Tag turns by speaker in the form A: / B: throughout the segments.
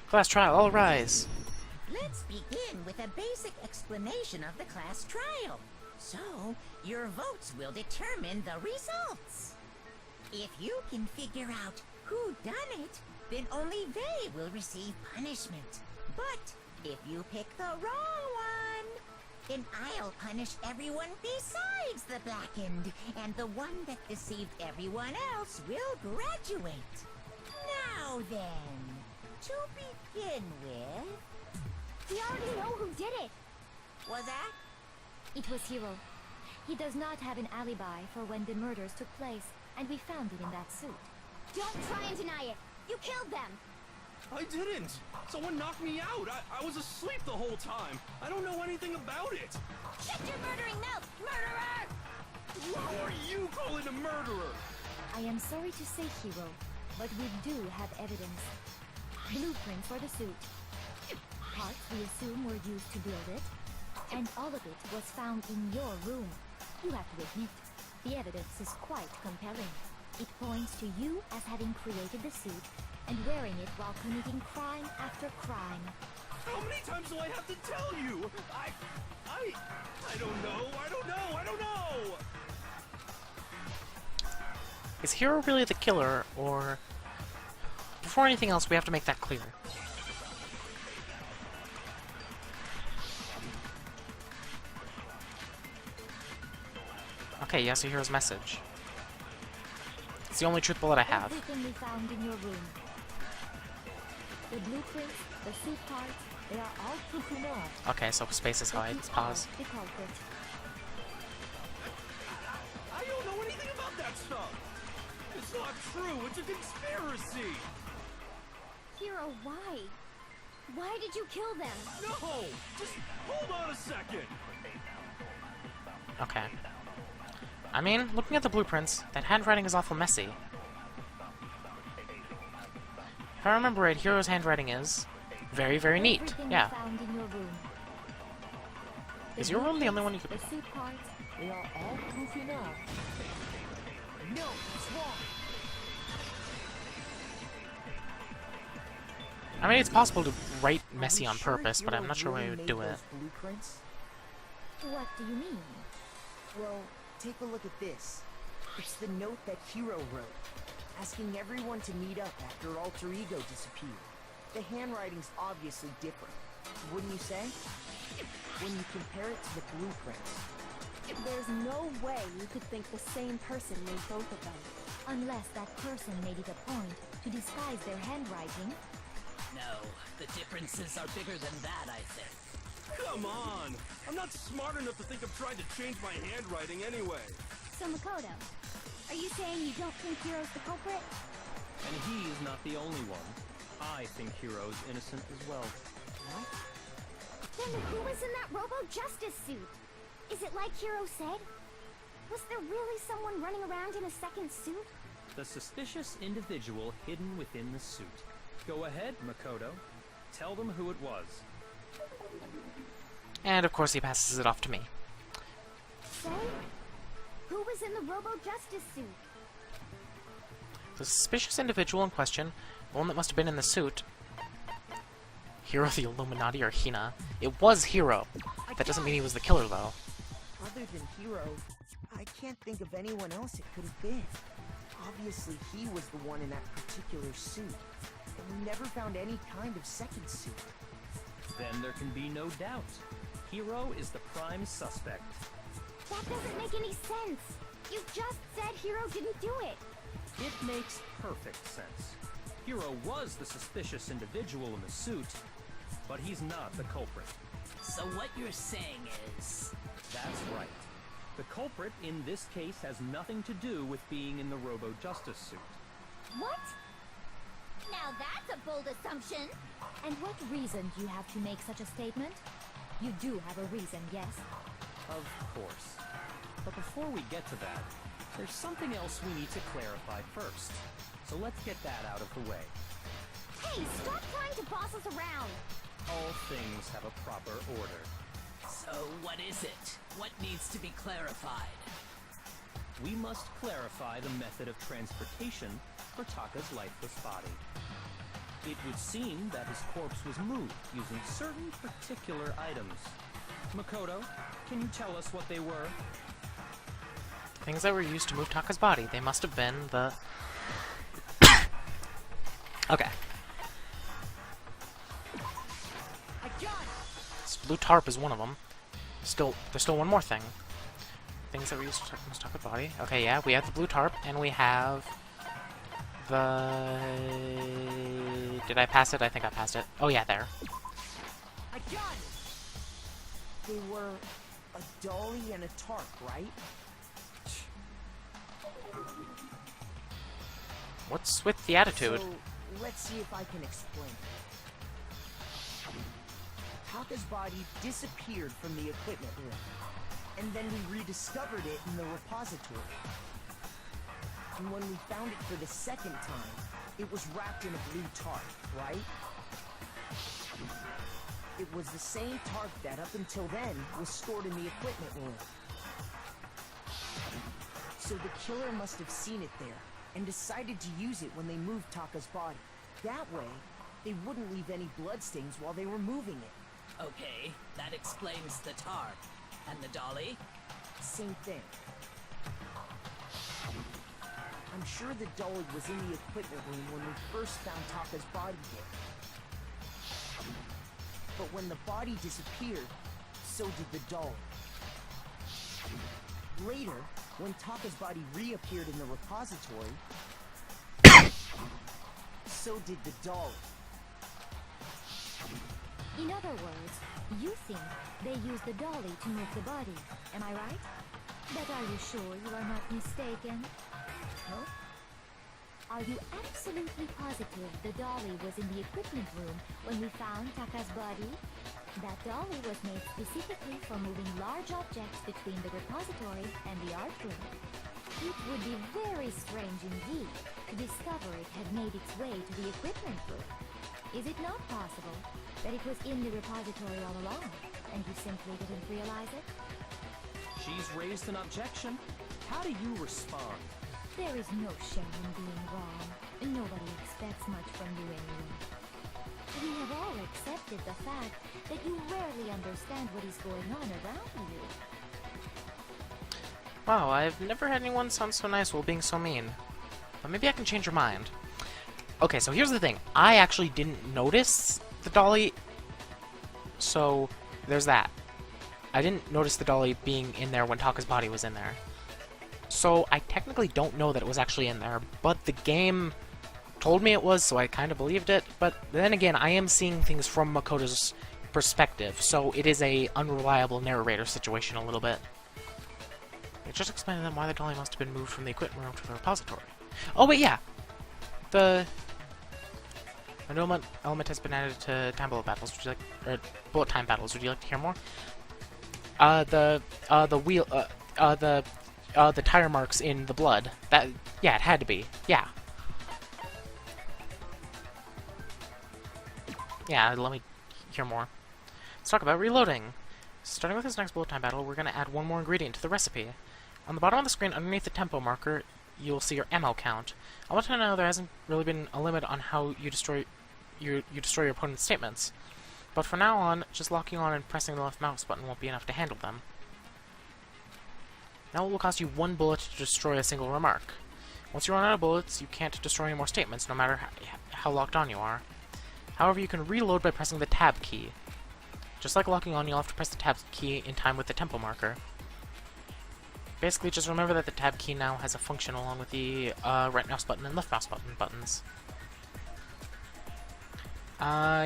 A: Class trial, all rise.
B: Let's begin with a basic explanation of the class trial. So, your votes will determine the results. If you can figure out who done it, then only they will receive punishment. But if you pick the wrong one, then I'll punish everyone besides the blackened, and the one that deceived everyone else will graduate. Now then, to begin with...
C: We already know who did it!
B: Was that?
C: It was Hiro. He does not have an alibi for when the murders took place, and we found it in that suit. Don't try and deny it! You killed them!
D: I didn't! Someone knocked me out! I was asleep the whole time! I don't know anything about it!
C: Shut your murdering mouth, murderer!
D: Who are you calling a murderer?
C: I am sorry to say, Hiro, but we do have evidence. Blueprint for the suit. Parts we assume were used to build it, and all of it was found in your room. You have to admit, the evidence is quite compelling. It points to you as having created the suit and wearing it while committing crime after crime.
D: How many times do I have to tell you? I don't know, I don't know!
A: Is Hiro really the killer, or... Before anything else, we have to make that clear. Okay, yes, Hiro's message. It's the only truth bullet I have.
C: Everything we found in your room. The blueprints, the suit parts, they are all proof we know.
A: Okay, so space is hide. Pause.
C: The culprit.
D: I don't know anything about that stuff! It's not true, it's a conspiracy!
C: Hiro, why? Why did you kill them?
D: No! Just hold on a second!
A: Okay. I mean, looking at the blueprints, that handwriting is awful messy. If I remember right, Hiro's handwriting is very, very neat.
C: Everything
A: Yeah.
C: we found in your room.
A: Is your room the only one you could...
C: The suit parts, they are all proof enough.
B: No, it's wrong.
A: I mean, it's possible to write messy on purpose, but I'm not sure why you would do it.
E: Blueprints?
C: What do you mean?
E: Well, take a look at this. It's the note that Hiro wrote, asking everyone to meet up after Alter Ego disappeared. The handwriting's obviously different, wouldn't you say? When you compare it to the blueprints.
C: There's no way you could think the same person made both of them. Unless that person made it a point to disguise their handwriting.
F: No, the differences are bigger than that, I think.
D: Come on! I'm not smart enough to think of trying to change my handwriting anyway.
C: So Makoto, are you saying you don't think Hiro's the culprit?
G: And he's not the only one. I think Hiro's innocent as well.
C: What? Then who was in that Robo-Justice suit? Is it like Hiro said? Was there really someone running around in a second suit?
G: The suspicious individual hidden within the suit. Go ahead, Makoto. Tell them who it was.
A: And of course he passes it off to me.
C: Say? Who was in the Robo-Justice suit?
A: The suspicious individual in question, the one that must have been in the suit... Hiro the Illuminati or Hina. It was Hiro. That doesn't mean he was the killer, though.
E: Other than Hiro, I can't think of anyone else it could have been. Obviously, he was the one in that particular suit. And we never found any kind of second suit.
G: Then there can be no doubt. Hiro is the prime suspect.
C: That doesn't make any sense. You just said Hiro didn't do it.
G: It makes perfect sense. Hiro was the suspicious individual in the suit, but he's not the culprit.
F: So what you're saying is...
G: That's right. The culprit in this case has nothing to do with being in the Robo-Justice suit.
C: What? Now that's a bold assumption. And what reason do you have to make such a statement? You do have a reason, yes?
G: Of course. But before we get to that, there's something else we need to clarify first. So let's get that out of the way.
C: Hey, stop trying to boss us around!
G: All things have a proper order.
F: So what is it? What needs to be clarified?
G: We must clarify the method of transportation for Taka's lifeless body. It would seem that his corpse was moved using certain particular items. Makoto, can you tell us what they were?
A: Things that were used to move Taka's body. They must have been the... Okay.
E: I got it!
A: This blue tarp is one of them. There's still one more thing. Things that were used to move Taka's body. Okay, yeah, we have the blue tarp, and we have... the... Did I pass it? I think I passed it. Oh yeah, there.
E: I got it! They were a dolly and a tarp, right?
A: What's with the attitude?
E: So, let's see if I can explain. Taka's body disappeared from the equipment room, and then we rediscovered it in the repository. And when we found it for the second time, it was wrapped in a blue tarp, right? It was the same tarp that, up until then, was stored in the equipment room. So the killer must have seen it there, and decided to use it when they moved Taka's body. That way, they wouldn't leave any bloodstains while they were moving it.
F: Okay, that explains the tarp. And the dolly?
E: Same thing. I'm sure the dolly was in the equipment room when we first found Taka's body there. But when the body disappeared, so did the dolly. Later, when Taka's body reappeared in the repository, so did the dolly.
C: In other words, you think they used the dolly to move the body. Am I right? But are you sure you are not mistaken?
E: Huh?
C: Are you absolutely positive the dolly was in the equipment room when we found Taka's body? That dolly was made specifically for moving large objects between the repository and the art room. It would be very strange indeed to discover it had made its way to the equipment room. Is it not possible that it was in the repository all along, and you simply didn't realize it?
G: She's raised an objection. How do you respond?
C: There is no shame in being wrong. Nobody expects much from you anyway. We have all accepted the fact that you rarely understand what is going on around you.
A: Wow, I've never had anyone sound so nice while being so mean. But maybe I can change your mind. Okay, so here's the thing. I actually didn't notice the dolly, so there's that. I didn't notice the dolly being in there when Taka's body was in there. So I technically don't know that it was actually in there, but the game told me it was, so I kind of believed it. But then again, I am seeing things from Makoto's perspective, so it is a unreliable narrator situation a little bit. It just explained to them why the dolly must have been moved from the equipment room to the repository. Oh wait, yeah! The element has been added to time bullet battles. Would you like, or bullet time battles? Would you like to hear more? The tire marks in the blood. That, yeah, it had to be. Yeah. Yeah, let me hear more. Let's talk about reloading. Starting with this next bullet time battle, we're going to add one more ingredient to the recipe. On the bottom of the screen, underneath the tempo marker, you'll see your ammo count. I want to know there hasn't really been a limit on how you destroy your opponent's statements. But from now on, just locking on and pressing the left mouse button won't be enough to handle them. Now it will cost you 1 bullet to destroy a single remark. Once you run out of bullets, you can't destroy any more statements, no matter how locked on you are. However, you can reload by pressing the tab key. Just like locking on, you'll have to press the tab key in time with the tempo marker. Basically, just remember that the tab key now has a function along with the right mouse button and left mouse button buttons.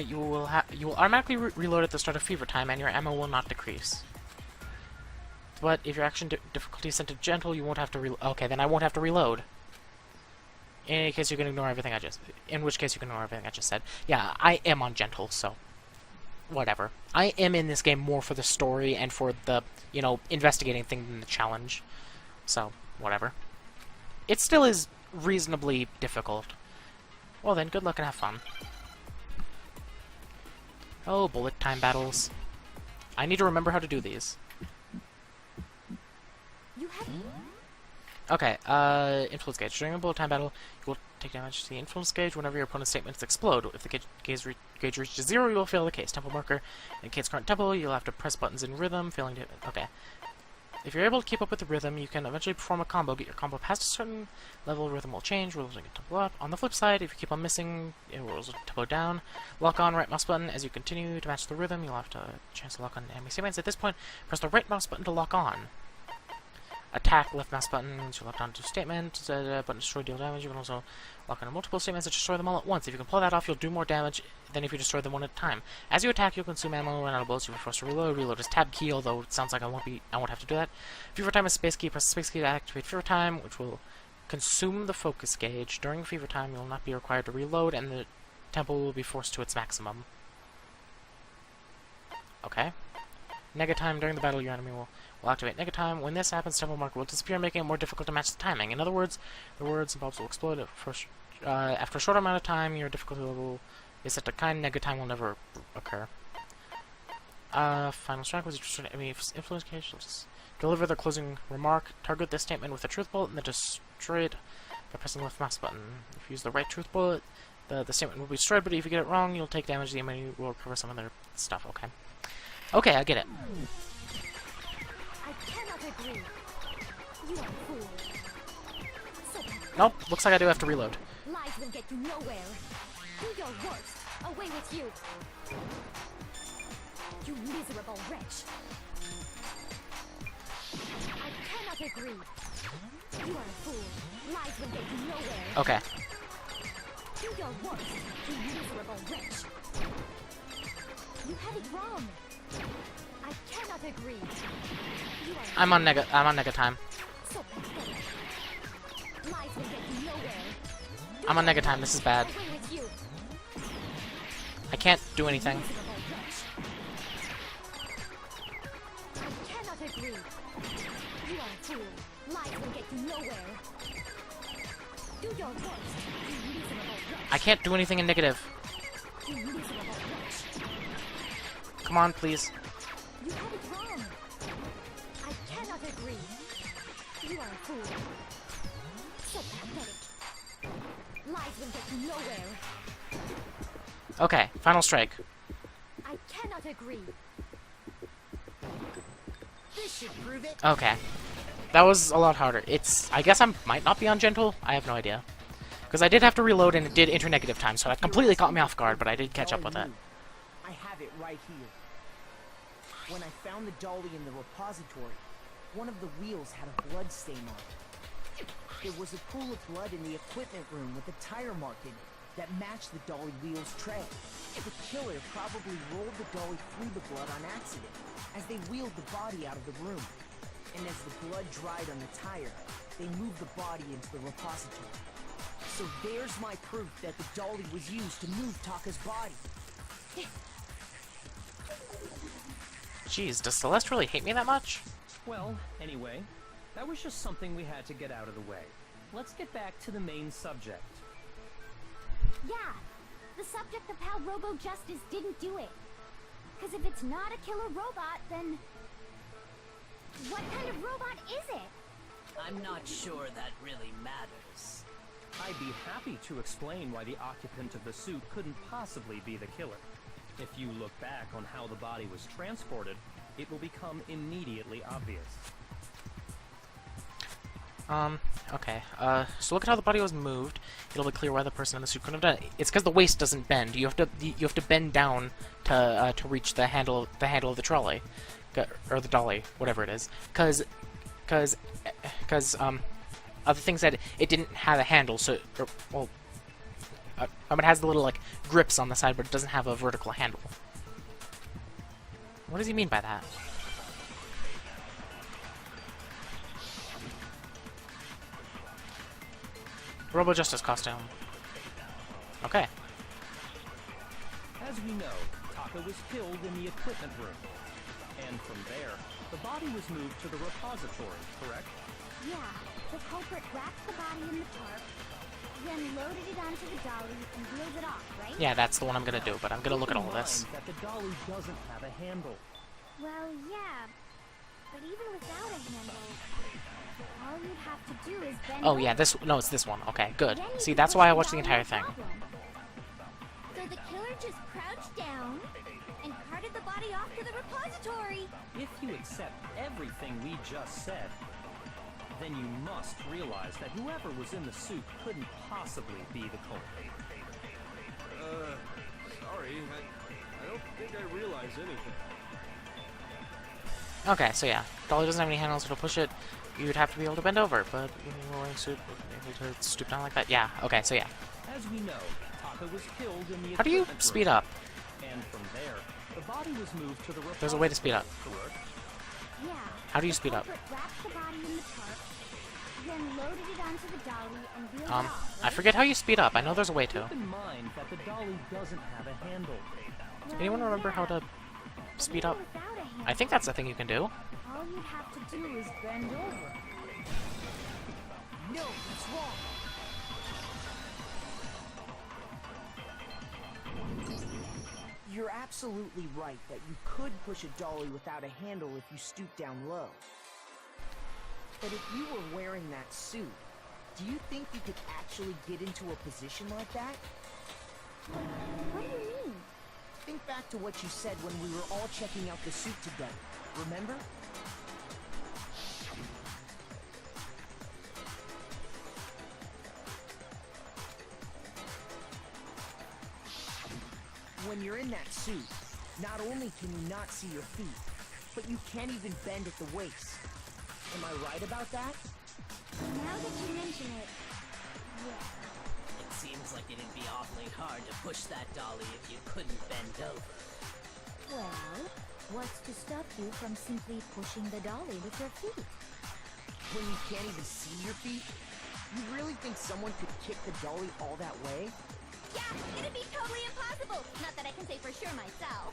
A: You will automatically reload at the start of fever time, and your ammo will not decrease. But if your action difficulty is set to gentle, you won't have to okay, then I won't have to reload. In any case, you can ignore everything in which case you can ignore everything I just said. Yeah, I am on gentle, so whatever. I am in this game more for the story and for the, investigating thing than the challenge. So, whatever. It still is reasonably difficult. Well then, good luck and have fun. Oh, bullet time battles. I need to remember how to do these.
C: You have...
A: Okay, influence gauge. During a bullet time battle, you will take damage to the influence gauge whenever your opponent's statements explode. If the gauge reaches 0, you will fail the case. Tempo marker indicates current tempo. You'll have to press buttons in rhythm, failing to... Okay. If you're able to keep up with the rhythm, you can eventually perform a combo. Get your combo past a certain level, rhythm will change, rules will get tempo up. On the flip side, if you keep on missing, it will tempo down. Lock on right mouse button as you continue to match the rhythm. You'll have to chance to lock on enemy statements. At this point, press the right mouse button to lock on. Attack, left mouse button to lock on to statement. Button destroy, deal damage. You can also lock on multiple statements to destroy them all at once. If you can pull that off, you'll do more damage than if you destroy them one at a time. As you attack, you'll consume ammo, run out of bullets. You'll be forced to reload. Reload is tab key, although it sounds like I won't have to do that. Fever time is space key. Press the space key to activate fever time, which will consume the focus gauge. During fever time, you'll not be required to reload, and the tempo will be forced to its maximum. Okay. Nega time during the battle, your enemy will activate Nega time. When this happens, tempo marker will disappear, making it more difficult to match the timing. In other words, the words and bulbs will explode after a short amount of time. Your difficulty level is set to kind. Nega time will never occur. Final strike was destroy enemy influence cage. Deliver the closing remark. Target this statement with a truth bullet, and then destroy it by pressing the left mouse button. If you use the right truth bullet, the statement will be destroyed. But if you get it wrong, you'll take damage. The enemy will recover some of their stuff. Okay. Okay, I get it.
C: I cannot agree. You are a fool. So
A: Nope, looks like I do have to reload.
C: lies will get you nowhere. Do your worst. Away with you. You miserable wretch. I cannot agree. You are a fool. Lies will get you nowhere.
A: Okay.
C: Do your worst. You miserable wretch. You have it wrong. I cannot agree. You are
A: I'm on nega time.
C: so pathetic. Lies will get you nowhere.
A: I'm on nega time. This is bad.
C: Away with you.
A: I can't do anything.
C: Miserable wretch. I cannot agree. You are a fool. Lies will get you nowhere. Do your worst. You miserable wretch.
A: I can't do anything in negative.
C: You miserable wretch.
A: Come on, please.
C: You have it wrong. I cannot agree. You are a fool. So pathetic. Lies will get you nowhere.
A: Okay, final strike.
C: I cannot agree.
B: This should prove it.
A: Okay. That was a lot harder. I guess I might not be on gentle. I have no idea. Because I did have to reload and it did enter negative time, so that completely caught me off guard, but I did catch up with it.
E: I have it right here. When I found the dolly in the repository, one of the wheels had a blood stain on it. There was a pool of blood in the equipment room with a tire mark in it that matched the dolly wheel's tread. The killer probably rolled the dolly through the blood on accident as they wheeled the body out of the room. And as the blood dried on the tire, they moved the body into the repository. So there's my proof that the dolly was used to move Taka's body.
A: Jeez, does Celeste really hate me that much?
G: Well, anyway, that was just something we had to get out of the way. Let's get back to the main subject.
C: Yeah, the subject of how Robo-Justice didn't do it. Because if it's not a killer robot, then... what kind of robot is it?
F: I'm not sure that really matters.
G: I'd be happy to explain why the occupant of the suit couldn't possibly be the killer. If you look back on how the body was transported, it will become immediately obvious.
A: Okay. So look at how the body was moved. It'll be clear why the person in the suit couldn't have done it. It's because the waist doesn't bend. You have to bend down to reach the handle of the trolley, or the dolly, whatever it is. Because other things said it didn't have a handle, so it has the little like grips on the side, but it doesn't have a vertical handle. What does he mean by that? Robo-Justice costume. Okay.
G: As we know, Taka was killed in the equipment room. And from there, the body was moved to the repository, correct?
C: Yeah, the culprit wrapped the body in the tarp, then loaded it onto the dolly and wheeled it off, right?
A: Yeah, that's the one I'm gonna do, but I'm gonna look at all
G: Keep
A: this.
G: in mind that the dolly doesn't have a handle.
C: Well, yeah, But even without a handle, all you'd have to do is bend
A: Oh yeah,
C: over.
A: this no, it's this one. Okay, good.
C: Then you
A: See,
C: can
A: that's
C: push
A: why I
C: the
A: watched the
C: dolly,
A: entire
C: no
A: thing.
C: problem. So the killer just crouched down and carted the body off to the repository.
G: If you accept everything we just said, then you must realize that whoever was in the suit couldn't possibly be the culprit.
D: Sorry, I don't think I realize anything.
A: Okay, so yeah, dolly doesn't have any handles, so to push it, you'd have to be able to bend over, but in a wearing suit, able to stoop down like that. Yeah. Okay, so yeah.
G: As we know, Taka was killed in the
A: How do you
G: equipment
A: speed
G: room,
A: up?
G: and from there, the body was moved to the repository.
A: There's a way to speed up.
G: Correct?
C: Yeah.
A: How do you
C: the
A: speed up?
C: culprit wrapped the body in the tarp, then loaded it onto the dolly and wheeled it off,
A: I
C: right?
A: forget how you speed up. I know there's a way to.
G: Keep in mind that the dolly doesn't have a handle.
C: Well,
A: Anyone remember how
C: yeah,
A: to
C: but
A: speed
C: even
A: up?
C: without a handle,
A: I think that's the thing you can do.
C: all you'd have to do is bend over.
E: No, that's wrong. You're absolutely right that you could push a dolly without a handle if you stoop down low. But if you were wearing that suit, do you think you could actually get into a position like that?
C: What do you mean?
E: Think back to what you said when we were all checking out the suit together. Remember? When you're in that suit, not only can you not see your feet, but you can't even bend at the waist. Am I right about that?
C: Now that you mention it, yeah.
F: It seems like it'd be awfully hard to push that dolly if you couldn't bend over.
C: Well, what's to stop you from simply pushing the dolly with your feet?
E: When you can't even see your feet? You really think someone could kick the dolly all that way?
C: Yeah, it'd be totally impossible. Not that I can say for sure myself.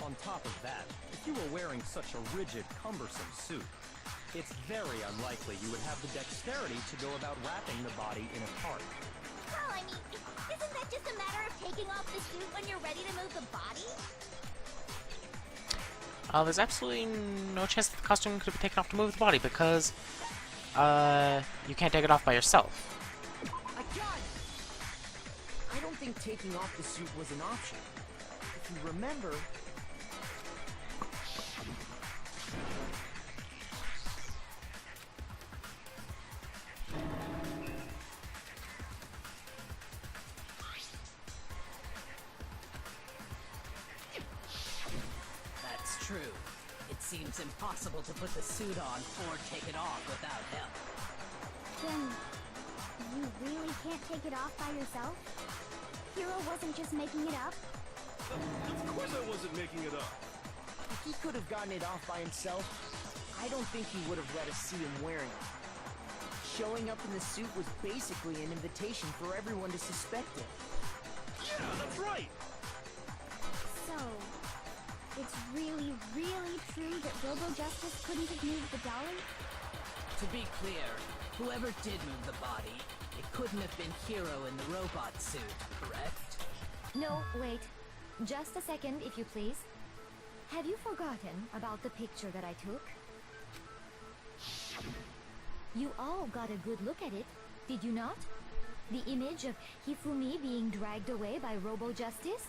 G: On top of that, if you were wearing such a rigid, cumbersome suit, it's very unlikely you would have the dexterity to go about wrapping the body in a tarp.
C: Well, I mean, isn't that just a matter of taking off the suit when you're ready to move the body?
A: There's absolutely no chance that the costume could be taken off to move the body because, you can't take it off by yourself.
E: I got it! I don't think taking off the suit was an option. If you remember...
F: That's true. It seems impossible to put the suit on or take it off without help.
C: Then, you really can't take it off by yourself? Hero wasn't just making it up?
D: Of course I wasn't making it up.
E: If he could have gotten it off by himself, I don't think he would have let us see him wearing it. Showing up in the suit was basically an invitation for everyone to suspect it.
D: Yeah, that's right.
C: So, it's really, really true that Robo Justice couldn't have moved the dolly?
F: To be clear, whoever did move the body, it couldn't have been Hero in the robot suit, correct?
C: No, wait. Just a second, if you please. Have you forgotten about the picture that I took? You all got a good look at it, did you not? The image of Hifumi being dragged away by Robo Justice?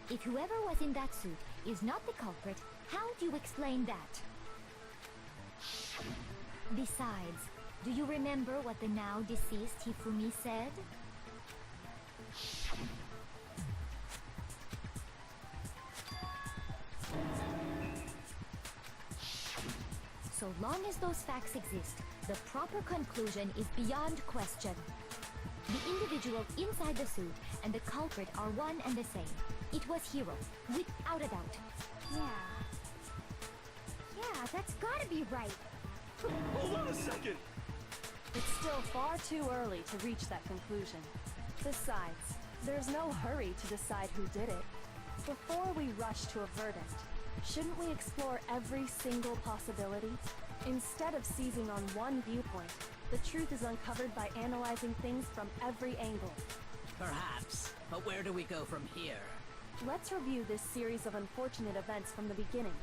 C: If whoever was in that suit is not the culprit, how do you explain that? Besides, do you remember what the now deceased Hifumi said? So long as those facts exist, the proper conclusion is beyond question. The individual inside the suit and the culprit are one and the same. It was Hero, without a doubt. Yeah, that's gotta be right.
D: Hold on a second.
H: It's still far too early to reach that conclusion. Besides, there's no hurry to decide who did it. Before we rush to a verdict, shouldn't we explore every single possibility? Instead of seizing on one viewpoint, the truth is uncovered by analyzing things from every angle.
F: Perhaps, but where do we go from here?
H: Let's review this series of unfortunate events from the beginning.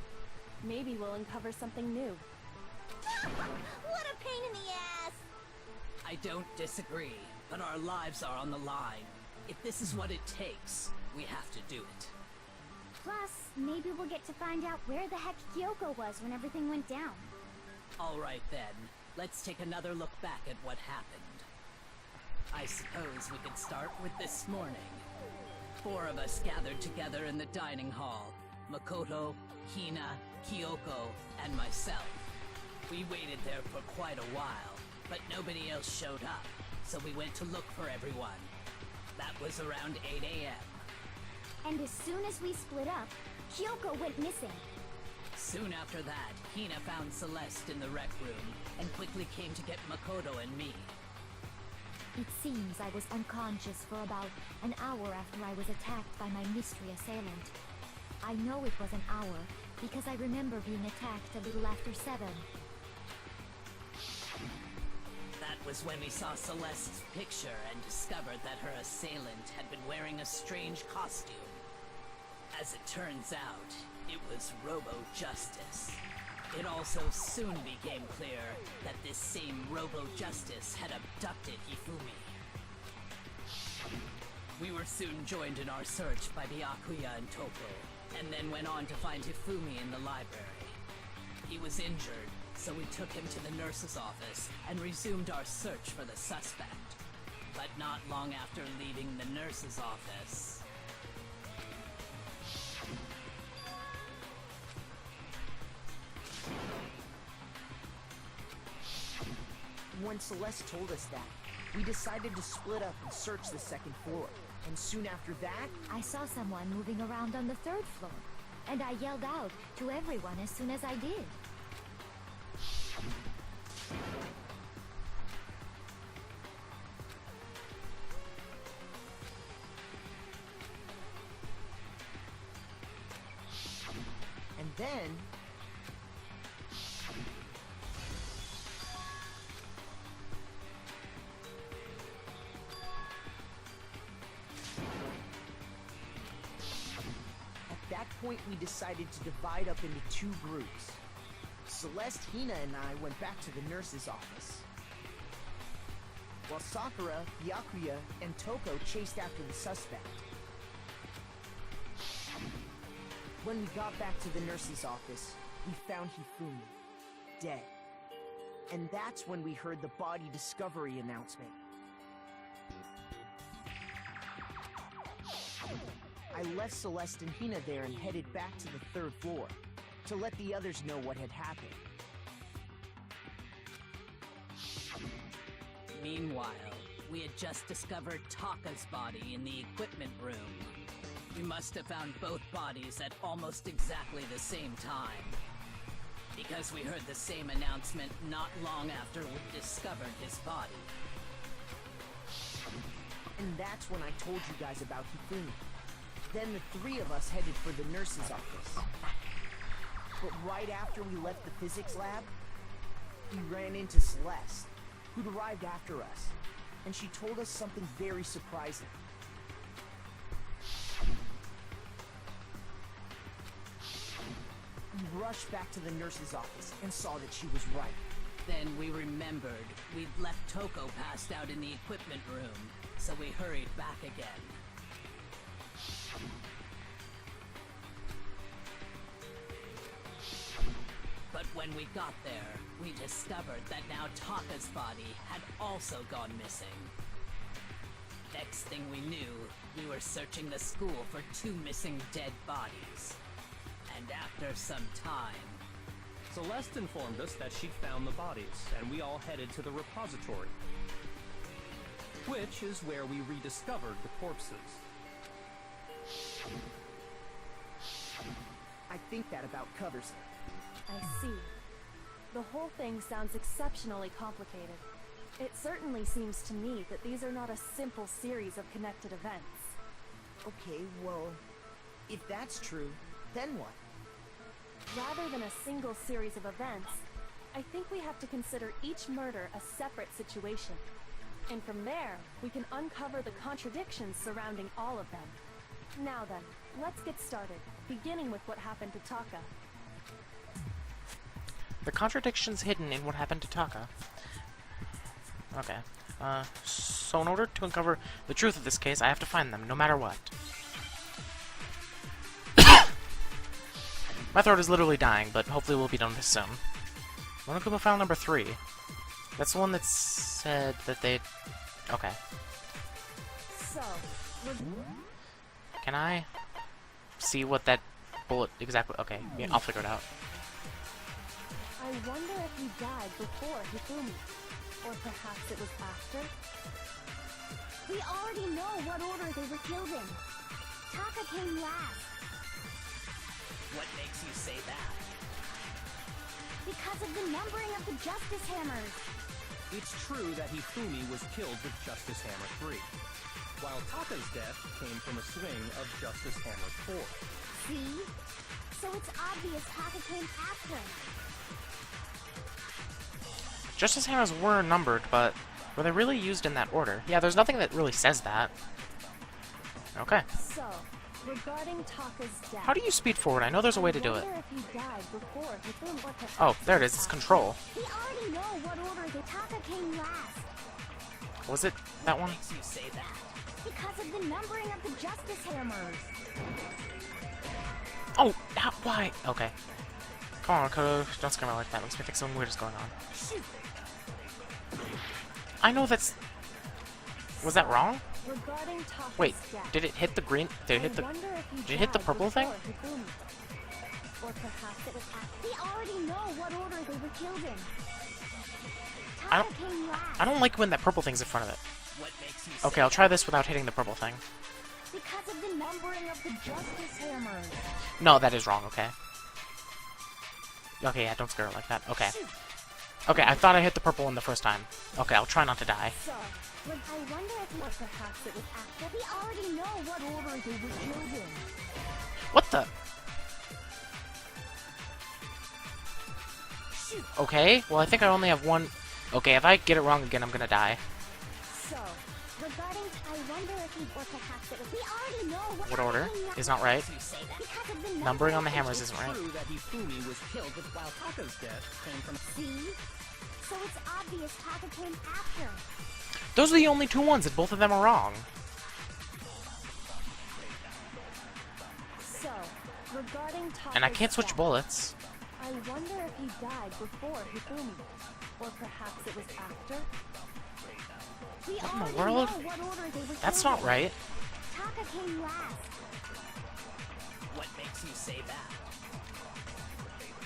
H: Maybe we'll uncover something new.
B: What a pain in the ass!
F: I don't disagree, but our lives are on the line. If this is what it takes, we have to do it.
C: Plus, maybe we'll get to find out where the heck Kyoko was when everything went down.
F: Alright then, let's take another look back at what happened. I suppose we could start with this morning. 4 of us gathered together in the dining hall. Makoto, Hina, Kyoko, and myself. We waited there for quite a while, but nobody else showed up, so we went to look for everyone. That was around 8 a.m.
C: And as soon as we split up, Kyoko went missing.
F: Soon after that, Hina found Celeste in the rec room and quickly came to get Makoto and me.
C: It seems I was unconscious for about an hour after I was attacked by my mystery assailant. I know it was an hour because I remember being attacked a little after 7.
F: That was when we saw Celeste's picture and discovered that her assailant had been wearing a strange costume. As it turns out, it was Robo-Justice. It also soon became clear that this same Robo-Justice had abducted Hifumi. We were soon joined in our search by Byakuya and Toko, and then went on to find Hifumi in the library. He was injured, so we took him to the nurse's office and resumed our search for the suspect. But not long after leaving the nurse's office...
E: When Celeste told us that, we decided to split up and search the 2nd floor. And soon after that,
C: I saw someone moving around on the 3rd floor, and I yelled out to everyone as soon as I did.
E: and then... At that point, we decided to divide up into 2 groups. Celeste, Hina, and I went back to the nurse's office, while Sakura, Byakuya, and Toko chased after the suspect. When we got back to the nurse's office, we found Hifumi, dead. And that's when we heard the body discovery announcement. I left Celeste and Hina there and headed back to the 3rd floor to let the others know what had happened.
F: Meanwhile, we had just discovered Taka's body in the equipment room. We must have found both bodies at almost exactly the same time, because we heard the same announcement not long after we discovered his body.
E: And that's when I told you guys about Hifumi. Then the 3 of us headed for the nurse's office. But right after we left the physics lab, we ran into Celeste, who'd arrived after us, and she told us something very surprising. We rushed back to the nurse's office and saw that she was right.
F: Then we remembered we'd left Toko passed out in the equipment room, so we hurried back again. But when we got there, we discovered that now Taka's body had also gone missing. Next thing we knew, we were searching the school for 2 missing dead bodies. And after some time...
G: Celeste informed us that she'd found the bodies, and we all headed to the repository, which is where we rediscovered the corpses.
E: I think that about covers it.
H: I see. The whole thing sounds exceptionally complicated. It certainly seems to me that these are not a simple series of connected events.
E: Okay, well, if that's true, then what?
H: Rather than a single series of events, I think we have to consider each murder a separate situation. And from there, we can uncover the contradictions surrounding all of them. Now then, let's get started, beginning with what happened to Taka.
A: The contradiction's hidden in what happened to Taka. Okay. So in order to uncover the truth of this case, I have to find them, no matter what. My throat is literally dying, but hopefully we'll be done with this soon. Monokuma file number 3. That's the one that said that they... Okay.
H: So,
A: Can I see what that bullet exactly... Okay, yeah, I'll figure it out.
H: I wonder if he died before Hifumi. Or perhaps it was after?
C: We already know what order they were killed in. Taka came last.
F: What makes you say that?
C: Because of the numbering of the Justice Hammers.
G: It's true that Hifumi was killed with Justice Hammer 3, while Taka's death came from a swing of Justice Hammer 4.
C: See? So it's obvious Taka came after.
A: Justice Hammers were numbered, but were they really used in that order? Yeah, there's nothing that really says that. Okay.
H: So, regarding Taka's death...
A: How do you speed forward? I know there's a way to do it.
H: I wonder if he died before Hifumi or perhaps
A: Oh, there it
H: it
A: is.
H: was
A: It's
H: after.
A: control.
C: We already know what order the Taka came last.
A: Was it that one?
F: Makes you say that?
C: Because of the numbering of the Justice Hammers.
A: Oh, why? Okay. Come on, Makoto. Don't scare me like that. Makes me think something weird is going on. I know that's... Was that wrong?
H: Regarding Taka's
A: Wait,
H: death,
A: did it hit the green... Did it hit the...
H: I wonder if he
A: did it hit the
H: died
A: purple thing?
H: before Hifumi. Or perhaps it was after.
C: We already know what order they were killed in.
A: I
C: Taka came last.
A: I don't like when that purple thing's in front of it.
F: What makes you say
A: Okay, I'll try this without hitting the purple thing.
C: Because of the numbering of the Justice Hammers.
A: No, that is wrong, okay. Okay, yeah, don't scare her like that. Okay. Okay, I thought I hit the purple one the first time. Okay, I'll try not to die.
C: So, I wonder if or perhaps it was after. We already know what order they were killed in.
A: What the? Okay, well I think I only have one... Okay, if I get it wrong again, I'm gonna die.
C: So, regarding, I wonder if he or perhaps it was. We already know
A: What order is not right.
F: you say that?
C: Because of the
A: Numbering on the
C: numbering
A: hammers isn't right.
G: True that Hifumi was killed with while Taka's death came from...
C: See? So it's obvious Taka came after.
A: Those are the only two ones, and both of them are wrong.
H: So, regarding Taka's
A: And I can't switch
H: death,
A: bullets.
H: I wonder if he died before Hifumi. Or perhaps it was after?
C: We
A: What in the
C: already
A: world?
C: know what order they were
A: That's
C: killed
A: not
C: in.
A: right.
C: Taka came last.
F: What makes you say that?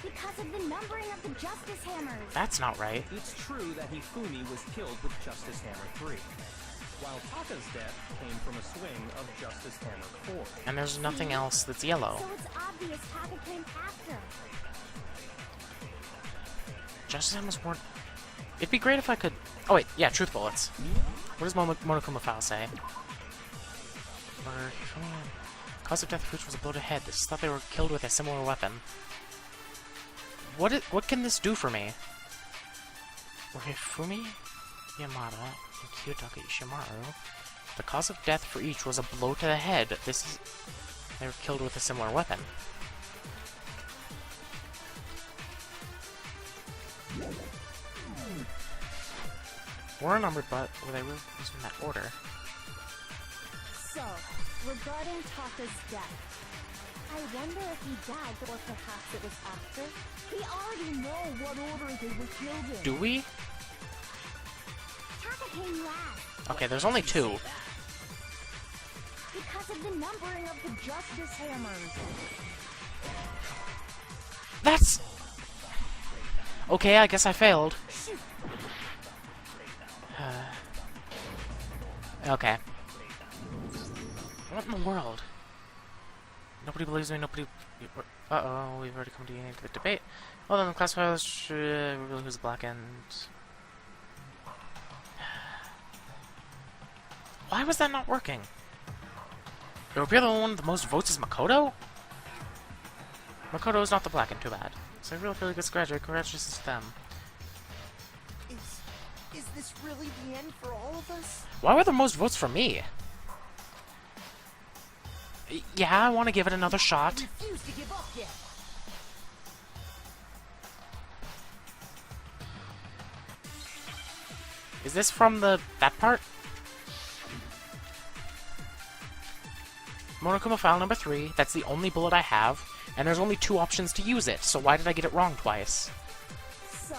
C: Because of the numbering of the Justice Hammers.
A: That's not right.
G: It's true that Hifumi was killed with Justice Hammer 3, while Taka's death came from a swing of Justice Hammer 4.
A: And there's nothing else that's yellow.
C: So it's obvious Taka came after.
A: Justice Hammers weren't... It'd be great if I could... Oh wait, yeah, truth bullets. What does Monokuma file say? Cause of death of which was a blow to head. This is thought they were killed with a similar weapon. What can this do for me? Were Hifumi, Yamada, and Kiyotaka Ishimaru. The cause of death for each was a blow to the head. This is... They were killed with a similar weapon. Were numbered, but were they really used in that order?
H: So, regarding Taka's death, I wonder if he died or perhaps it was after?
C: We already know what order they were killed in.
A: Do we?
C: Taka came last.
A: Okay, there's only two.
C: Because of the numbering of the Justice Hammers.
A: That's... Okay, I guess I failed. Okay. What in the world? Nobody believes me, nobody... Uh-oh, we've already come to the end of the debate. Well then, the class files should reveal who's the black end. Why was that not working? It would appear the one with the most votes is Makoto? Makoto is not the black end, too bad. So I really feel like it's graduate. Congratulations to them.
E: Is this really the end for all of us?
A: Why were there most votes for me? Yeah, I want to give it another shot.
B: Refuse to give up yet.
A: Is this from that part? Monokuma file number 3. That's the only bullet I have, and there's only 2 options to use it, so why did I get it wrong twice?
H: So,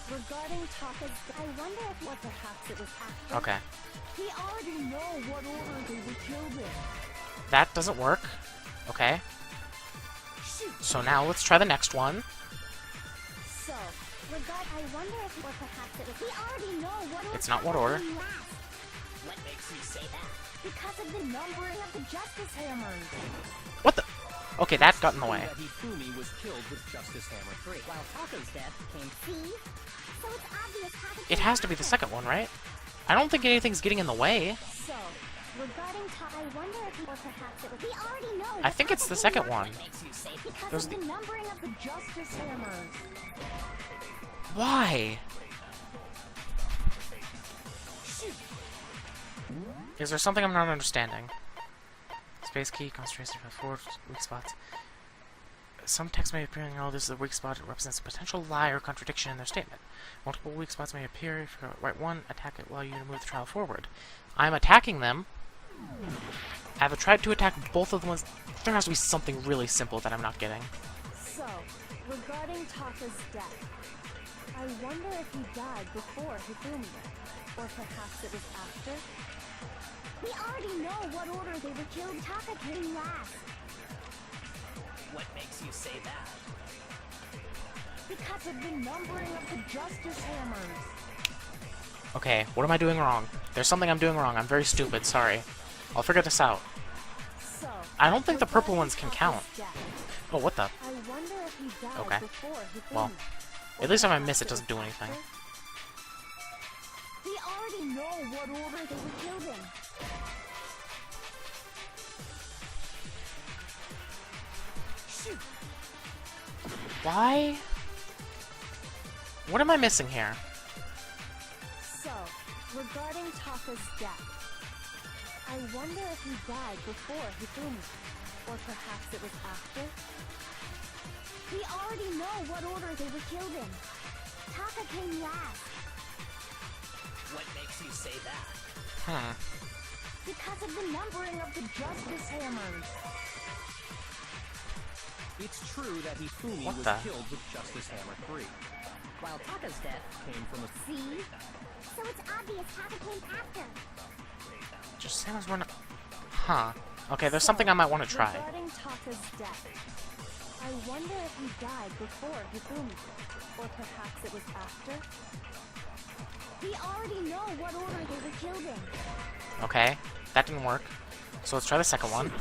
H: regarding Taka's... I wonder if what perhaps it was after...
A: Okay.
H: We already know what order they were killed in.
A: That doesn't work. Okay. So now let's try the next one.
C: So, I wonder if what perhaps it was. We already know what order.
A: It's not what order.
B: What makes you say that?
C: Because of the numbering of the Justice Hammers.
A: What the? Okay, that got in the way.
G: That Hifumi was killed with Justice Hammer 3.
B: While Taka's death came...
C: See? So it's obvious how
A: It has to be the second one, right? I don't think anything's getting in the way.
C: So, regarding I wonder if or perhaps it was. We already know.
A: I think it's the second one.
B: makes you say that?
C: Because
A: There's
C: of the numbering of the Justice Hammers.
A: Why? Is there something I'm not understanding? Space key, concentration of 4 weak spots. Some text may appear in all this is a weak spot. It represents a potential lie or contradiction in their statement. Multiple weak spots may appear. If you write one, attack it while you move the trial forward. I'm attacking them. I've tried to attack both of them. There has to be something really simple that I'm not getting.
H: So, regarding Taka's death, I wonder if he died before Hifumi, or perhaps it was after.
C: We already know what order they were killed. Taka came last.
B: What makes you say that?
C: Because of the numbering of the Justice Hammers.
A: Okay, what am I doing wrong? There's something I'm doing wrong. I'm very stupid. Sorry. I'll figure this out.
H: So,
A: I don't think the purple ones can
H: Taka's
A: count.
H: death,
A: Oh, what the?
H: I wonder if he died
A: Okay.
H: before Hifumi.
A: Well,
H: or
A: at least if I
H: perhaps
A: miss, it doesn't do
H: was
A: anything.
H: after.
C: We already know what order they were killed in.
A: Why? What am I missing here?
H: So, regarding Taka's death, I wonder if he died before Hifumi, or perhaps it was after.
C: We already know what order they were killed in. Taka came last.
B: What makes you say that?
C: Because of the numbering of the Justice Hammers.
G: It's true that Hifumi
A: What
G: was
A: the?
G: killed with Justice Hammer 3.
B: While Taka's death
G: Came from a...
C: See? So it's obvious Taka came after.
A: Just sounds one. Huh. Okay, there's something I might want to try.
H: Regarding Taka's death, I wonder if he died before Hifumi, or perhaps it was after.
C: We already know what order they were killed in.
A: Okay, that didn't work. So let's try the second one.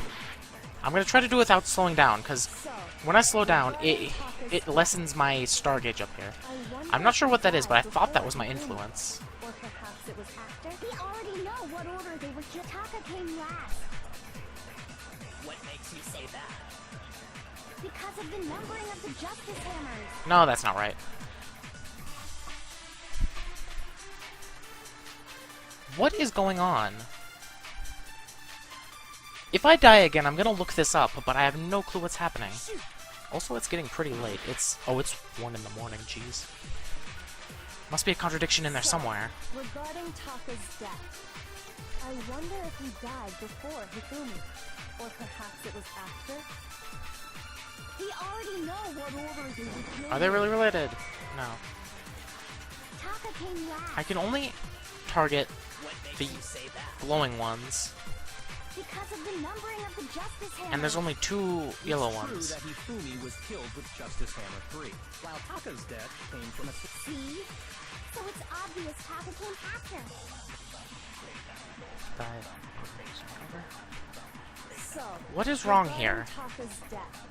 A: I'm gonna try to do it without slowing down, because
H: So,
A: when I slow down, it lessens my star gauge up here.
H: I wonder
A: I'm not
H: if
A: sure
H: he
A: what that is, but I
H: died
A: thought that
H: before
A: was my
H: Hifumi,
A: influence.
H: Or perhaps it was after.
C: We already know what order they were killed. Taka came last.
B: What makes you say that?
C: Because of the numbering of the Justice Hammers.
A: No, that's not right. What is going on? If I die again, I'm gonna look this up, but I have no clue what's happening. Also, it's getting pretty late. It's 1 in the morning, jeez. Must be a contradiction in there somewhere.
H: Regarding Taka's death, I wonder if he died before Hifumi, or perhaps it was after.
C: We already know what order they were killed
A: Are they
C: in.
A: really related? No.
C: Taka came last.
A: I can only target
B: What makes
A: the
B: you say that?
A: glowing ones,
C: Because of the numbering of the Justice Hammers.
A: and there's only 2 yellow
G: It's true
A: ones.
G: that Hifumi was killed with Justice Hammer 3. While Taka's death came from a...
C: See? So it's obvious Taka came after.
H: So,
A: What is wrong
H: regarding
A: here?
H: Taka's death,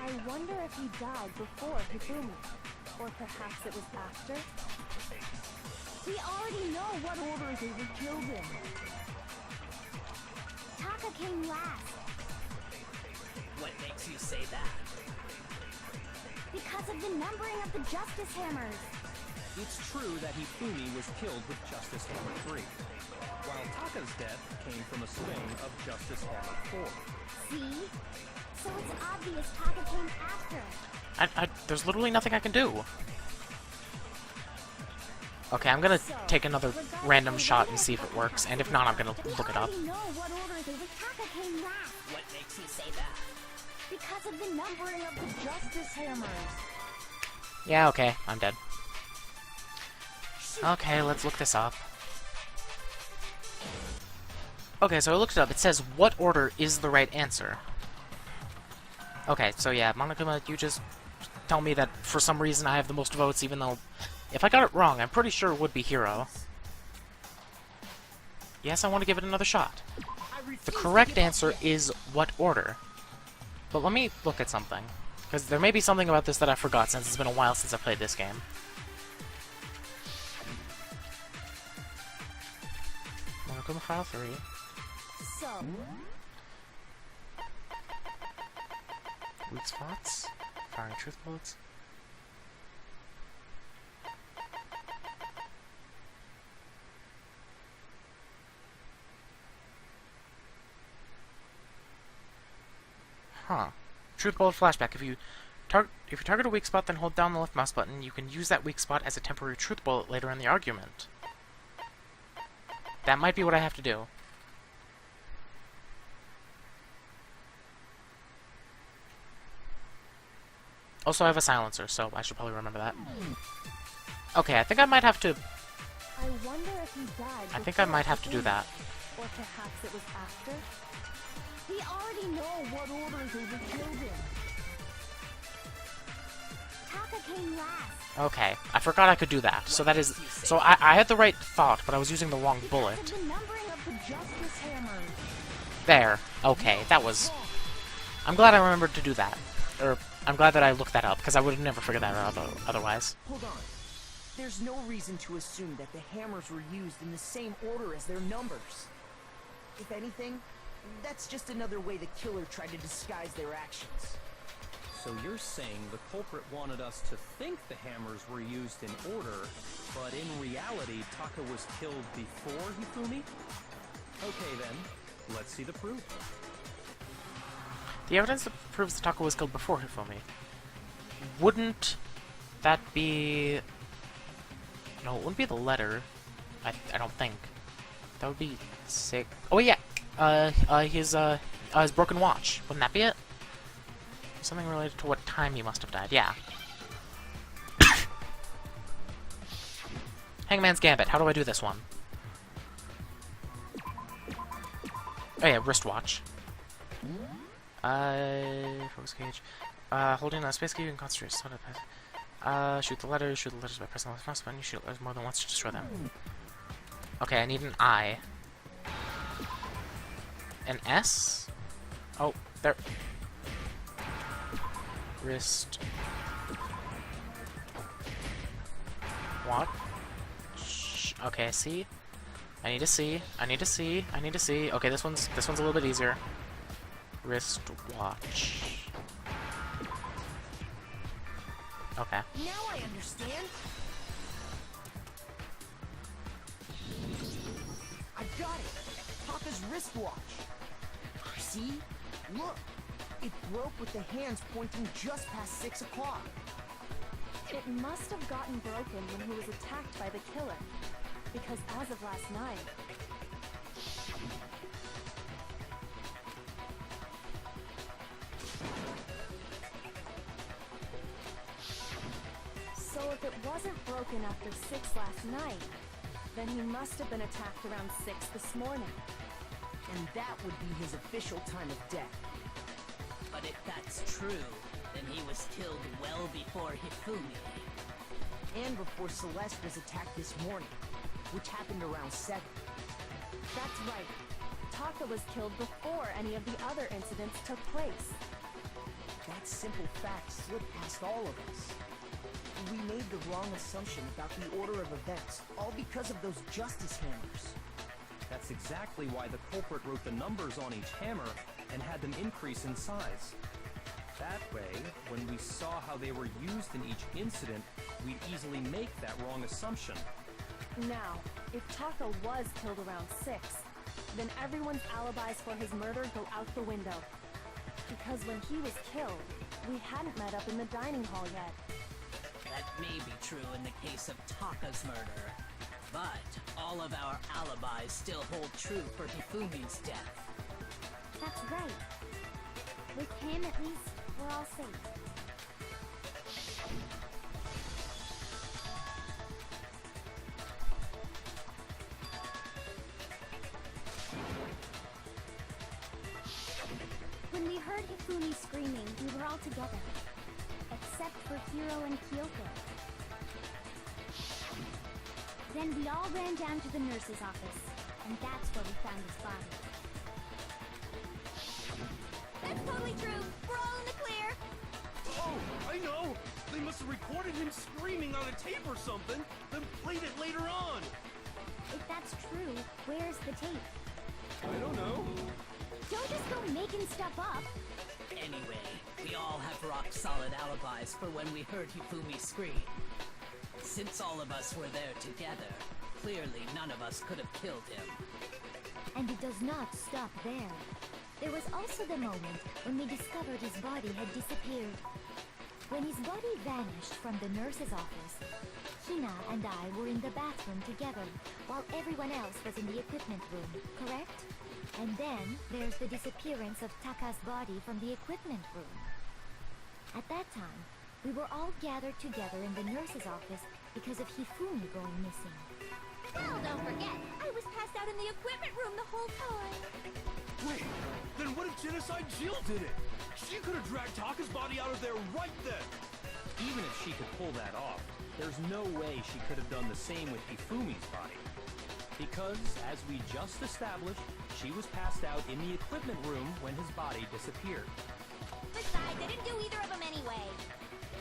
H: I wonder if he died before Hifumi, or perhaps it was after.
C: We already know what order they were killed in. Taka came last.
B: What makes you say that?
C: Because of the numbering of the Justice Hammers.
G: It's true that Hifumi was killed with Justice Hammer 3. While Taka's death came from a swing of Justice Hammer 4.
C: See? So it's obvious Taka came after.
A: There's literally nothing I can do. Okay, I'm gonna take another random shot and see if it works, and if not, I'm gonna look it up.
C: Know what order the Taka came last
F: What makes you say that?
C: because of the numbering of the Justice Hammers.
A: Yeah, okay, I'm dead. Okay, let's look this up. Okay, so I looked it up. It says, what order is the right answer? Okay, so yeah, Monokuma, you just tell me that for some reason I have the most votes, even though if I got it wrong, I'm pretty sure it would be Hero. Yes, I want to give it another shot. The correct answer is what order. But let me look at something, because there may be something about this that I forgot since it's been a while since I played this game. Monokuma File 3.
C: So,
A: Weak spots. Firing truth bullets. Huh. Truth bullet flashback. If you target a weak spot, then hold down the left mouse button, you can use that weak spot as a temporary truth bullet later in the argument. That might be what I have to do. Also, I have a silencer, so I should probably remember that. Okay, I think I might have to...
H: I wonder if he died.
A: I think I might have to do that.
H: Or perhaps it was after.
C: we already know what order they were killed in. Taka came last.
A: Okay, I forgot I could do that. So that is... So I had the right thought, but I was using the wrong bullet.
C: The numbering of the Justice Hammers.
A: There. Okay, that was... I'm glad I remembered to do that. Or, I'm glad that I looked that up, because I would have never figured that out otherwise.
E: Hold on. There's no reason to assume that the hammers were used in the same order as their numbers. If anything, that's just another way the killer tried to disguise their actions.
G: So you're saying the culprit wanted us to think the hammers were used in order, but in reality, Taka was killed before Hifumi? Okay then, let's see the proof.
A: The evidence that proves that Taka was killed before Hifumi. Wouldn't that be... No, it wouldn't be the letter. I don't think. That would be sick. Oh yeah! His broken watch. Wouldn't that be it? Something related to what time he must have died. Yeah. Hangman's Gambit. How do I do this one? Oh yeah, wristwatch. Focus gauge. Holding a space key, you can concentrate. Shoot the letters by pressing the left mouse button. You shoot letters more than once to destroy them. Okay, I need an I. An S? Oh, there. Wrist. Watch. Okay, I see. I need to see. I need to see. I need to see. Okay, this one's a little bit easier. Wrist watch. Okay.
B: Now I understand.
E: I've got it! Taka's wristwatch! See? Look! It broke with the hands pointing just past 6 o'clock.
H: It must have gotten broken when he was attacked by the killer. Because as of last night, so if it wasn't broken after 6 last night, then he must have been attacked around 6 this morning.
E: And that would be his official time of death.
F: But if that's true, then he was killed well before Hifumi.
E: And before Celeste was attacked this morning, which happened around 7.
H: That's right. Taka was killed before any of the other incidents took place.
E: That simple fact slipped past all of us. We made the wrong assumption about the order of events, all because of those justice hammers.
G: That's exactly why the culprit wrote the numbers on each hammer and had them increase in size. That way, when we saw how they were used in each incident, we'd easily make that wrong assumption.
H: Now, if Taka was killed around 6, then everyone's alibis for his murder go out the window. Because when he was killed, we hadn't met up in the dining hall yet.
F: That may be true in the case of Taka's murder, but all of our alibis still hold true for Hifumi's death.
C: That's right. With him, at least, we're all safe. When we heard Hifumi screaming, we were all together. Except for Hiro and Kyoko. Then we all ran down to the nurse's office, and that's where we found his body. That's totally true! We're all in the clear!
D: Oh, I know! They must have recorded him screaming on a tape or something, then played it later on!
C: If that's true, where's the tape?
D: I don't know.
C: Don't just go making stuff up!
F: Anyway, we all have rock-solid alibis for when we heard Hifumi scream. Since all of us were there together, clearly none of us could have killed him.
C: And it does not stop there. There was also the moment when we discovered his body had disappeared. When his body vanished from the nurse's office, Hina and I were in the bathroom together, while everyone else was in the equipment room, correct? And then there's the disappearance of Taka's body from the equipment room. At that time, we were all gathered together in the nurse's office because of Hifumi going missing. Oh, don't forget, I was passed out in the equipment room the whole time.
D: Wait, then what if Genocide Jill did it? She could have dragged Taka's body out of there right then!
G: Even if she could pull that off, there's no way she could have done the same with Hifumi's body. Because, as we just established, she was passed out in the equipment room when his body disappeared.
C: Besides, I didn't do either of them anyway.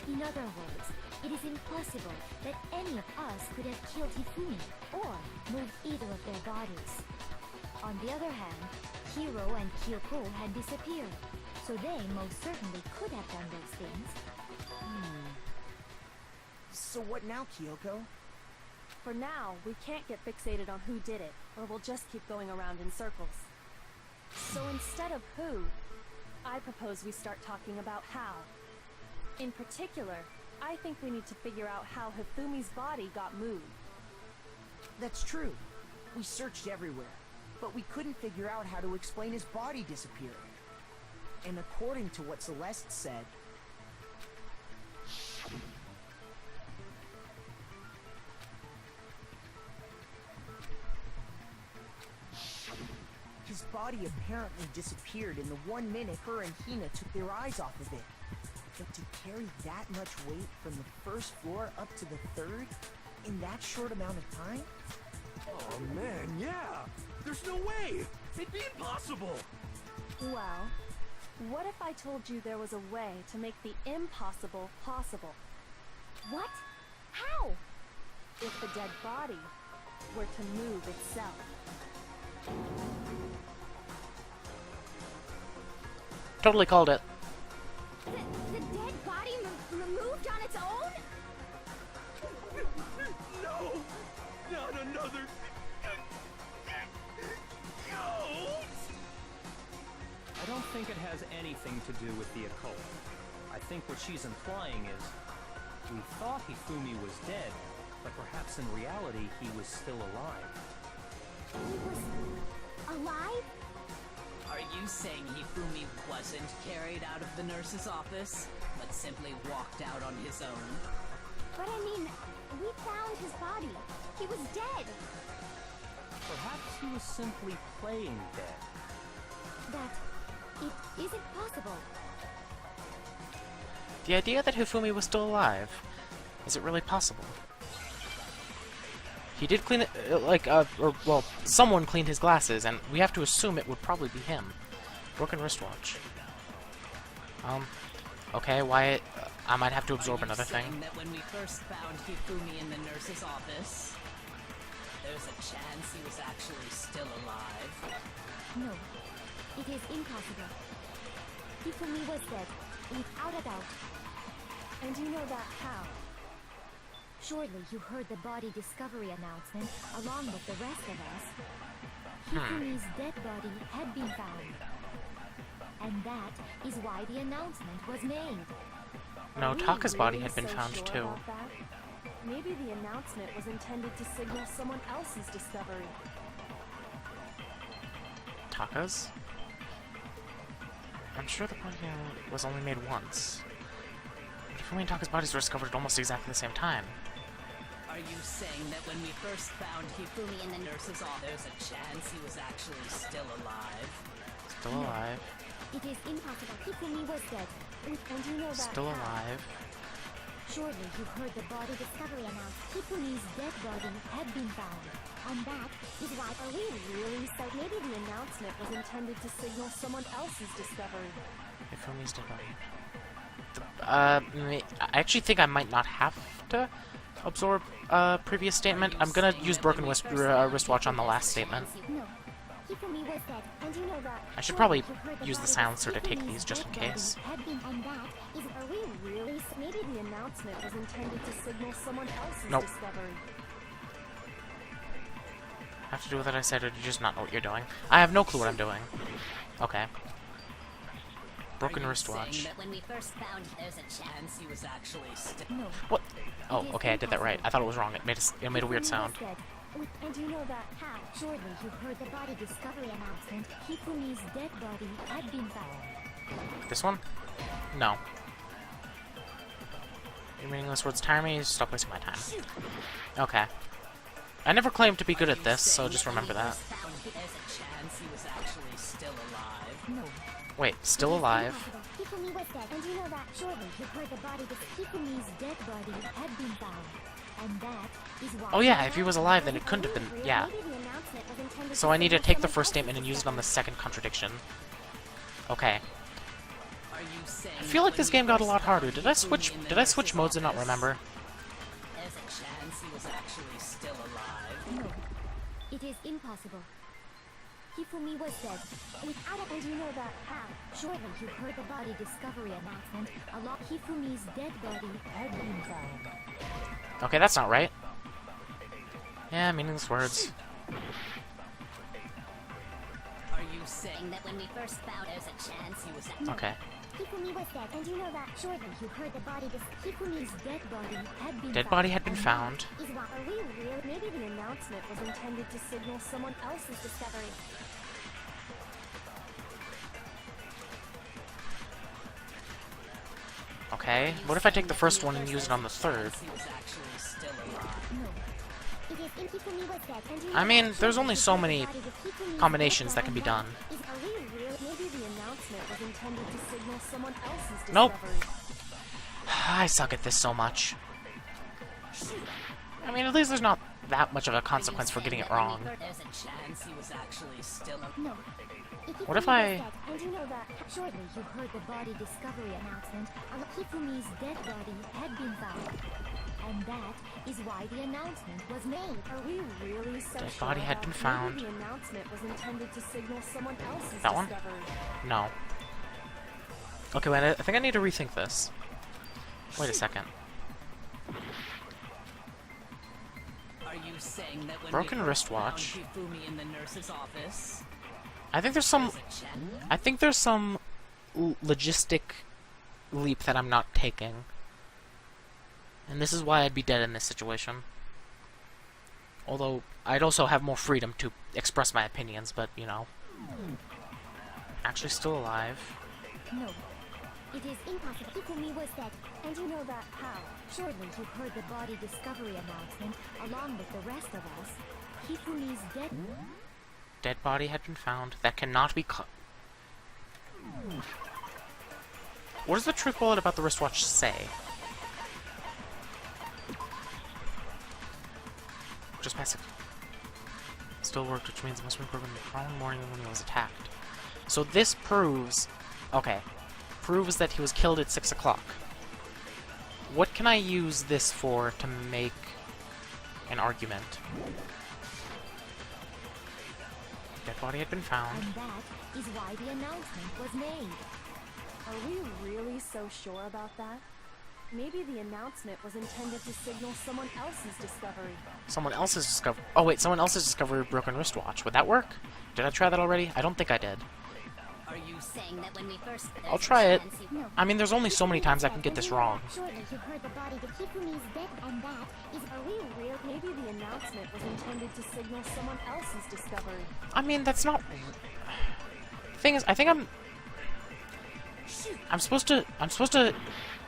C: In other words, it is impossible that any of us could have killed Hifumi or moved either of their bodies. On the other hand, Hiro and Kyoko had disappeared, so they most certainly could have done those things.
E: So what now, Kyoko?
H: For now, we can't get fixated on who did it, or we'll just keep going around in circles. So instead of who, I propose we start talking about how. In particular, I think we need to figure out how Hifumi's body got moved.
E: That's true. We searched everywhere, but we couldn't figure out how to explain his body disappearing. And according to what Celeste said, his body apparently disappeared in the 1 minute her and Hina took their eyes off of it. But to carry that much weight from the first floor up to the third in that short amount of time?
D: Oh man, yeah! There's no way! It'd be impossible!
H: Well, what if I told you there was a way to make the impossible possible?
C: What? How?
H: If the dead body were to move itself.
A: Totally called it.
C: The dead body moved on its own?
D: No! Not another... ghost!
G: I don't think it has anything to do with the occult. I think what she's implying is, we thought Hifumi was dead, but perhaps in reality he was still alive.
C: He was alive?
F: Are you saying Hifumi wasn't carried out of the nurse's office, but simply walked out on his own?
C: But I mean, we found his body. He was dead.
G: Perhaps he was simply playing dead.
C: That it isn't possible.
A: The idea that Hifumi was still alive, is it really possible? He did clean it, well, someone cleaned his glasses, and we have to assume it would probably be him. Broken wristwatch. Okay, Wyatt, I might have to absorb another thing.
F: That when we first found Hifumi in the nurse's office, there's a chance he was actually still alive?
C: No, it is impossible. Hifumi was dead, without a doubt.
H: And you know that how?
C: Surely you heard the body discovery announcement along with the rest of us. Hifumi's dead body had been found. And that is why the announcement was made.
A: No,
H: Are we
A: Taka's body
H: really
A: had been
H: so
A: found
H: sure
A: too.
H: about that? Maybe the announcement was intended to signal someone else's discovery.
A: Taka's? I'm sure the body was only made once. But if and Taka's bodies were discovered at almost exactly the same time.
F: Are you saying that when we first found Hifumi in the nurse's office, there's a chance he was actually still alive?
A: Still alive.
C: It is impossible. Hifumi was dead. And you know that
A: Still
C: how?
A: alive.
C: Surely you've heard the body discovery announced. Hifumi's dead body had been found. And that is why
H: Are we really so? Maybe the announcement was intended to signal someone else's discovery.
A: Ifumi's dead body. I actually think I might not have to absorb a previous statement. I'm gonna use Broken Wristwatch on the last statement.
C: No. Hifumi was dead. And you know that
A: I should
C: surely
A: probably
C: you've heard
A: use the
C: body
A: silencer to take
C: Hifumi's
A: these just in
C: dead body
A: case.
C: had been, and that is
H: Are we really so? Maybe the announcement was intended to signal someone else's
A: Nope.
H: discovery.
A: Have to do with what I said, or do you just not know what you're doing? I have no clue what I'm doing. Okay. Broken
F: Are you
A: wristwatch.
F: saying that when we first found there's a chance he was actually still...
C: No.
A: What? Oh, okay, I did that right. I thought it was wrong. It made a weird
C: Hifumi
A: sound.
C: was dead. And you know that how? Surely you've heard the body discovery announcement. Hifumi's dead body had been found.
A: This one? No. Your meaningless words tire me. Stop wasting my time. Okay. I never claimed to be good at this, so just remember that.
F: Found there's a chance he was actually still alive?
C: No.
A: Wait, still alive?
C: Hifumi was dead, and you know that surely you've heard the body. Hifumi's dead body had been found, and that is why.
A: Oh yeah, if he was alive, then it couldn't have been. Yeah.
C: Maybe the announcement was intended
A: So I need to
C: signal
A: take the
C: someone
A: first statement
C: else's
A: and use it on the
C: discovery.
A: second contradiction. Okay.
F: Are you saying
A: I feel like this game got a lot harder. Did I
F: Hifumi
A: switch?
F: in the
A: Did I switch
F: nurse's
A: modes and not
F: office?
A: remember?
F: There's a chance he was actually still alive?
C: No, it is impossible. Hifumi was dead. Without it, and you know that how? Surely you've heard the body discovery announcement. Along Hifumi's dead body had been found.
A: Okay, that's not right. Yeah, meaningless words.
F: Are you saying that when we first found there's a chance he was...
A: Okay.
C: Hifumi was dead, and you know that surely you've heard the body Hifumi's dead body had been
A: Dead
C: found.
A: body had been
C: And
A: found.
C: that is why
H: Are we really? Maybe the announcement was intended to signal someone else's discovery.
A: Okay. What if I take the first one and use it on the third?
F: He was actually still alive.
C: No. It is in Hifumi was dead, and you
A: I
C: know
A: mean,
C: that
A: there's
C: surely
A: only
C: you've
A: so
C: heard the
A: many
C: body Hifumi's
A: combinations
C: dead
A: that can be
C: body
A: done.
C: is-
H: Are we really? Maybe the announcement was intended to signal someone else's
A: Nope.
H: discovery.
A: I suck at this so much. I mean, at least there's not that much of a consequence for getting it wrong.
F: There's a chance he was actually still alive.
C: No.
A: What if
C: Hifumi
A: I-
C: was dead, and you know that surely you've heard the body discovery announcement. Hifumi's dead body had been found, and that is why the announcement was made.
H: Are we really so
A: Dead
H: sure
A: body had
H: about-
A: been found.
H: Maybe the announcement was intended to signal someone else's
A: That one?
H: discovery.
A: No. Okay, wait, I think I need to rethink this. Wait a second.
F: Are you saying that when
A: Broken
F: we first
A: wristwatch.
F: found Hifumi in the nurse's office,
A: I think there's some...
F: there's a chance...
A: I think there's some logistic leap that I'm not taking. And this is why I'd be dead in this situation. Although, I'd also have more freedom to express my opinions, but, you know. Actually still alive.
C: No. It is impossible. Hifumi was dead, and you know that how? Surely you've heard the body discovery announcement, along with the rest of us. Hifumi's dead.
A: Dead body had been found. That cannot be What does the truth bullet about the wristwatch say? Just passive. Still worked, which means it must have been broken the following morning when he was attacked. So this proves... Okay. Proves that he was killed at 6 o'clock. What can I use this for to make an argument? Dead body had been found.
C: And that is why the announcement was made.
H: Are we really so sure about that? Maybe the announcement was intended to signal someone else's discovery.
A: Someone else's discovery. Oh wait, someone else's discovery of broken wristwatch. Would that work? Did I try that already? I don't think I did.
B: Are you saying that when we first...
A: I'll try it. I mean, there's only so many times I can get this wrong.
C: Shortly, you heard the body to Kifumi's dead, and that is...
H: Are we real? Maybe the announcement was intended to signal someone else's discovery.
A: I mean, that's not... Thing is, I think I'm supposed to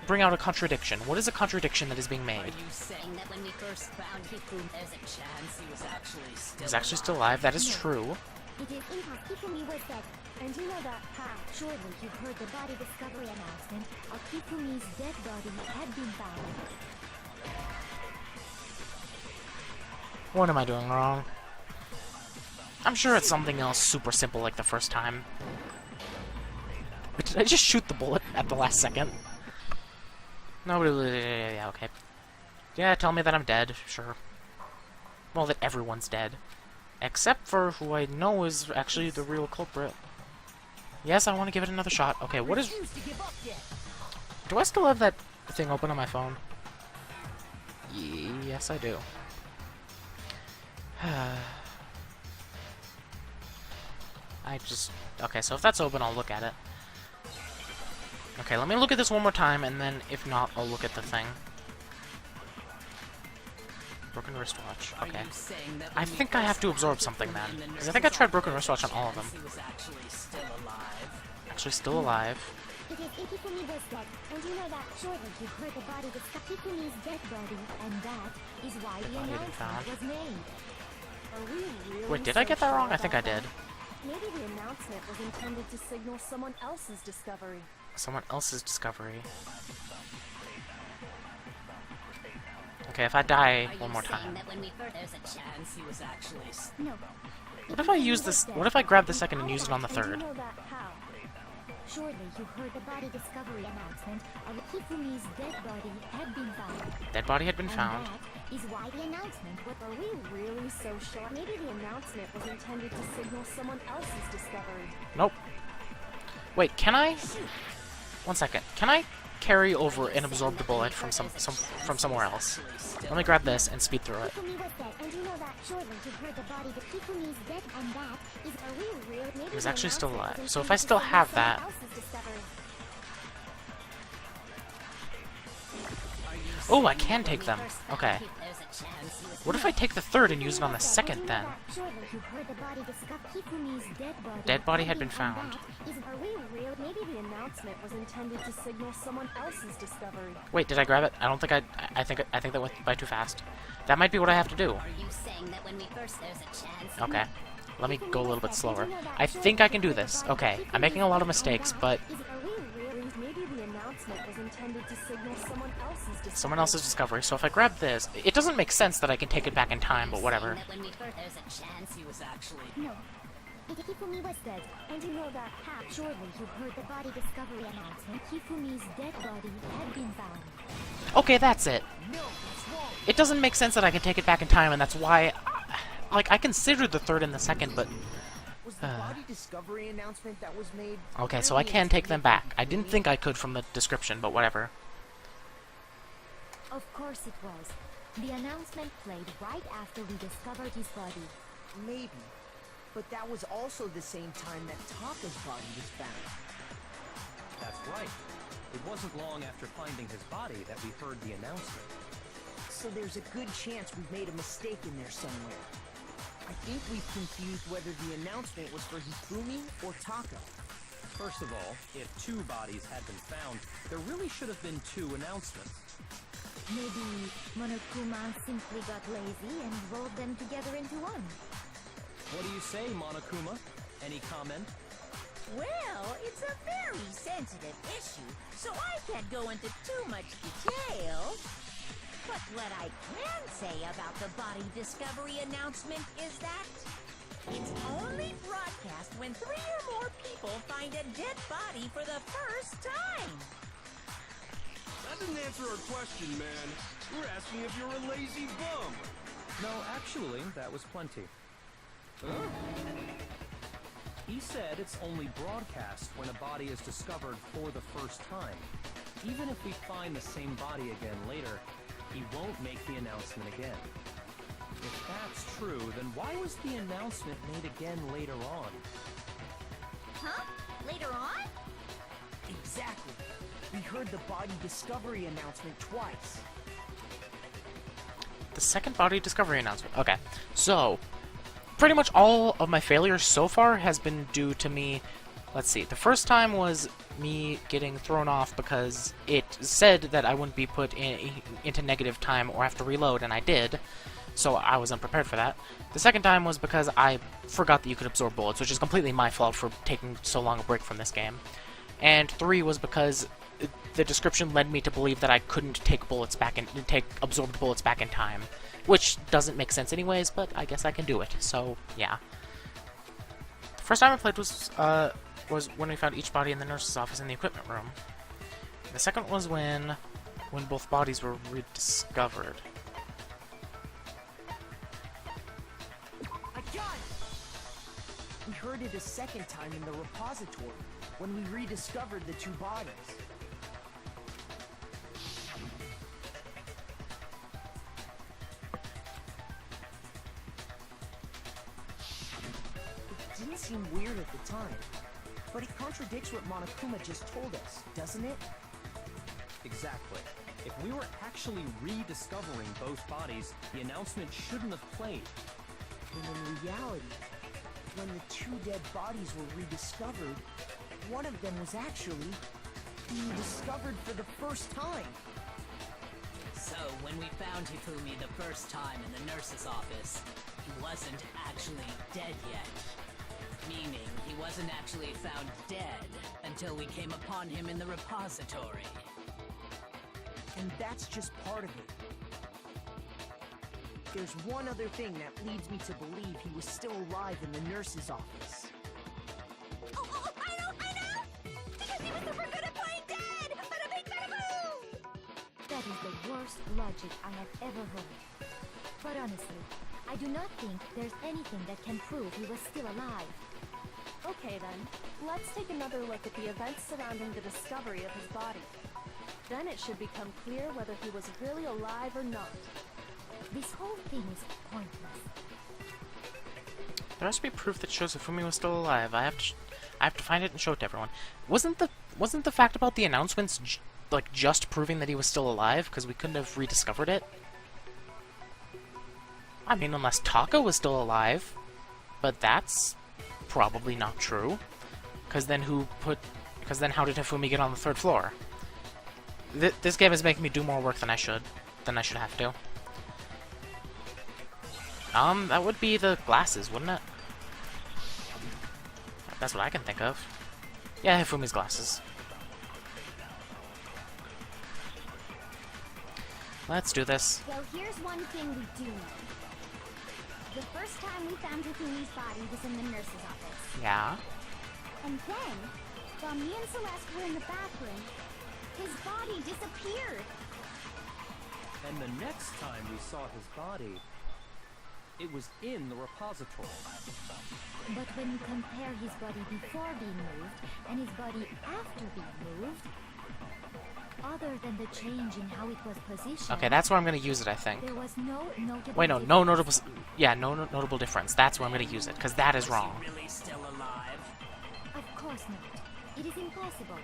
A: bring out a contradiction. What is a contradiction that is being
B: Are
A: made?
B: you saying that when we first found Hifumi, there's a chance he was actually still
A: He's actually still alive. That is true.
C: It is impossible. Kifumi was dead.
H: And you know that how?
C: Surely you heard the body discovery announcement. Kifumi's dead body had been found.
A: What am I doing wrong? I'm sure it's something else super simple like the first time. But did I just shoot the bullet at the last second? Nobody... Yeah, okay. Yeah, tell me that I'm dead, sure. Well, that everyone's dead. Except for who I know is actually the real culprit. Yes, I want to give it another shot. Okay, what is... Do I still have that thing open on my phone? Yes, I do. I just... Okay, so if that's open, I'll look at it. Okay, let me look at this one more time, and then, if not, I'll look at the thing. Broken wristwatch. Okay. I think I have to absorb something, then. Because I think I tried broken wristwatch on all of them.
B: he was actually still alive?
A: Actually, still alive.
C: It is Kifumi was dead, and you know that shortly you heard the body discover Kifumi's dead body, and that is why the
A: body had been found.
C: announcement was made.
H: Are we really
A: Wait, did I get that
H: so
A: wrong?
H: sure
A: I think I
H: about
A: did.
H: that? Maybe the announcement was intended to signal someone else's discovery.
A: Someone else's discovery. Okay, if I die one more time.
B: That when we first, there's a chance he was actually
C: No.
A: What if I use this... What if I grab the second and use it on the
H: And you
A: third?
H: know that how?
C: Surely you heard the body discovery announcement of Kifumi's dead body had been found.
A: Dead body had been
C: And
A: found.
C: that is why the announcement was...
H: Are we really so sure? Maybe the announcement was intended to signal someone else's discovery.
A: Nope. Wait, can I... One second. Can I carry over and absorb the bullet from from somewhere else? Let me grab this and speed through it.
C: Kifumi was dead, and you know that shortly you heard the body to Kifumi's dead, and that is... Are we real? Maybe
A: He was
C: the
A: actually still
C: announcement
A: alive.
C: was
A: So if I
C: intended to
A: still
C: signal
A: have
C: someone
A: that...
C: else's discovery.
A: Oh, I can take them. Okay.
B: there's a chance he was
A: What if I take the third and use it on the second, then?
C: Surely you heard the body discover Kifumi's dead body.
A: Dead body had been found.
H: Are we real? Maybe the announcement was intended to signal someone else's discovery.
A: Wait, did I grab it? I don't think I think that went by too fast. That might be what I have to do.
B: Are you saying that when we first, there's a chance?
A: Okay. Let me go a little bit slower. I think I can do this. Okay. I'm making a lot of mistakes, but...
H: Are we real? Maybe the announcement was intended to signal someone else's discovery.
A: Someone else's discovery. So if I grab this... It doesn't make sense that I can take it back in time, but whatever.
B: That when we first, there's a chance he was actually...
C: No. Kifumi was dead, and you know that how... Surely you heard the body discovery announcement. Kifumi's dead body had been found.
A: Okay, that's it. It doesn't make sense that I can take it back in time, and that's why... Like, I considered the third and the second, but...
E: Was the body discovery announcement that was made...
A: Okay, so I can take them back. I didn't think I could from the description, but whatever.
C: Of course it was. The announcement played right after we discovered his body.
E: Maybe. But that was also the same time that Taka's body was found.
G: That's right. It wasn't long after finding his body that we heard the announcement.
E: So there's a good chance we've made a mistake in there somewhere. I think we've confused whether the announcement was for Hifumi or Taka.
G: First of all, if two bodies had been found, there really should have been two announcements.
C: Maybe Monokuma simply got lazy and rolled them together into one.
G: What do you say, Monokuma? Any comment?
B: Well, it's a very sensitive issue, so I can't go into too much detail. But what I can say about the body discovery announcement is that it's only broadcast when 3 or more people find a dead body for the first time.
D: That didn't answer our question, man. We're asking if you're a lazy bum.
G: No, actually, that was plenty. He said it's only broadcast when a body is discovered for the first time. Even if we find the same body again later, he won't make the announcement again. If that's true, then why was the announcement made again later on?
B: Huh? later on?
E: Exactly. We heard the body discovery announcement twice.
A: The second body discovery announcement. Okay, so pretty much all of my failures so far has been due to me. Let's see. The first time was me getting thrown off because it said that I wouldn't be put into negative time or have to reload, and I did. So I was unprepared for that. The second time was because I forgot that you could absorb bullets, which is completely my fault for taking so long a break from this game. And 3 was because the description led me to believe that I couldn't take absorbed bullets back in time, which doesn't make sense anyways, but I guess I can do it. So yeah. The first time I played was when we found each body in the nurse's office in the equipment room. The second was when both bodies were rediscovered.
E: I got it! We heard it a second time in the repository, when we rediscovered the 2 bodies. It didn't seem weird at the time, but it contradicts what Monokuma just told us, doesn't it?
G: Exactly. If we were actually rediscovering both bodies, the announcement shouldn't have played.
E: And in reality, when the 2 dead bodies were rediscovered, one of them was actually being discovered for the first time.
F: So, when we found Hifumi the first time in the nurse's office, he wasn't actually dead yet. Meaning, he wasn't actually found dead until we came upon him in the repository.
E: And that's just part of it. There's one other thing that leads me to believe he was still alive in the nurse's office.
B: Oh, I know! Because he was super good at playing dead! Bada bing, bada boom!
C: That is the worst logic I have ever heard. But honestly, I do not think there's anything that can prove he was still alive.
H: Okay then, let's take another look at the events surrounding the discovery of his body. Then it should become clear whether he was really alive or not.
C: This whole thing is pointless.
A: There has to be proof that shows Hifumi was still alive. I have to find it and show it to everyone. Wasn't the fact about the announcements just proving that he was still alive because we couldn't have rediscovered it? I mean, unless Taka was still alive, but that's probably not true. Because then how did Hifumi get on the 3rd floor? This game is making me do more work than I should have to. That would be the glasses, wouldn't it? That's what I can think of. Yeah, Hifumi's glasses. Let's do this.
C: Well, here's one thing we do know. The first time we found Hifumi's body was in the nurse's office.
A: Yeah?
C: And then, while me and Celeste were in the bathroom, his body disappeared.
G: And the next time we saw his body, it was in the repository.
C: But when you compare his body before being moved and his body after being moved, other than the change in how it was positioned...
A: Okay, that's where I'm going to use it, I think.
C: There was no notable
A: Wait, no notable... Yeah, no notable difference. That's where I'm going to use it, because that is wrong.
F: Is he really still alive?
C: Of course not. It is impossible.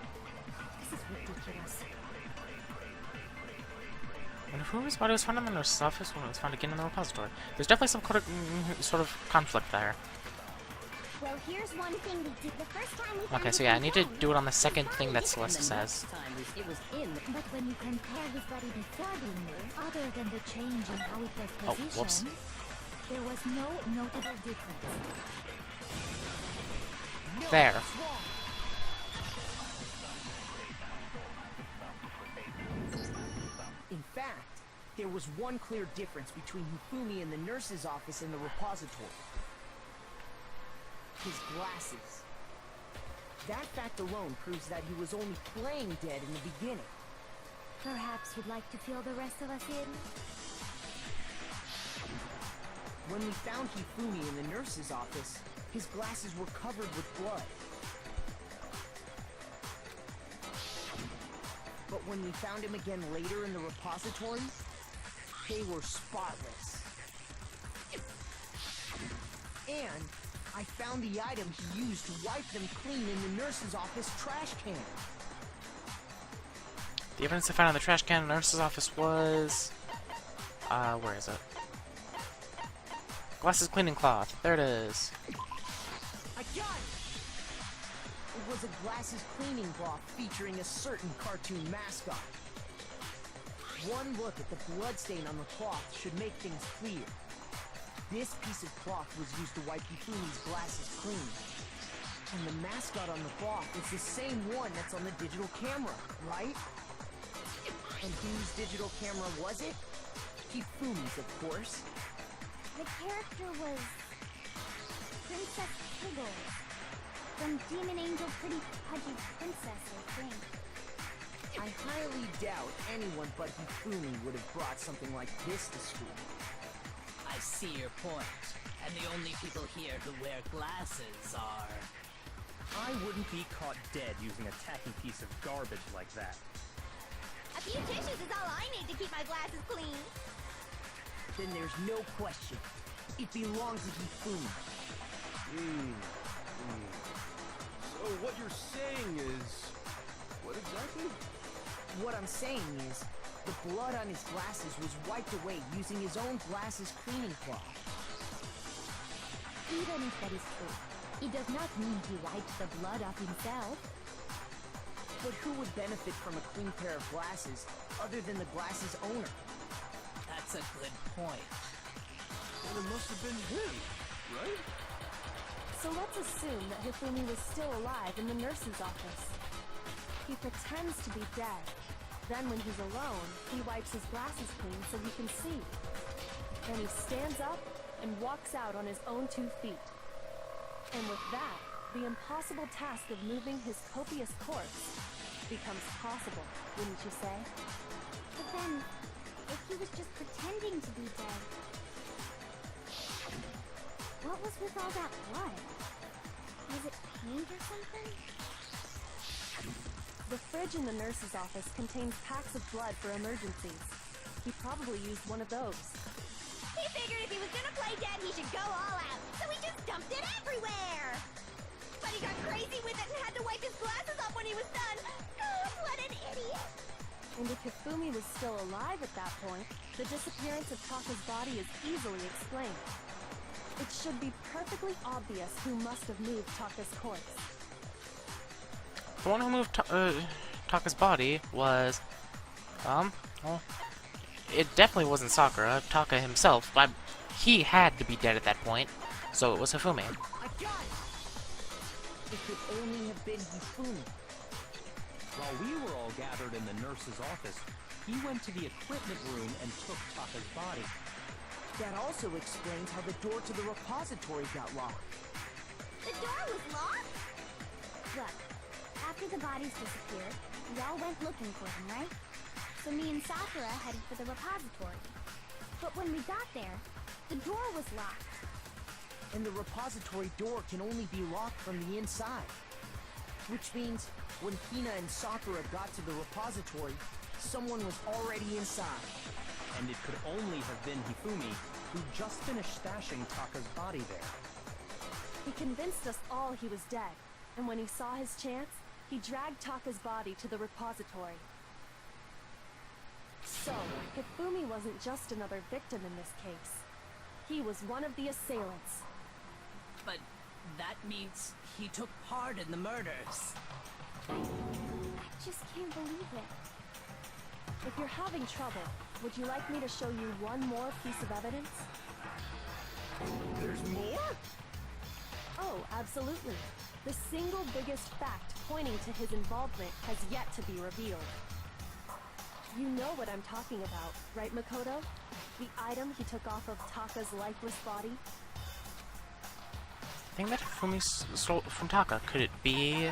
C: This is ridiculous.
A: When Hifumi's body was found in the nurse's office, when it was found again in the repository. There's definitely some sort of conflict there.
C: Well, here's one thing we did the first time we
A: Okay, so yeah, I need to do it on the second thing that Celeste
F: And the
A: says.
F: next time it was in the...
C: But when you compare his body before being moved, other than the change in how it was
A: Oh,
C: positioned,
A: whoops.
C: there was no notable difference.
A: There.
E: In fact, there was one clear difference between Hifumi in the nurse's office and the repository. His glasses. That fact alone proves that he was only playing dead in the beginning.
C: Perhaps you'd like to fill the rest of us in?
E: When we found Hifumi in the nurse's office, his glasses were covered with blood. But when we found him again later in the repository, they were spotless. And I found the item he used to wipe them clean in the nurse's office trash can.
A: The evidence I found in the trash can in the nurse's office was... where is it? Glasses cleaning cloth. There it is.
E: I got it! It was a glasses cleaning cloth featuring a certain cartoon mascot. One look at the bloodstain on the cloth should make things clear. This piece of cloth was used to wipe Hifumi's glasses clean. And the mascot on the cloth is the same one that's on the digital camera, right? And whose digital camera was it? Hifumi's, of course.
C: The character was Princess Piggle from Demon Angel Pretty Pudgy Princess, I think.
E: I highly doubt anyone but Hifumi would have brought something like this to school.
F: I see your point. And the only people here who wear glasses are...
G: I wouldn't be caught dead using a tacky piece of garbage like that.
C: A few tissues is all I need to keep my glasses clean.
E: Then there's no question. It belongs to Hifumi.
D: So what you're saying is... What exactly?
E: What I'm saying is, the blood on his glasses was wiped away using his own glasses cleaning cloth.
C: Even if that is true, it does not mean he wiped the blood off himself.
E: But who would benefit from a clean pair of glasses other than the glasses owner?
F: That's a good point.
D: Well, it must have been him, right?
H: So let's assume that Hifumi was still alive in the nurse's office. He pretends to be dead. Then when he's alone, he wipes his glasses clean so he can see. Then he stands up and walks out on his own 2 feet. And with that, the impossible task of moving his copious corpse becomes possible, wouldn't you say?
C: But then, if he was just pretending to be dead, what was with all that blood? Was it paint or something?
H: The fridge in the nurse's office contains packs of blood for emergencies. He probably used one of those.
C: He figured if he was gonna play dead, he should go all out, so he just dumped it everywhere! But he got crazy with it and had to wipe his glasses off when he was done! Oh, what an idiot!
H: And if Hifumi was still alive at that point, the disappearance of Taka's body is easily explained. It should be perfectly obvious who must have moved Taka's corpse.
A: The one who moved Taka's body was, well, it definitely wasn't Sakura. Taka himself, he had to be dead at that point, so it was Hifumi.
E: I got it! It could only have been Hifumi.
G: While we were all gathered in the nurse's office, he went to the equipment room and took Taka's body.
E: That also explains how the door to the repository got locked.
C: The door was locked? Look, after the bodies disappeared, we all went looking for them, right? So me and Sakura headed for the repository. But when we got there, the door was locked.
E: And the repository door can only be locked from the inside. Which means, when Hina and Sakura got to the repository, someone was already inside.
G: And it could only have been Hifumi, who just finished stashing Taka's body there.
H: He convinced us all he was dead, and when he saw his chance, he dragged Taka's body to the repository. So, Hifumi wasn't just another victim in this case. He was one of the assailants.
F: But that means he took part in the murders.
C: I just can't believe it.
H: If you're having trouble, would you like me to show you one more piece of evidence?
D: There's more?
H: Oh, absolutely. The single biggest fact pointing to his involvement has yet to be revealed. You know what I'm talking about, right, Makoto? The item he took off of Taka's lifeless body?
A: The thing that Hifumi stole from Taka, could it be...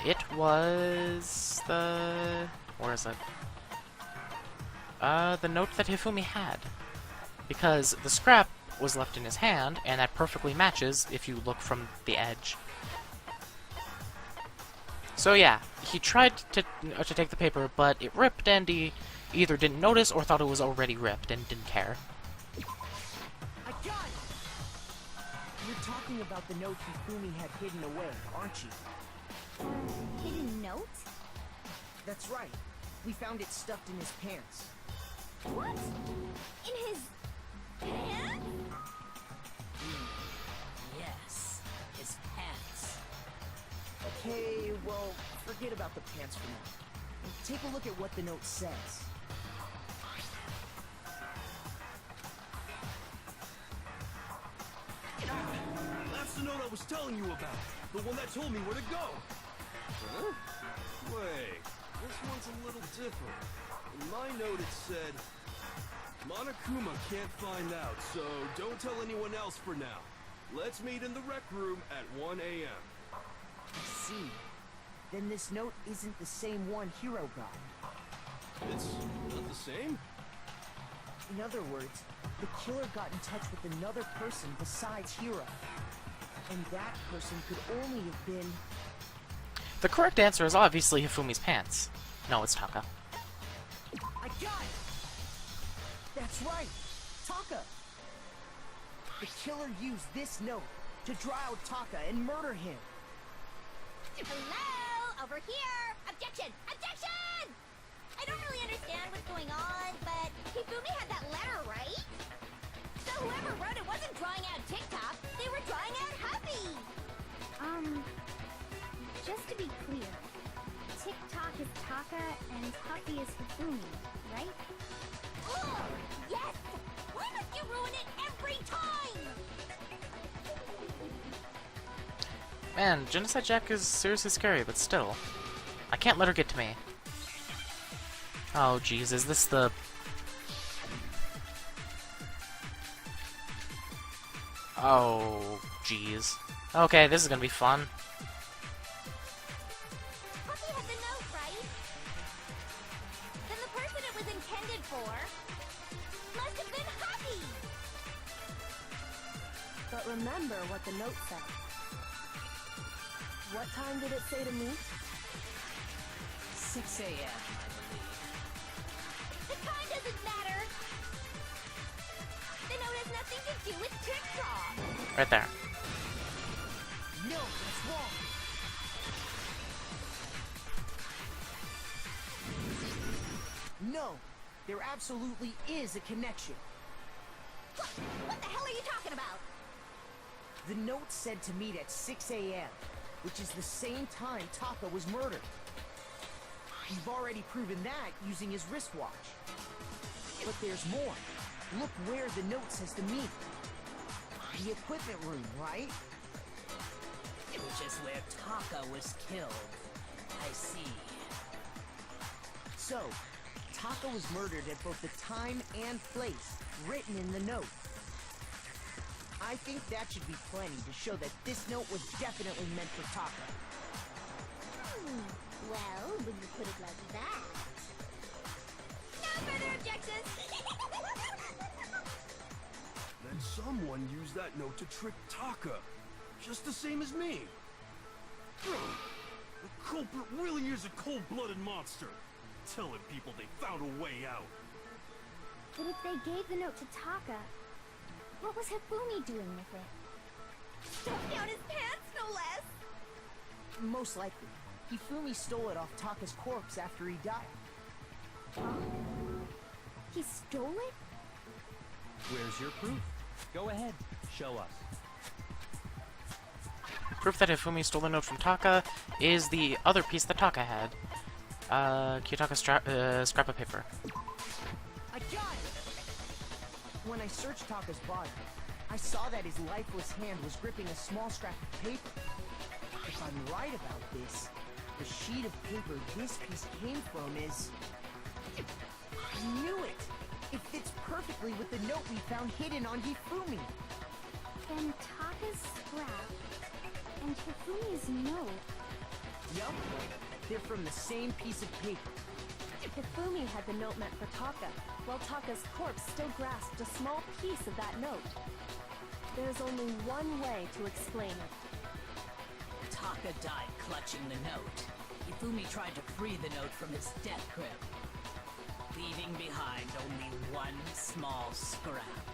A: It was the... Where is it? The note that Hifumi had. Because the scrap was left in his hand, and that perfectly matches if you look from the edge. So yeah, he tried to take the paper, but it ripped, and he either didn't notice or thought it was already ripped and didn't care.
E: I got it! You're talking asking about the note Hifumi had hidden away, aren't you?
C: Hidden note?
E: That's right. We found it stuffed in his pants.
C: What? In his pants?
F: Yes, his pants.
E: Okay, well, forget about the pants for now. Take a look at what the note says.
D: That's the note I was telling you about. The one that told me where to go. Huh? Wait, this one's a little different. In my note it said, Monokuma can't find out, so don't tell anyone else for now. Let's meet in the rec room at 1 a.m.
E: I see. Then this note isn't the same one Hiro got.
D: It's not the same?
E: In other words, the killer got in touch with another person besides Hiro. And that person could only have been...
A: The correct answer is obviously Hifumi's pants. No, it's Taka.
E: I got it! That's right! Taka! The killer used this note to draw out Taka and murder him.
C: Hello? Over here! Objection! Objection! I don't really understand what's going on, but Hifumi had that letter, right? So whoever wrote it wasn't drawing out TikTok, they were drawing out Huffy! Just to be clear, TikTok is Taka and Huffy is Hifumi, right? Oh, yes! Why must you ruin it every time?
A: Man, Genocide Jack is seriously scary, but still. I can't let her get to me. Oh, jeez, is this the... Oh, jeez. Okay, this is gonna be fun.
C: Huffy had the note, right? Then the person it was intended for must have been Huffy!
H: But remember what the note said. What time did it say to meet?
F: 6 a.m., I believe.
C: The time doesn't matter! The note has nothing to do with TikTok!
A: Right there.
E: No, that's wrong! No! There absolutely is a connection.
C: What the hell are you talking about?
E: The note said to meet at 6 a.m., which is the same time Taka was murdered. We've already proven that using his wristwatch. But there's more. Look where the note says to meet. The equipment room, right?
F: Which is where Taka was killed. I see.
E: So, Taka was murdered at both the time and place written in the note. I think that should be plenty to show that this note was definitely meant for Taka.
C: Well, when you put it like that... No further objections!
D: Then someone used that note to trick Taka. Just the same as me. The culprit really is a cold-blooded monster. Telling people they found a way out.
C: But if they gave the note to Taka, what was Hifumi doing with it? Stuffed down his pants, no less!
E: Most likely, Hifumi stole it off Taka's corpse after he died.
C: Huh? He stole it?
G: Where's your proof? Go ahead, show us.
A: Proof that Hifumi stole the note from Taka is the other piece that Taka had. Kiyotaka's scrap of paper.
E: I got it! When I searched Taka's body, I saw that his lifeless hand was gripping a small scrap of paper. If I'm right about this, the sheet of paper this piece came from is... I knew it! It fits perfectly with the note we found hidden on Hifumi.
C: Then Taka's scrap and Hifumi's note.
E: Yup, they're from the same piece of paper.
H: Hifumi had the note meant for Taka, while Taka's corpse still grasped a small piece of that note. There's only one way to explain it.
F: Taka died clutching the note. Hifumi tried to free the note from his death grip, leaving behind only one small scrap.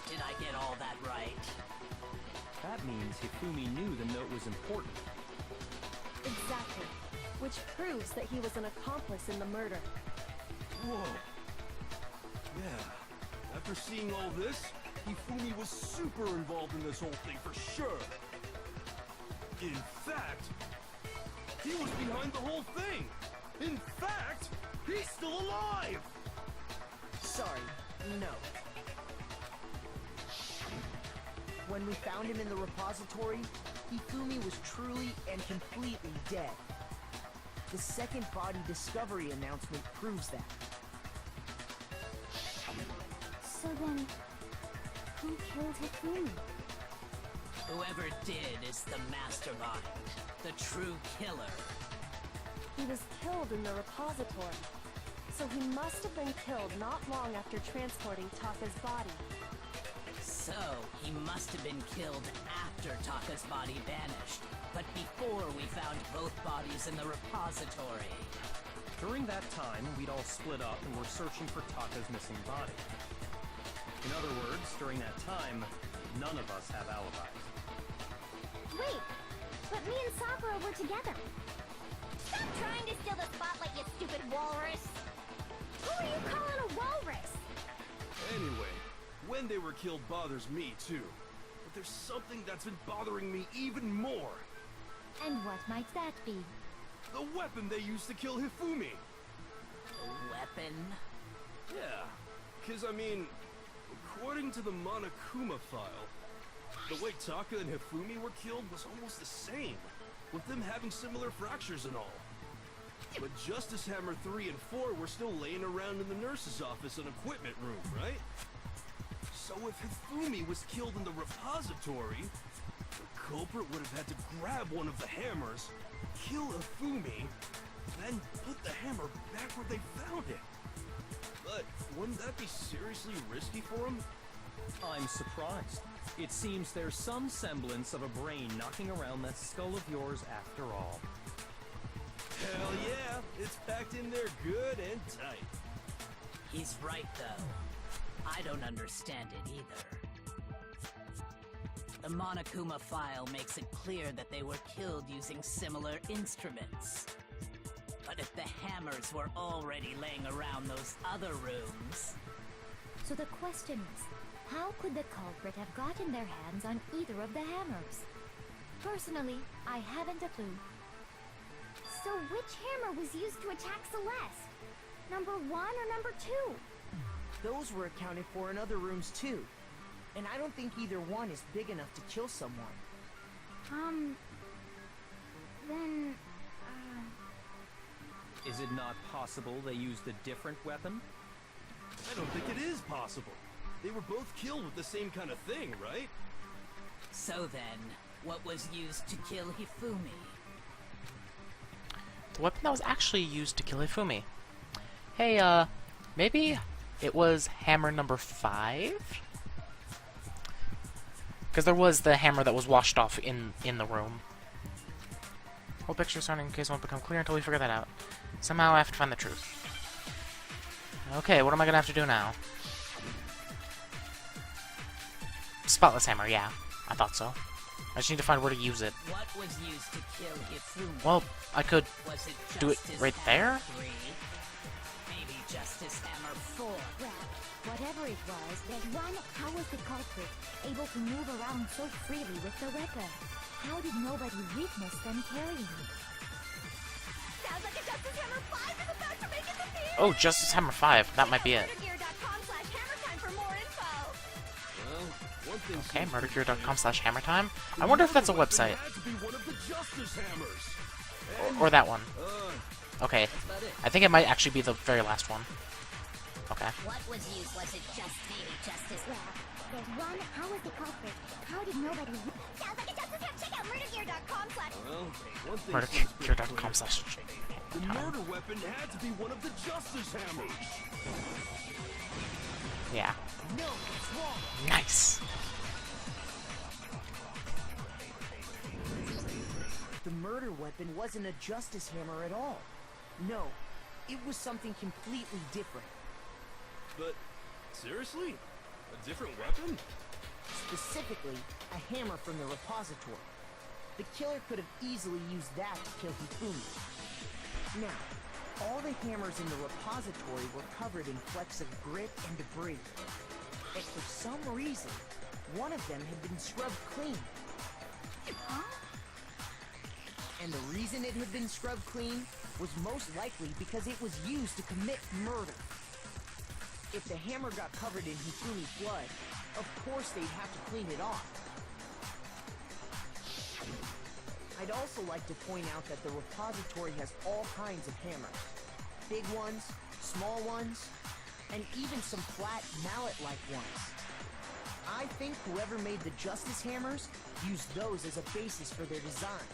F: Did I get all that right?
G: That means Hifumi knew the note was important.
H: Exactly. Which proves that he was an accomplice in the murder.
D: Whoa. Yeah. After seeing all this, Hifumi was super involved in this whole thing for sure. In fact, he was behind the whole thing. In fact, he's still alive.
E: Sorry, no. When we found him in the repository, Hifumi was truly and completely dead. The second body discovery announcement proves that.
C: So then, who killed Hifumi?
F: Whoever did is the mastermind, the true killer.
H: He was killed in the repository. So he must have been killed not long after transporting Taka's body.
F: So, he must have been killed after Taka's body vanished, but before we found both bodies in the repository.
G: During that time, we'd all split up and were searching for Taka's missing body. In other words, during that time, none of us have alibis.
C: Wait, but me and Sakura were together. Stop trying to steal the spotlight, you stupid walrus! Who are you calling a walrus?
D: Anyway, when they were killed bothers me too. But there's something that's been bothering me even more.
C: And what might that be?
D: The weapon they used to kill Hifumi.
F: A weapon?
D: Yeah, because I mean, according to the Monokuma file, the way Taka and Hifumi were killed was almost the same, with them having similar fractures and all. But Justice Hammer 3 and 4 were still laying around in the nurse's office and equipment room, right? So if Hifumi was killed in the repository, the culprit would have had to grab one of the hammers, kill Hifumi, then put the hammer back where they found it. But wouldn't that be seriously risky for him?
G: I'm surprised. It seems there's some semblance of a brain knocking around that skull of yours after all.
D: Hell yeah, it's packed in there good and tight.
F: He's right, though. I don't understand it either. The Monokuma file makes it clear that they were killed using similar instruments. But if the hammers were already laying around those other rooms...
C: So the question is, how could the culprit have gotten their hands on either of the hammers? Personally, I haven't a clue. So which hammer was used to attack Celeste? Number 1 or number 2?
E: Those were accounted for in other rooms too. And I don't think either one is big enough to kill someone.
C: Then...
G: Is it not possible they used a different weapon?
D: I don't think it is possible. They were both killed with the same kind of thing, right?
F: So then, what was used to kill Hifumi?
A: The weapon that was actually used to kill Hifumi. Hey, maybe it was hammer number 5? Because there was the hammer that was washed off in the room. Whole picture surrounding the case won't become clear until we figure that out. Somehow I have to find the truth. Okay, what am I gonna have to do now? Spotless hammer, yeah. I thought so. I just need to find where to use it.
F: What was used to kill Hifumi?
A: Well, I could
F: Was it
A: do it
F: Justice
A: right
F: Hammer
A: there?
F: 3? Maybe Justice Hammer 4?
C: Well, whatever it was, how was the culprit able to move around so freely with the weapon? How did nobody witness them carrying it? Sounds like a Justice Hammer 5 is about to make it to theater!
A: Oh, Justice Hammer 5. That might be it.
C: MurderGear.com/hammertime for more info!
D: Well, one thing
A: Okay,
D: seems to be
A: murdergear.com/hammertime.
D: clear.
A: I wonder if that's a website.
D: Had to be one of the Justice Hammers.
A: Or that one. Okay,
F: That's about it.
A: I think it might actually be the very last one. Okay.
B: What was used? Was it just maybe Justice?
C: Well, there's one, how was the culprit? How did nobody... Sounds like a Justice Hammer! Check out MurderGear.com/...
D: Well, one thing seems pretty clear. The
A: Murdergear.com/hammertime.
D: murder weapon had to be one of the Justice Hammers.
A: Yeah.
E: No, it's wrong.
A: Nice.
E: The murder weapon wasn't a Justice Hammer at all. No, it was something completely different.
D: But seriously, a different weapon?
E: Specifically, a hammer from the repository. The killer could have easily used that to kill Hifumi. Now, all the hammers in the repository were covered in flecks of grit and debris. But for some reason, one of them had been scrubbed clean. And the reason it had been scrubbed clean was most likely because it was used to commit murder. If the hammer got covered in Hifumi's blood, of course they'd have to clean it off. I'd also like to point out that the repository has all kinds of hammers. Big ones, small ones, and even some flat mallet-like ones. I think whoever made the Justice Hammers used those as a basis for their design.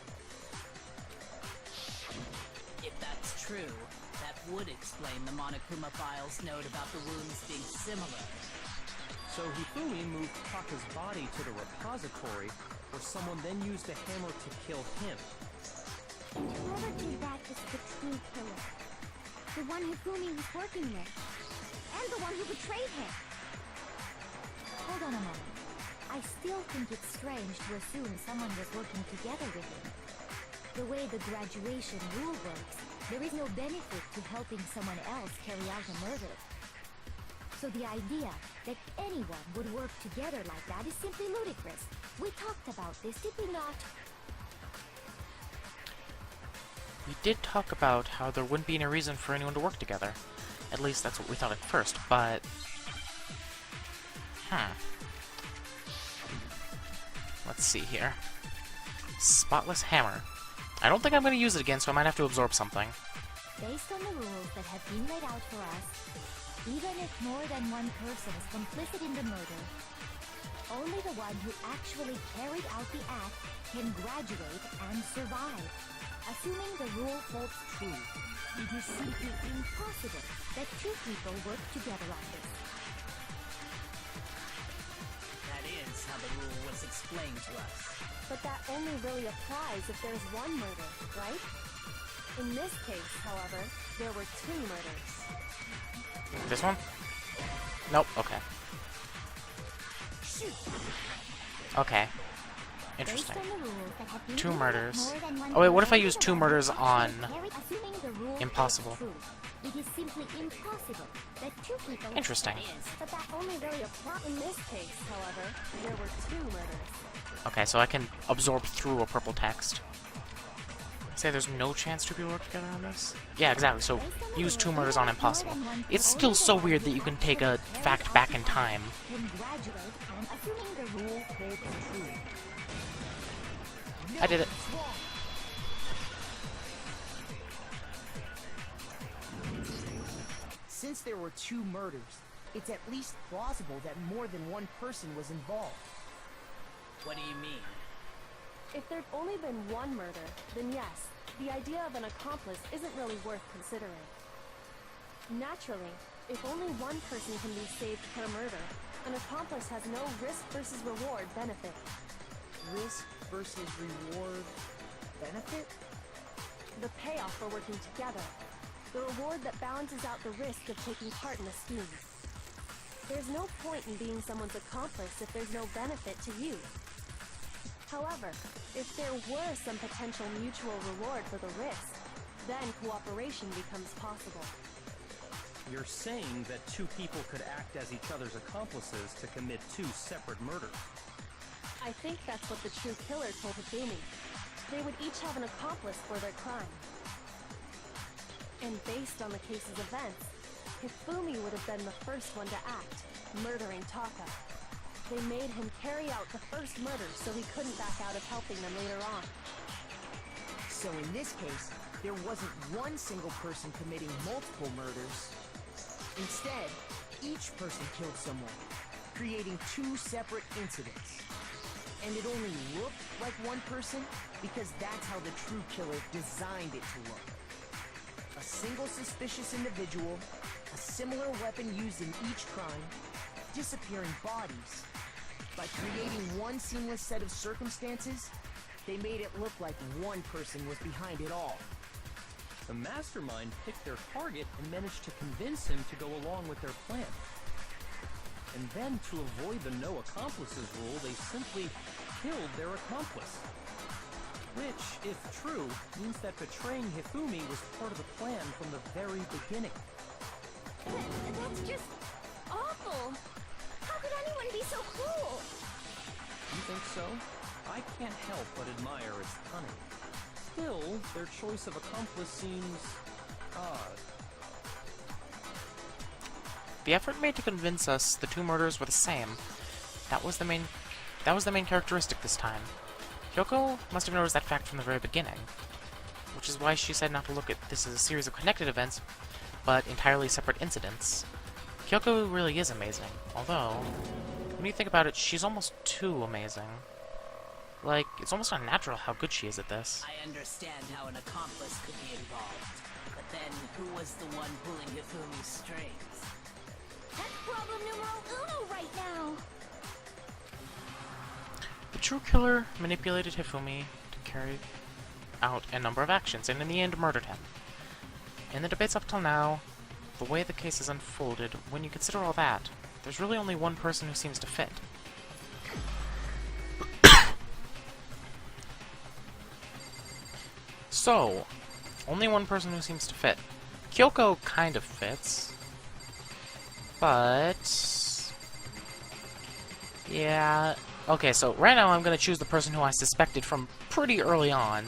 F: If that's true, that would explain the Monokuma file's note about the wounds being similar.
G: So Hifumi moved Taka's body to the repository, where someone then used a hammer to kill him.
C: Whoever did that is the true killer. The one Hifumi was working with. And the one who betrayed him. Hold on a moment. I still think it's strange to assume someone was working together with him. The way the graduation rule works, there is no benefit to helping someone else carry out a murder. So the idea that anyone would work together like that is simply ludicrous. We talked about this, did we not?
A: We did talk about how there wouldn't be any reason for anyone to work together. At least that's what we thought at first, but... Let's see here. Spotless hammer. I don't think I'm going to use it again, so I might have to absorb something.
C: Based on the rules that have been laid out for us, even if more than one person is complicit in the murder, only the one who actually carried out the act can graduate and survive. Assuming the rule holds true, it is simply impossible that two people work together on this.
F: That is how the rule was explained to us.
H: But that only really applies if there's one murder, right? In this case, however, there were two murders.
A: This one? Nope, okay. Okay. Interesting.
C: Based on the rules that have been
A: Two
C: laid out,
A: murders.
C: more than one
A: Oh wait, what if I
C: person
A: use two
C: can
A: murders
C: actually
A: on
C: assuming the rule holds
A: Impossible?
C: true, it is simply impossible that two people...
A: Interesting.
H: But that only really applies. In this case, however, there were two murders.
A: Okay, so I can absorb through a purple text. Say there's no chance two people work together on this? Yeah, exactly, so use two murders on impossible. It's still so weird that you can take a fact back in time.
C: Can graduate and assuming the rule holds true.
A: I did it.
E: Since there were two murders, it's at least plausible that more than one person was involved.
F: What do you mean?
H: If there'd only been one murder, then yes, the idea of an accomplice isn't really worth considering. Naturally, if only one person can be saved per murder, an accomplice has no risk versus reward benefit.
E: Risk versus reward benefit?
H: The payoff for working together. The reward that balances out the risk of taking part in a scheme. There's no point in being someone's accomplice if there's no benefit to you. However, if there were some potential mutual reward for the risk, then cooperation becomes possible.
G: You're saying that two people could act as each other's accomplices to commit two separate murders.
H: I think that's what the true killer told Hifumi. They would each have an accomplice for their crime. And based on the case's events, Hifumi would have been the first one to act, murdering Taka. They made him carry out the first murder so he couldn't back out of helping them later on.
E: So in this case, there wasn't one single person committing multiple murders. Instead, each person killed someone, creating two separate incidents. And it only looked like one person because that's how the true killer designed it to look. A single suspicious individual, a similar weapon used in each crime, disappearing bodies. By creating one seamless set of circumstances, they made it look like one person was behind it all.
G: The mastermind picked their target and managed to convince him to go along with their plan. And then, to avoid the no accomplices rule, they simply killed their accomplice. Which, if true, means that betraying Hifumi was part of the plan from the very beginning.
C: That's just awful. How could anyone be so cruel?
G: You think so? I can't help but admire its cunning. Still, their choice of accomplice seems odd.
A: The effort made to convince us the two murders were the same. That was the main characteristic this time. Kyoko must have noticed that fact from the very beginning, which is why she said not to look at this as a series of connected events, but entirely separate incidents. Kyoko really is amazing, although, when you think about it, she's almost too amazing. Like, it's almost unnatural how good she is at this.
F: I understand how an accomplice could be involved, but then who was the one pulling Hifumi's strings?
C: That's problem numero uno right now.
A: The true killer manipulated Hifumi to carry out a number of actions, and in the end murdered him. In the debates up till now, the way the case has unfolded, when you consider all that, there's really only one person who seems to fit. So, only one person who seems to fit. Kyoko kind of fits, but yeah. Okay, so right now I'm gonna choose the person who I suspected from pretty early on.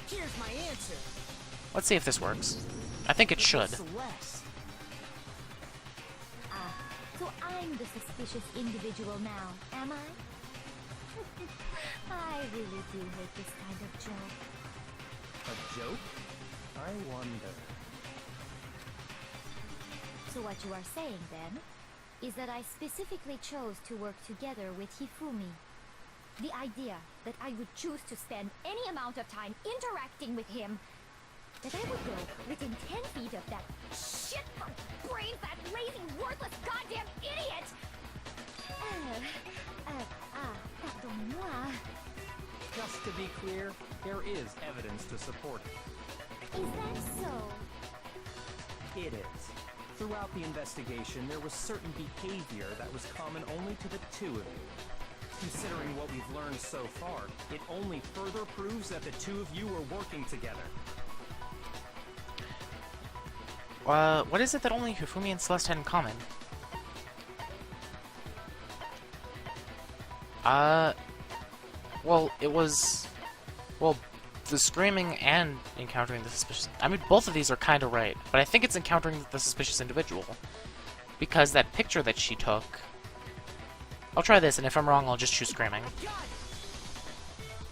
E: Here's my answer.
A: Let's see if this works. I think it should.
E: Celeste.
C: Ah, so I'm the suspicious individual now, am I? I really do hate this kind of joke.
G: A joke? I wonder.
C: So what you are saying, then, is that I specifically chose to work together with Hifumi. The idea that I would choose to spend any amount of time interacting with him, that I would go within 10 feet of that shit-brain, that lazy, worthless goddamn idiot! Pardon-moi.
G: Just to be clear, there is evidence to support it.
C: Is that so?
G: It is. Throughout the investigation, there was certain behavior that was common only to the two of you. Considering what we've learned so far, it only further proves that the two of you are working together.
A: What is it that only Hifumi and Celeste had in common? Well, it was... Well, the screaming and encountering the suspicious... I mean, both of these are kind of right, but I think it's encountering the suspicious individual. Because that picture that she took... I'll try this, and if I'm wrong, I'll just choose screaming.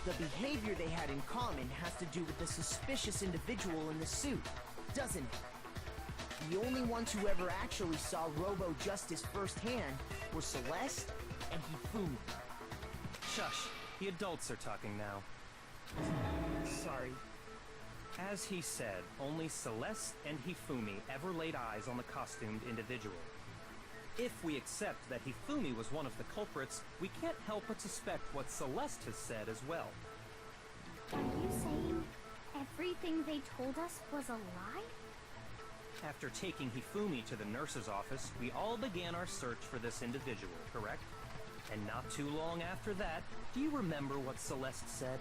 E: The behavior they had in common has to do with the suspicious individual in the suit, doesn't it? The only ones who ever actually saw Robo Justice firsthand were Celeste and Hifumi.
G: Shush. The adults are talking now.
E: Sorry.
G: As he said, only Celeste and Hifumi ever laid eyes on the costumed individual. If we accept that Hifumi was one of the culprits, we can't help but suspect what Celeste has said as well.
C: Are you saying everything they told us was a lie?
G: After taking Hifumi to the nurse's office, we all began our search for this individual, correct? And not too long after that, do you remember what Celeste said?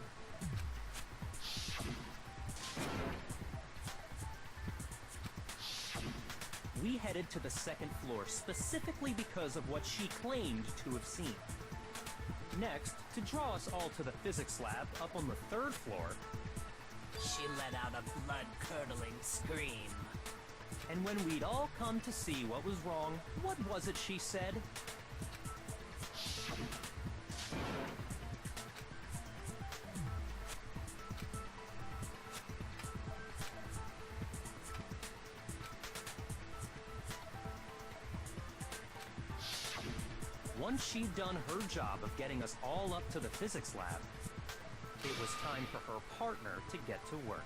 G: We headed to the second floor specifically because of what she claimed to have seen. Next, to draw us all to the physics lab up on the third floor,
F: She let out a blood-curdling scream.
G: and when we'd all come to see what was wrong, what was it she said? Once she'd done her job of getting us all up to the physics lab, it was time for her partner to get to work.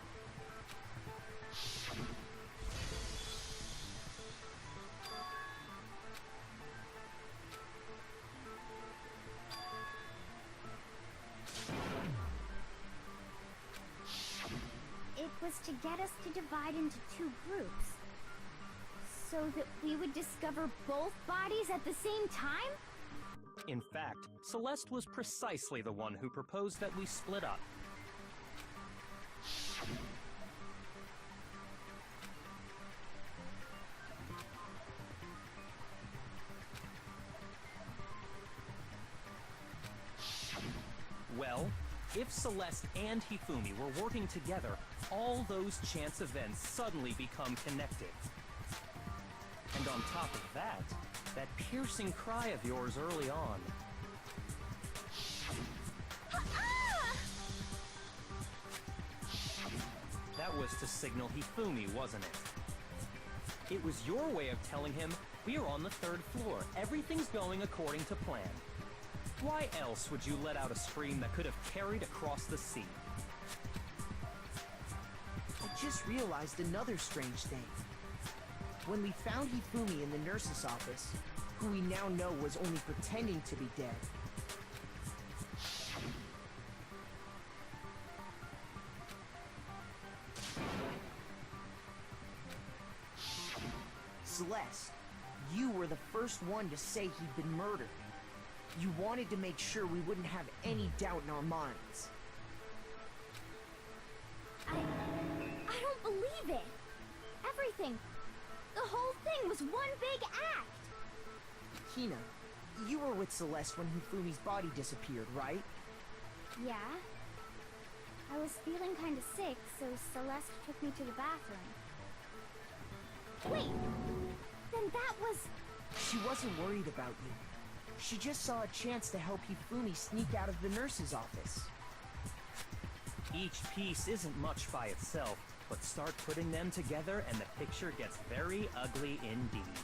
C: It was to get us to divide into two groups. So that we would discover both bodies at the same time?
G: In fact, Celeste was precisely the one who proposed that we split up. Well, if Celeste and Hifumi were working together, all those chance events suddenly become connected. And on top of that, that piercing cry of yours early on. That was to signal Hifumi, wasn't it? It was your way of telling him, we're on the 3rd floor, everything's going according to plan. Why else would you let out a scream that could have carried across the sea?
E: I just realized another strange thing. When we found Hifumi in the nurse's office, who we now know was only pretending to be dead, Celeste, you were the first one to say he'd been murdered. You wanted to make sure we wouldn't have any doubt in our minds.
C: I don't believe it. Everything, the whole thing was one big act.
E: Hina, you were with Celeste when Hifumi's body disappeared, right?
C: Yeah. I was feeling kind of sick, so Celeste took me to the bathroom. Wait, then that was...
E: She wasn't worried about you. She just saw a chance to help Hifumi sneak out of the nurse's office.
G: Each piece isn't much by itself, but start putting them together and the picture gets very ugly indeed.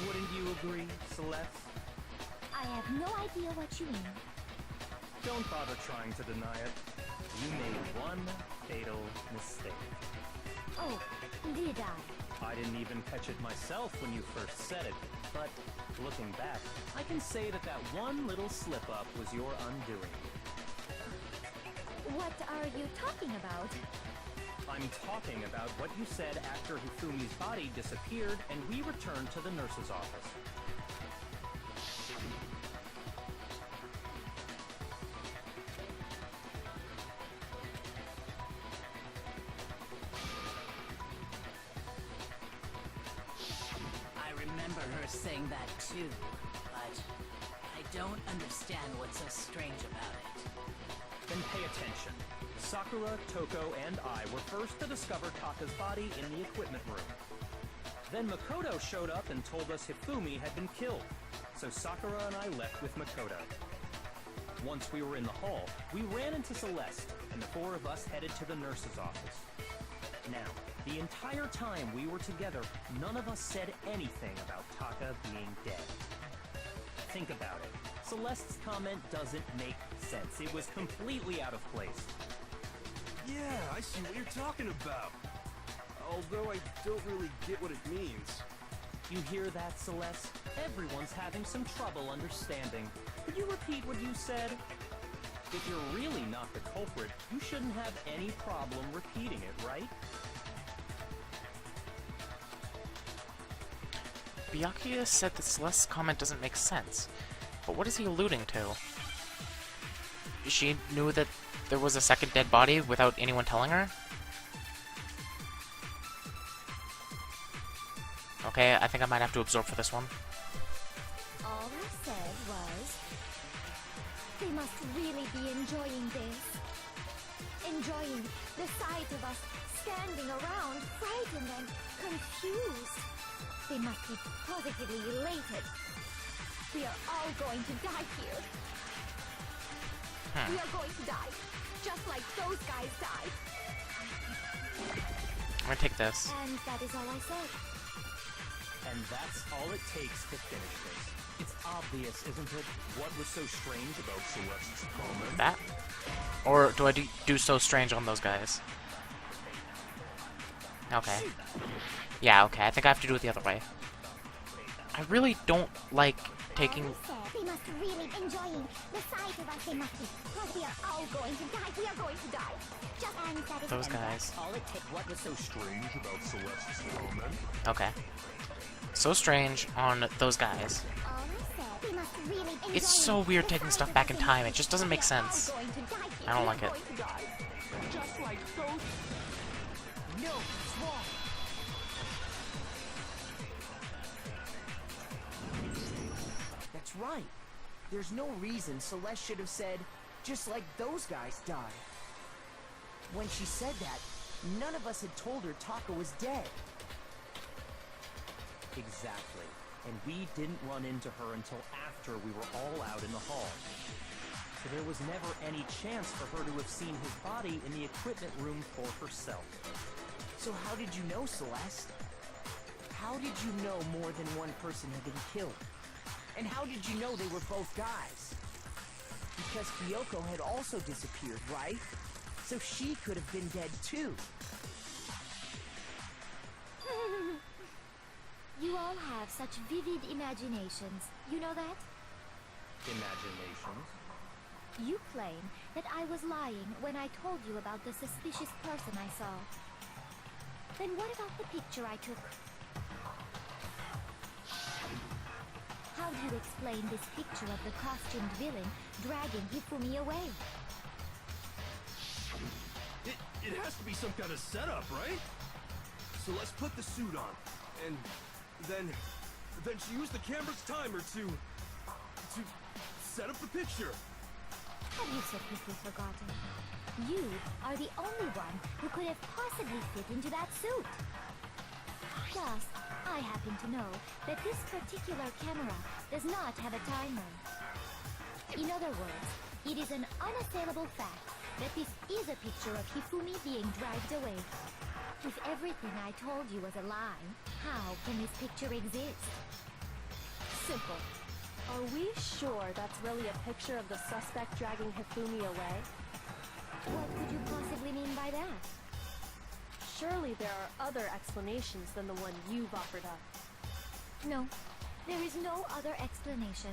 G: Wouldn't you agree, Celeste?
C: I have no idea what you mean.
G: Don't bother trying to deny it. You made one fatal mistake.
C: Oh, did I?
G: I didn't even catch it myself when you first said it, but looking back, I can say that that one little slip-up was your undoing.
C: What are you talking about?
G: I'm talking about what you said after Hifumi's body disappeared and we returned to the nurse's office.
F: I remember her saying that too, but I don't understand what's so strange about it.
G: Then pay attention. Sakura, Toko, and I were first to discover Taka's body in the equipment room. Then Makoto showed up and told us Hifumi had been killed, so Sakura and I left with Makoto. Once we were in the hall, we ran into Celeste, and the four of us headed to the nurse's office. Now, the entire time we were together, none of us said anything about Taka being dead. Think about it. Celeste's comment doesn't make sense. It was completely out of place.
D: Yeah, I see what you're talking about. Although I don't really get what it means.
G: You hear that, Celeste? Everyone's having some trouble understanding. Could you repeat what you said? If you're really not the culprit, you shouldn't have any problem repeating it, right?
A: Byakuya said that Celeste's comment doesn't make sense, but what is he alluding to? She knew that there was a second dead body without anyone telling her? Okay, I think I might have to absorb for this one.
C: All I said was... They must really be enjoying this. Enjoying the sight of us standing around, frightened and confused. They must be positively elated. We are all going to die here. We are going to die, just like those guys died.
A: I'm gonna take this.
C: And that is all I said.
G: And that's all it takes to finish this. It's obvious, isn't it? What was so strange about Celeste's comment?
A: That? Or do I do so strange on those guys? Okay. Yeah, okay, I think I have to do it the other way. I really don't like taking...
C: They must really be enjoying the sight of us. They must be. Because we are all going to die. We are going to die. Just and that is
A: Those guys.
F: All it takes. What was so
I: Strange about Celeste's comment.
A: Okay. So strange on those guys.
C: all I said. They must really be enjoying
A: It's so weird
C: the
A: taking
C: sight
A: stuff
C: of
A: back
C: us.
A: in time. It just doesn't make
C: We are all
A: sense.
C: going to die.
A: I don't like it.
C: Going to die.
E: Just like those. No, it's wrong. That's right. There's no reason Celeste should have said, just like those guys died. When she said that, none of us had told her Taka was dead.
G: Exactly. And we didn't run into her until after we were all out in the hall. So there was never any chance for her to have seen his body in the equipment room for herself.
E: So how did you know, Celeste? How did you know more than one person had been killed? And how did you know they were both guys? Because Kyoko had also disappeared, right? So she could have been dead too.
C: You all have such vivid imaginations. You know that?
G: Imaginations.
C: You claim that I was lying when I told you about the suspicious person I saw. Then what about the picture I took? How do you explain this picture of the costumed villain dragging Hifumi away?
D: It has to be some kind of setup, right? So let's put the suit on, and then she used the camera's timer to set up the picture.
C: Have you so quickly forgotten? You are the only one who could have possibly fit into that suit. Plus, I happen to know that this particular camera does not have a timer. In other words, it is an unassailable fact that this is a picture of Hifumi being dragged away. If everything I told you was a lie, how can this picture exist?
H: Simple. Are we sure that's really a picture of the suspect dragging Hifumi away?
C: What could you possibly mean by that?
H: Surely there are other explanations than the one you've offered up.
C: No, there is no other explanation.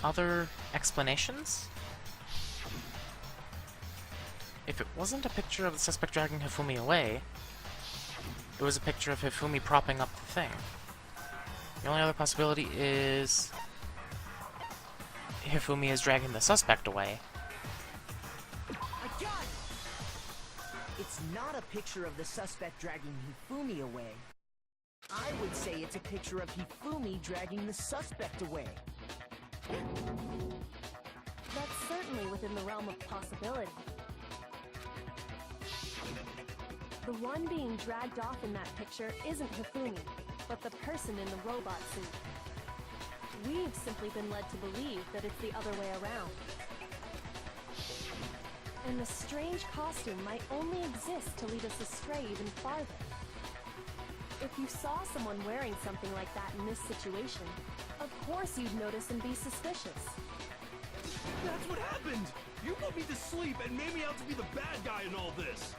A: Other explanations? If it wasn't a picture of the suspect dragging Hifumi away, it was a picture of Hifumi propping up the thing. The only other possibility is Hifumi is dragging the suspect away.
E: I got it! It's not a picture of the suspect dragging Hifumi away. I would say it's a picture of Hifumi dragging the suspect away.
H: That's certainly within the realm of possibility. The one being dragged off in that picture isn't Hifumi, but the person in the robot suit. We've simply been led to believe that it's the other way around. And the strange costume might only exist to lead us astray even farther. If you saw someone wearing something like that in this situation, of course you'd notice and be suspicious.
D: That's what happened! You put me to sleep and made me out to be the bad guy in all this!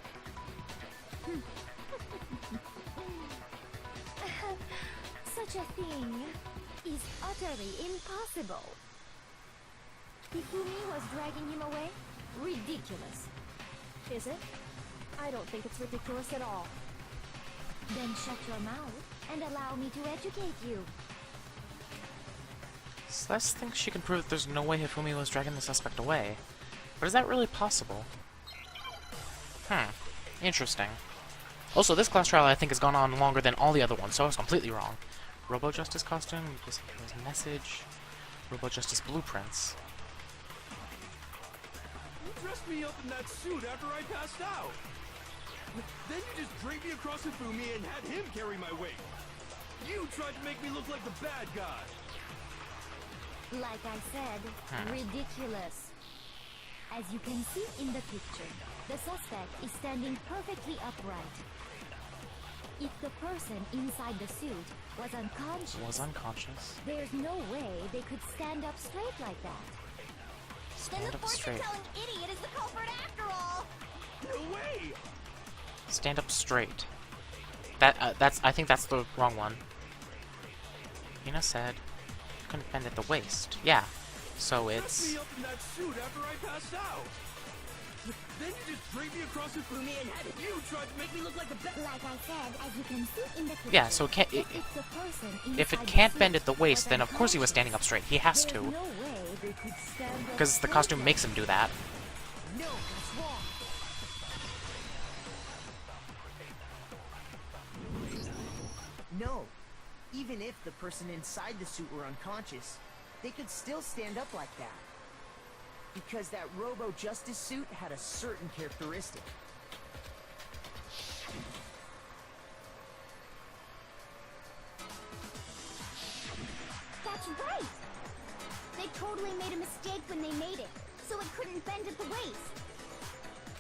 C: Such a thing is utterly impossible. Hifumi was dragging him away? Ridiculous.
H: Is it? I don't think it's ridiculous at all.
C: Then shut your mouth and allow me to educate you.
A: Celeste thinks she can prove that there's no way Hifumi was dragging the suspect away. But is that really possible? Interesting. Also, this class trial I think has gone on longer than all the other ones, so I was completely wrong. Robo Justice costume, his message, Robo Justice blueprints.
D: You dressed me up in that suit after I passed out! Then you just draped me across Hifumi and had him carry my weight! You tried to make me look like the bad guy!
C: Like I said, ridiculous. As you can see in the picture, the suspect is standing perfectly upright. If the person inside the suit was unconscious, there's no way they could stand up straight like that.
A: Stand up straight.
B: idiot is the culprit after all!
D: No way!
A: Stand up straight. I think that's the wrong one. Hina said, couldn't bend at the waist. Yeah. So
D: Wrapped
A: it's...
D: me up in that suit after I passed out. Then you just draped me across the room and had you tried to make me look like a bad.
C: Like I said, as you can see in the picture,
A: Yeah, so it can't...
C: if it's a person
A: If it
C: inside the
A: can't
C: suit
A: bend at the waist,
C: or
A: then of course he was standing up straight. He has
C: there's
A: to.
C: no way they could stand up
A: Because the costume makes him do that.
E: No, that's wrong. No. Even if the person inside the suit were unconscious, they could still stand up like that. Because that Robo-Justice suit had a certain characteristic.
C: That's right! They totally made a mistake when they made it, so it couldn't bend at the waist.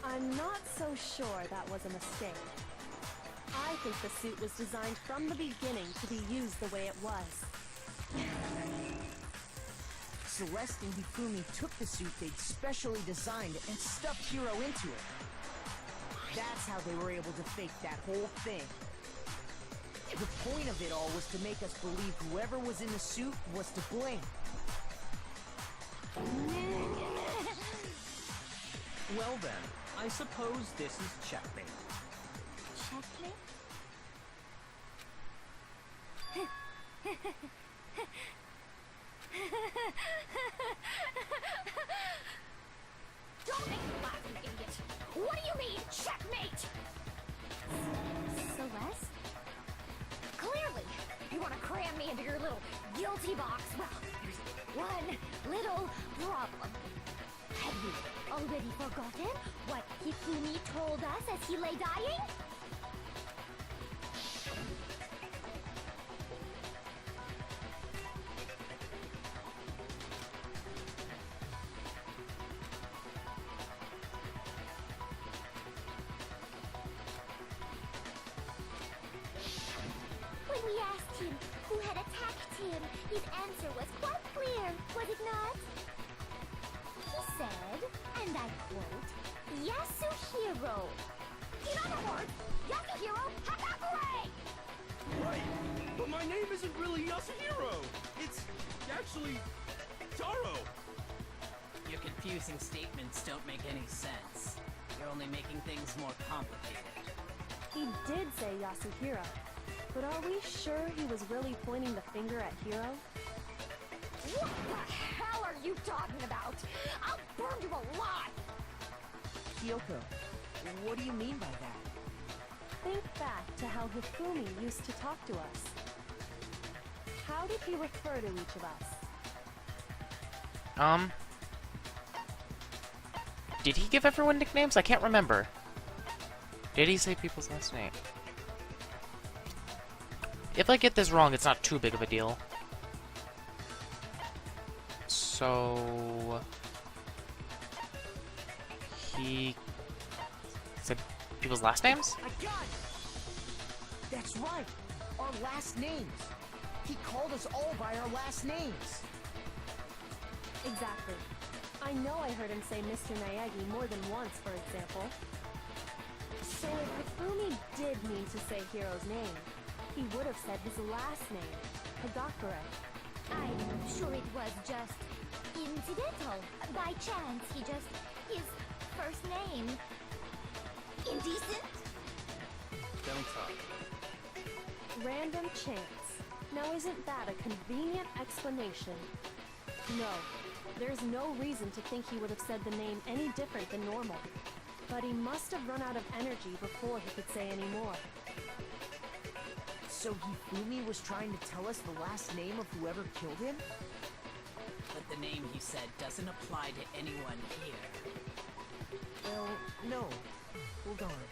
H: I'm not so sure that was a mistake. I think the suit was designed from the beginning to be used the way it was.
E: Celeste and Hifumi took the suit they'd specially designed and stuffed Hiro into it. That's how they were able to fake that whole thing. The point of it all was to make us believe whoever was in the suit was to blame.
G: Well then, I suppose this is checkmate.
C: Checkmate?
J: Don't make me laugh, you idiot! What do you mean, checkmate?
C: Celeste?
J: Clearly, you want to cram me into your little guilty box. Well, there's one little problem.
C: Have you already forgotten what Hifumi told us as he lay dying? When we asked him who had attacked him, his answer was quite clear, was it not? He said, and I quote, Yasuhiro.
J: In other words, Yasuhiro Hagakure!
D: Right, but my name isn't really Yasuhiro. It's actually Taro.
F: Your confusing statements don't make any sense. You're only making things more complicated.
H: He did say Yasuhiro, but are we sure he was really pointing the finger at Hiro?
J: What the hell are you talking about? I'll burn you alive!
E: Kyoko, what do you mean by that?
H: Think back to how Hifumi used to talk to us. How did he refer to each of us?
A: Did he give everyone nicknames? I can't remember. Did he say people's last name? If I get this wrong, it's not too big of a deal. So... he... said people's last names?
E: I got it! That's right! Our last names! He called us all by our last names!
H: Exactly. I know I heard him say Mr. Naegi more than once, for example. So if Hifumi did mean to say Hiro's name, he would have said his last name, Hagakure.
C: I'm sure it was just incidental. By chance, his first name. Indecent?
G: Don't talk.
H: Random chance. Now isn't that a convenient explanation? No, there's no reason to think he would have said the name any different than normal. But he must have run out of energy before he could say any more.
E: So Hifumi was trying to tell us the last name of whoever killed him?
F: But the name he said doesn't apply to anyone here.
E: Well, no. Hold on.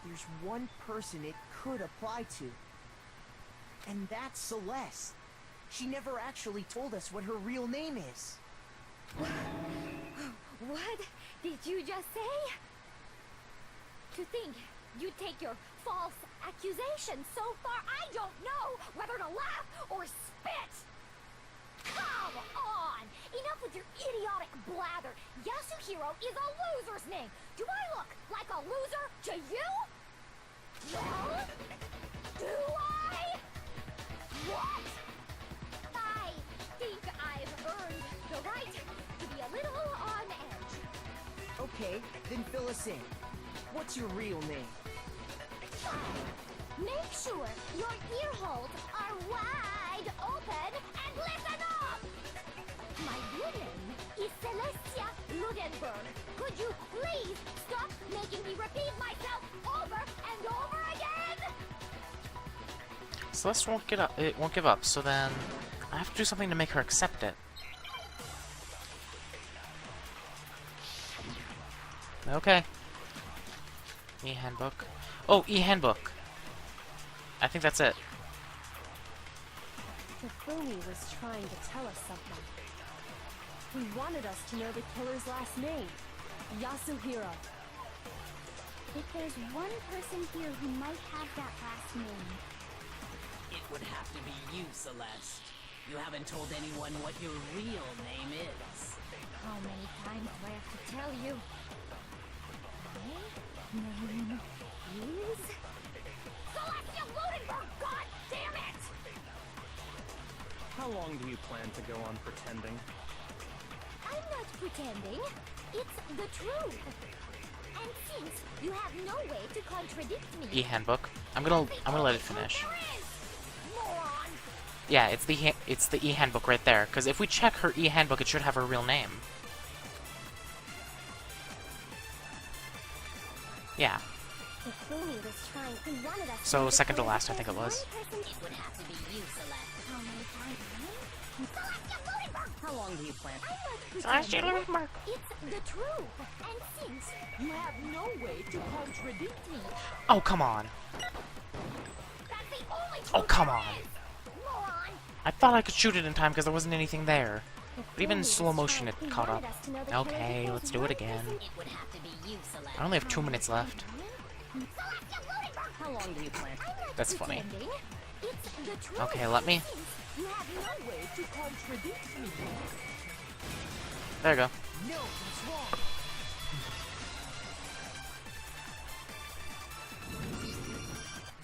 E: There's one person it could apply to. And that's Celeste. She never actually told us what her real name is.
J: What did you just say? To think you take your false accusation so far, I don't know whether to laugh or spit! Come on! Enough with your idiotic blather! Yasuhiro is a loser's name! Do I look like a loser to you? Well, do I? What?
C: I
J: little on edge.
E: Okay, then fill us in. What's your real name?
J: Make sure your ear holes are wide open and listen up! My real name is Celestia Ludenberg. Could you please stop making me repeat myself over and over again?
A: Celeste won't get up. It won't give up. So then, I have to do something to make her accept it. Okay. E-handbook. Oh, e-handbook. I think that's it.
H: Hifumi was trying to tell us something. He wanted us to know the killer's last name, Yasuhiro.
J: If there's one person here who might have that last name,
F: It would have to be you, Celeste. You haven't told anyone what your real name is.
J: how many times do I have to tell you? My name is Celestia Ludenberg! God damn it!
G: How long do you plan to go on pretending?
J: I'm not pretending. It's the truth. And since you have no way to contradict me,
A: E-handbook. I'm gonna let it finish.
J: there is, moron!
A: Yeah, it's the e-handbook right there. Because if we check her e-handbook, it should have her real name. Yeah.
J: Hifumi was trying. He wanted us
A: So
J: know the
A: second to
J: killer
A: last, I
J: because
A: think it was.
J: one person-
F: It would have to be you, Celeste.
J: How many times? Celestia Ludenberg!
F: How long do you plan?
J: I'm not pretending. It's the truth. And since you have no way to contradict me,
A: Oh, come on.
J: that's the only truth
A: Oh, come
J: there
A: on.
J: is, moron!
A: I thought I could shoot it in time because there wasn't anything there. But even in
J: Hifumi
A: slow
J: was
A: motion, it
J: trying- he
A: caught up.
J: wanted us to know the killer
A: Okay,
J: because
A: let's do
J: one
A: it again.
J: person-
F: It would have to be you, Celeste.
A: I only have 2 minutes left.
J: Celestia Ludenberg!
F: How long do you plan?
J: I'm not
A: That's funny.
J: pretending. It's the truth.
A: Okay, let me.
J: Since you have no way to contradict me.
A: There you go.
E: No, that's wrong.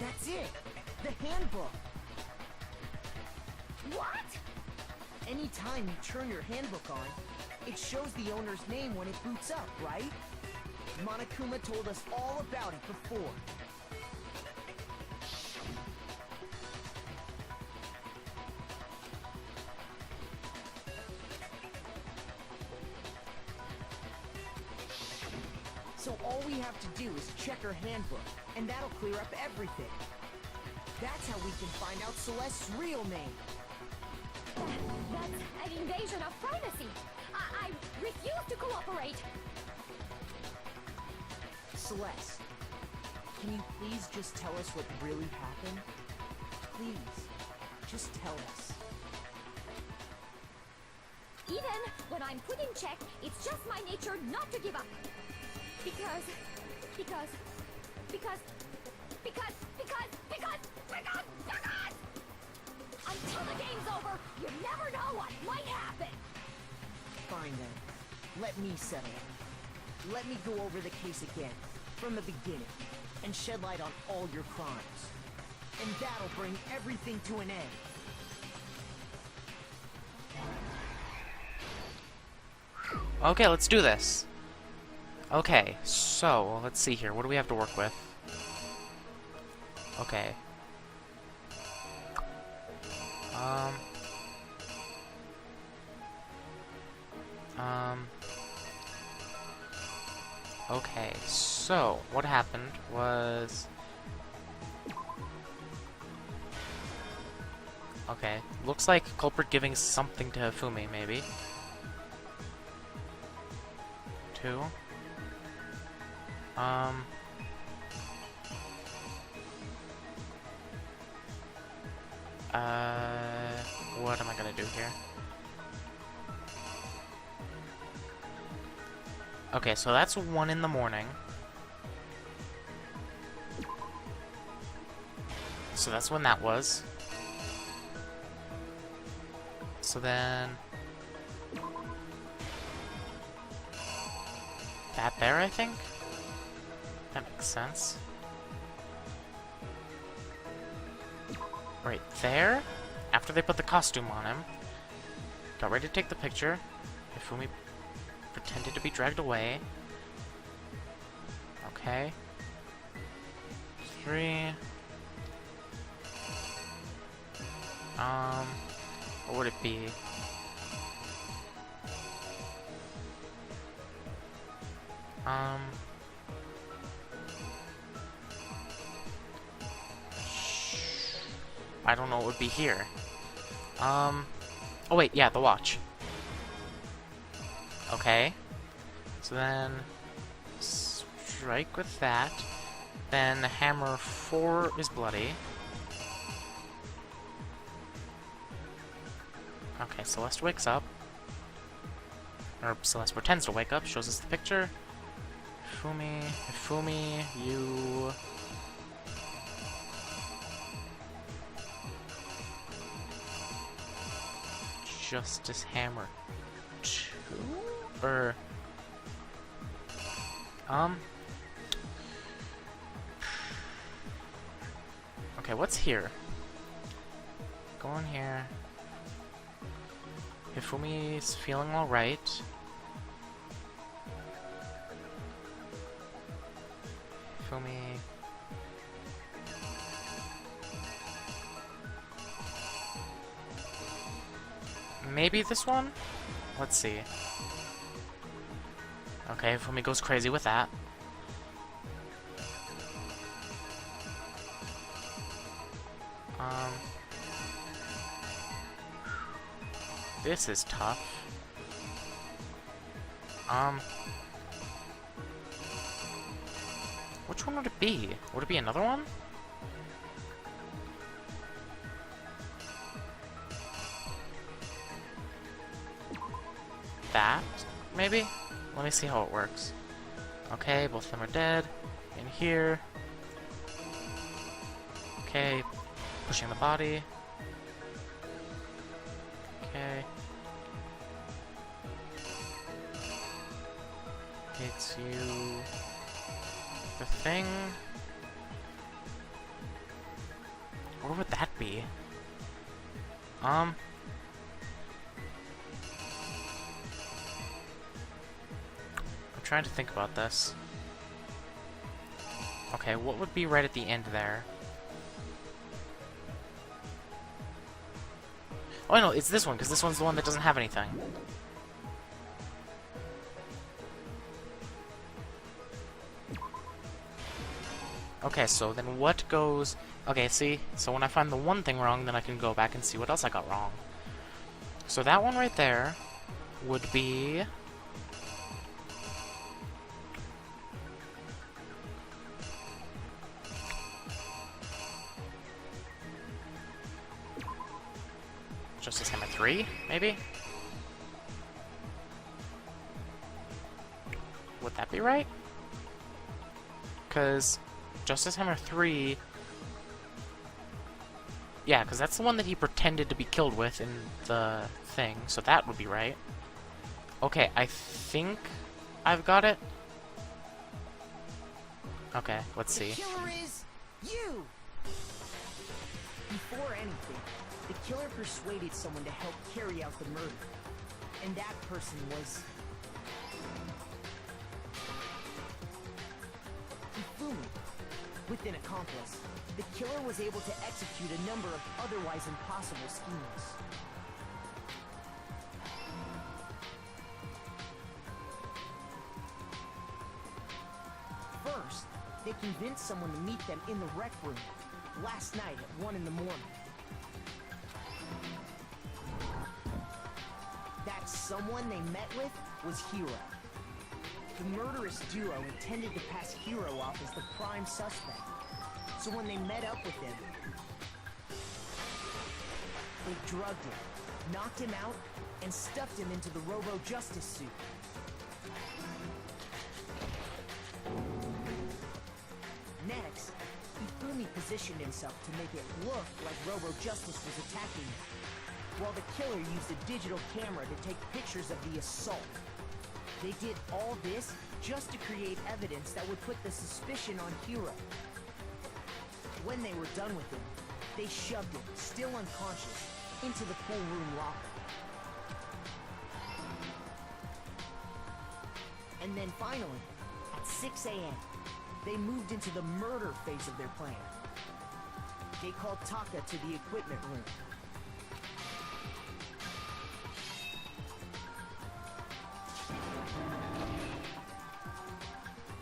E: That's it. The handbook.
J: What?
E: Anytime you turn your handbook on, it shows the owner's name when it boots up, right? Monokuma told us all about it before. So all we have to do is check her handbook, and that'll clear up everything. That's how we can find out Celeste's real name.
J: That's an invasion of privacy. I refuse to cooperate.
E: Celeste, can you please just tell us what really happened? Please, just tell us.
J: Even when I'm put in check, it's just my nature not to give up. Because until the game's over, you never know what might happen.
E: Fine then. Let me settle it. Let me go over the case again, from the beginning, and shed light on all your crimes. And that'll bring everything to an end.
A: Okay, let's do this. Okay, so, let's see here. What do we have to work with? Okay. Okay, so, what happened was... Okay, looks like culprit giving something to Hifumi, maybe. 2. What am I gonna do here? Okay, so that's 1 in the morning. So that's when that was. So then... that there, I think? That makes sense. Right there? After they put the costume on him. Got ready to take the picture. Hifumi pretended to be dragged away. Okay. 3. What would it be? I don't know what would be here. Oh wait, yeah, the watch. Okay. So then strike with that. Then hammer 4 is bloody. Okay, Celeste wakes up. Or Celeste pretends to wake up, shows us the picture. Hifumi, you... Justice Hammer 2? Or... Okay, what's here? Go in here. Hifumi's feeling alright. Hifumi... Maybe this one? Let's see. Okay, Hifumi goes crazy with that. This is tough. Which one would it be? Would it be another one? That, maybe? Let me see how it works. Okay, both of them are dead. In here. Okay, pushing the body. Okay. Hits you. The thing. What would that be? I'm trying to think about this. Okay, what would be right at the end there? Oh, no, it's this one, because this one's the one that doesn't have anything. Okay, so then what goes... Okay, see? So when I find the one thing wrong, then I can go back and see what else I got wrong. So that one right there would be... Justice Hammer 3, maybe? Would that be right? Because Justice Hammer 3... Yeah, because that's the one that he pretended to be killed with in the thing, so that would be right. Okay, I think I've got it. Okay, let's see.
E: The killer is you! Before anything, the killer persuaded someone to help carry out the murder. And that person was... Hifumi. With an accomplice, the killer was able to execute a number of otherwise impossible schemes. First, they convinced someone to meet them in the rec room last night at 1 in the morning. That someone they met with was Hiro. The murderous duo intended to pass Hiro off as the prime suspect. So when they met up with him, they drugged him, knocked him out, and stuffed him into the Robo-Justice suit. Next, Hifumi positioned himself to make it look like Robo-Justice was attacking him, while the killer used a digital camera to take pictures of the assault. They did all this just to create evidence that would put the suspicion on Hiro. When they were done with him, they shoved him, still unconscious, into the pool room locker. And then finally, at 6 a.m., they moved into the murder phase of their plan. They called Taka to the equipment room.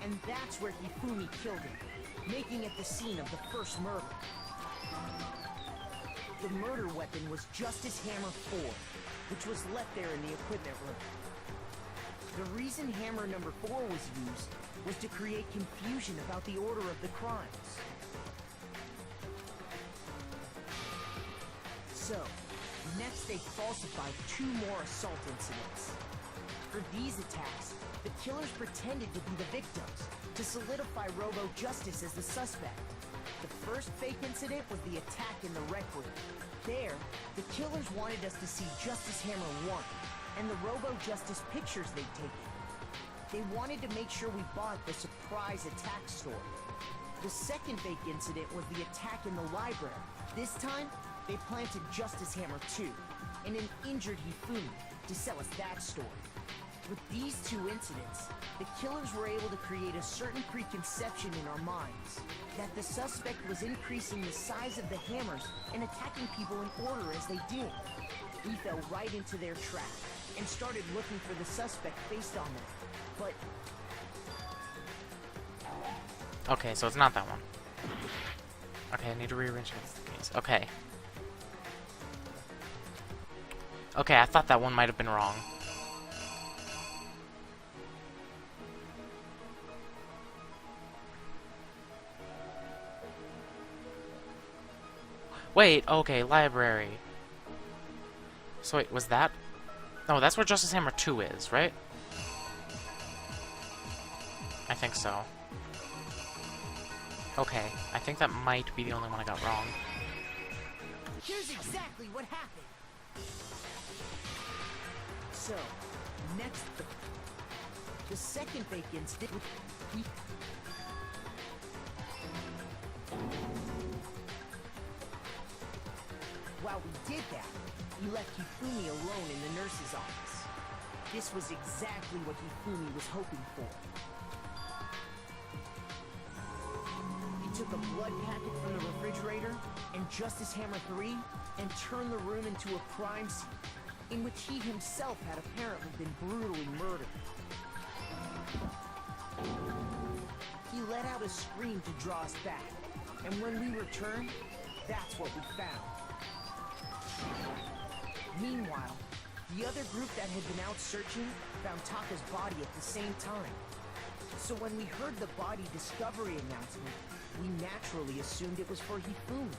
E: And that's where Hifumi killed him, making it the scene of the first murder. The murder weapon was Justice Hammer 4, which was left there in the equipment room. The reason Hammer number 4 was used was to create confusion about the order of the crimes. So, next they falsified 2 more assault incidents. For these attacks, the killers pretended to be the victims, to solidify Robo Justice as the suspect. The first fake incident was the attack in the rec room. There, the killers wanted us to see Justice Hammer 1, and the Robo Justice pictures they'd taken. They wanted to make sure we bought the surprise attack story. The second fake incident was the attack in the library. This time, they planted Justice Hammer 2, and an injured Hifumi, to sell us that story. With these 2 incidents, the killers were able to create a certain preconception in our minds that the suspect was increasing the size of the hammers and attacking people in order as they did. We fell right into their trap and started looking for the suspect based on that. But
A: Okay, so it's not that one. Okay, I need to rearrange the case. Okay. Okay, I thought that one might have been wrong. Wait, okay, library. So wait, was that? No, that's where Justice Hammer 2 is, right? I think so. Okay, I think that might be the only one I got wrong.
E: here's exactly what happened. So, next, the second fake incident. While we did that, we left Hifumi alone in the nurse's office. This was exactly what Hifumi was hoping for. He took a blood packet from the refrigerator and Justice Hammer 3 and turned the room into a crime scene in which he himself had apparently been brutally murdered. He let out a scream to draw us back, and when we returned, that's what we found. Meanwhile, the other group that had been out searching found Taka's body at the same time. So when we heard the body discovery announcement, we naturally assumed it was for Hifumi.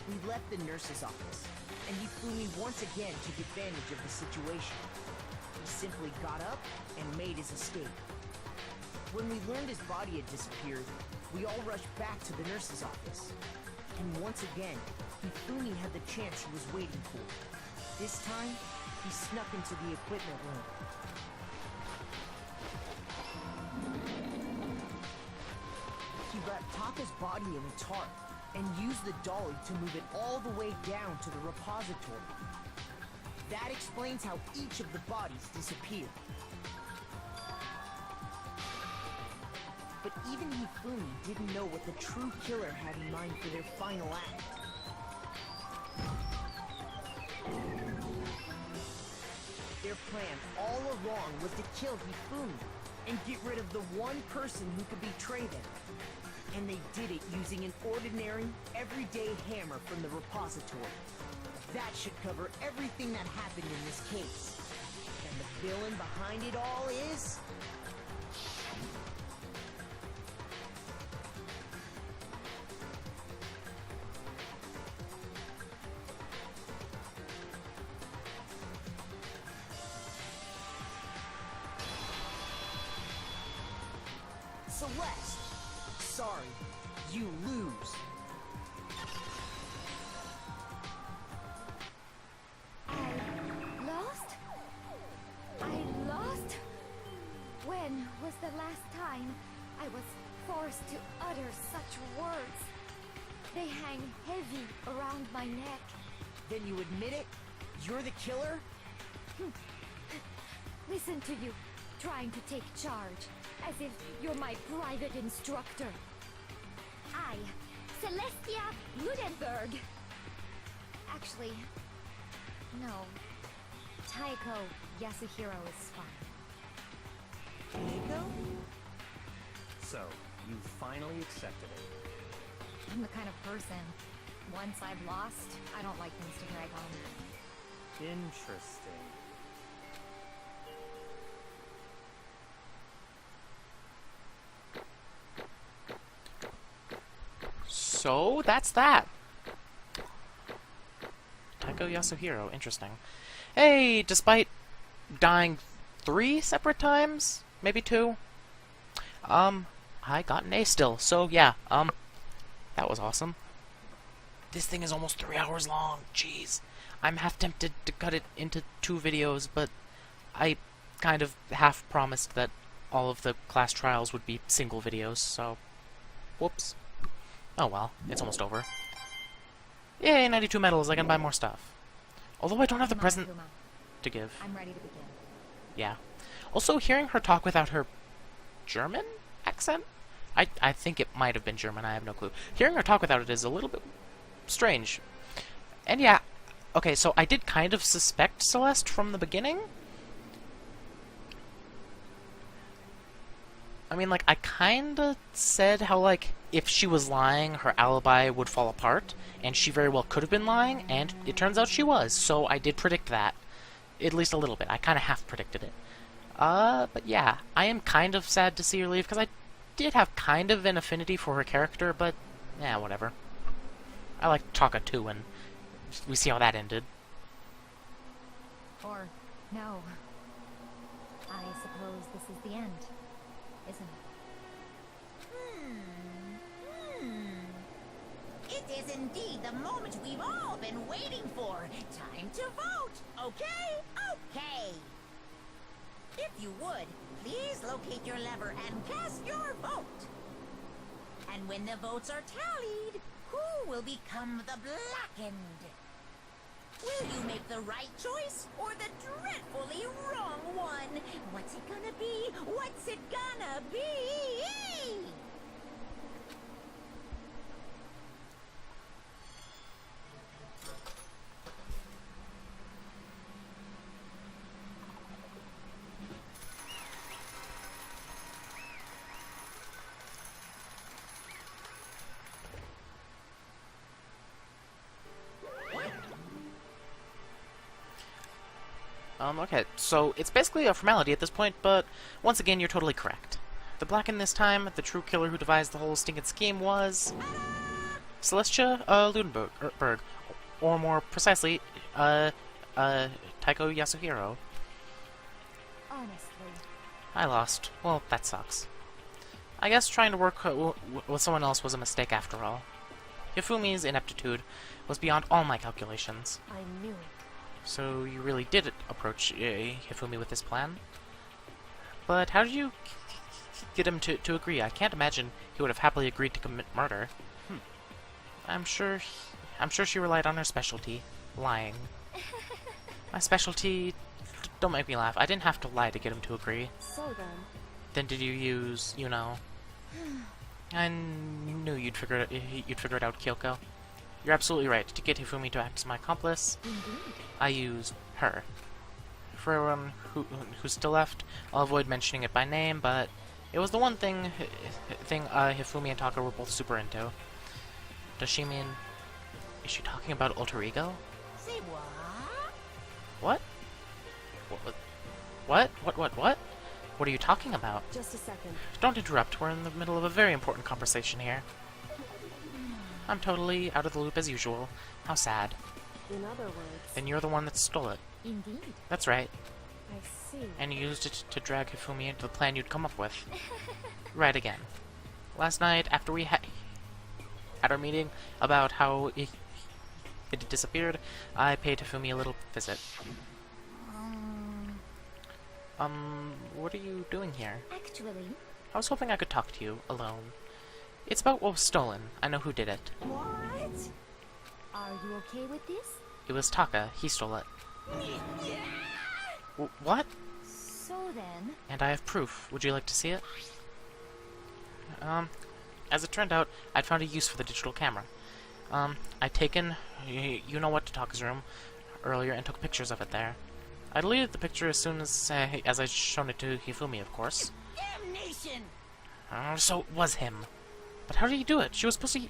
E: We left the nurse's office, and Hifumi once again took advantage of the situation. He simply got up and made his escape. When we learned his body had disappeared, we all rushed back to the nurse's office. And once again, Hifumi had the chance he was waiting for. This time, he snuck into the equipment room. He wrapped Taka's body in a tarp and used the dolly to move it all the way down to the repository. That explains how each of the bodies disappeared. But even Hifumi didn't know what the true killer had in mind for their final act. Their plan all along was to kill Hifumi and get rid of the one person who could betray them. And they did it using an ordinary, everyday hammer from the repository. That should cover everything that happened in this case. And the villain behind it all is... Celeste! Sorry, you lose.
J: Lost? I lost? When was the last time I was forced to utter such words? They hang heavy around my neck.
E: Then you admit it? You're the killer?
J: Listen to you, trying to take charge, as if you're my private instructor. I, Celestia Ludenberg. Actually, no. Taiko Yasuhiro is fine.
E: Taiko?
G: So, you finally accepted it.
C: I'm the kind of person, once I've lost, I don't like things to drag on.
G: Interesting.
A: So, that's that. Taiko Yasuhiro, interesting. Hey, despite dying 3 separate times, maybe 2, I got an A still, so yeah, that was awesome. This thing is almost 3 hours long, jeez. I'm half tempted to cut it into 2 videos, but I kind of half promised that all of the class trials would be single videos, so whoops. Oh well, it's almost over. Yay, 92 medals, I can buy more stuff. Although I don't have the present to give.
C: I'm ready to begin.
A: Yeah. Also, hearing her talk without her German accent? I think it might have been German, I have no clue. Hearing her talk without it is a little bit strange. And yeah, okay, so I did kind of suspect Celeste from the beginning. I mean, like, I kinda said how, like, if she was lying, her alibi would fall apart, and she very well could have been lying, and it turns out she was, so I did predict that. At least a little bit. I kinda half predicted it. But yeah, I am kind of sad to see her leave, because I did have kind of an affinity for her character, but, yeah, whatever. I like Taka too, and we see how that ended.
C: Or, no. I suppose this is the end, isn't it?
B: It is indeed the moment we've all been waiting for. Time to vote, okay? Okay. If you would, please locate your lever and cast your vote. And when the votes are tallied, who will become the blackened? Will you make the right choice or the dreadfully wrong one? What's it gonna be? What's it gonna be?
A: Okay, so it's basically a formality at this point, but once again, you're totally correct. The Blackened this time, the true killer who devised the whole stinking scheme was Celestia Ludenberg, or more precisely, Taiko Yasuhiro.
C: Honestly.
A: I lost. Well, that sucks. I guess trying to work with someone else was a mistake after all. Hifumi's ineptitude was beyond all my calculations.
H: I knew it.
A: So you really did approach Hifumi with this plan? But how did you get him to agree? I can't imagine he would have happily agreed to commit murder. I'm sure she relied on her specialty, lying. My specialty... Don't make me laugh. I didn't have to lie to get him to agree.
H: So
A: Then did you use, you know... I knew you'd figure it out, Kyoko. You're absolutely right. To get Hifumi to act as my accomplice, I used her. For everyone who's still left, I'll avoid mentioning it by name, but it was the one thing Hifumi and Taka were both super into. Does she mean... Is she talking about alter ego?
B: Say
A: What?
B: what?
A: What? What are you talking about?
H: just a second.
A: Don't interrupt. We're in the middle of a very important conversation here. I'm totally out of the loop as usual. How sad.
H: In other words,
A: Then you're the one that stole it.
C: Indeed.
A: That's right.
H: I see.
A: And you used it to drag Hifumi into the plan you'd come up with. Right again. Last night, after we had our meeting about how it had disappeared, I paid Hifumi a little visit. What are you doing here?
C: Actually,
A: I was hoping I could talk to you, alone. It's about what was stolen. I know who did it.
C: what? Are you okay with this?
A: It was Taka. He stole it. What?
C: So So then,
A: And I have proof. Would you like to see it? As it turned out, I'd found a use for the digital camera. I'd taken you-know-what-to-talk's room earlier and took pictures of it there. I deleted the picture as soon as I'd shown it to Hifumi, of course.
B: Damnation!
A: So it was him. But how did he do it? She was supposed to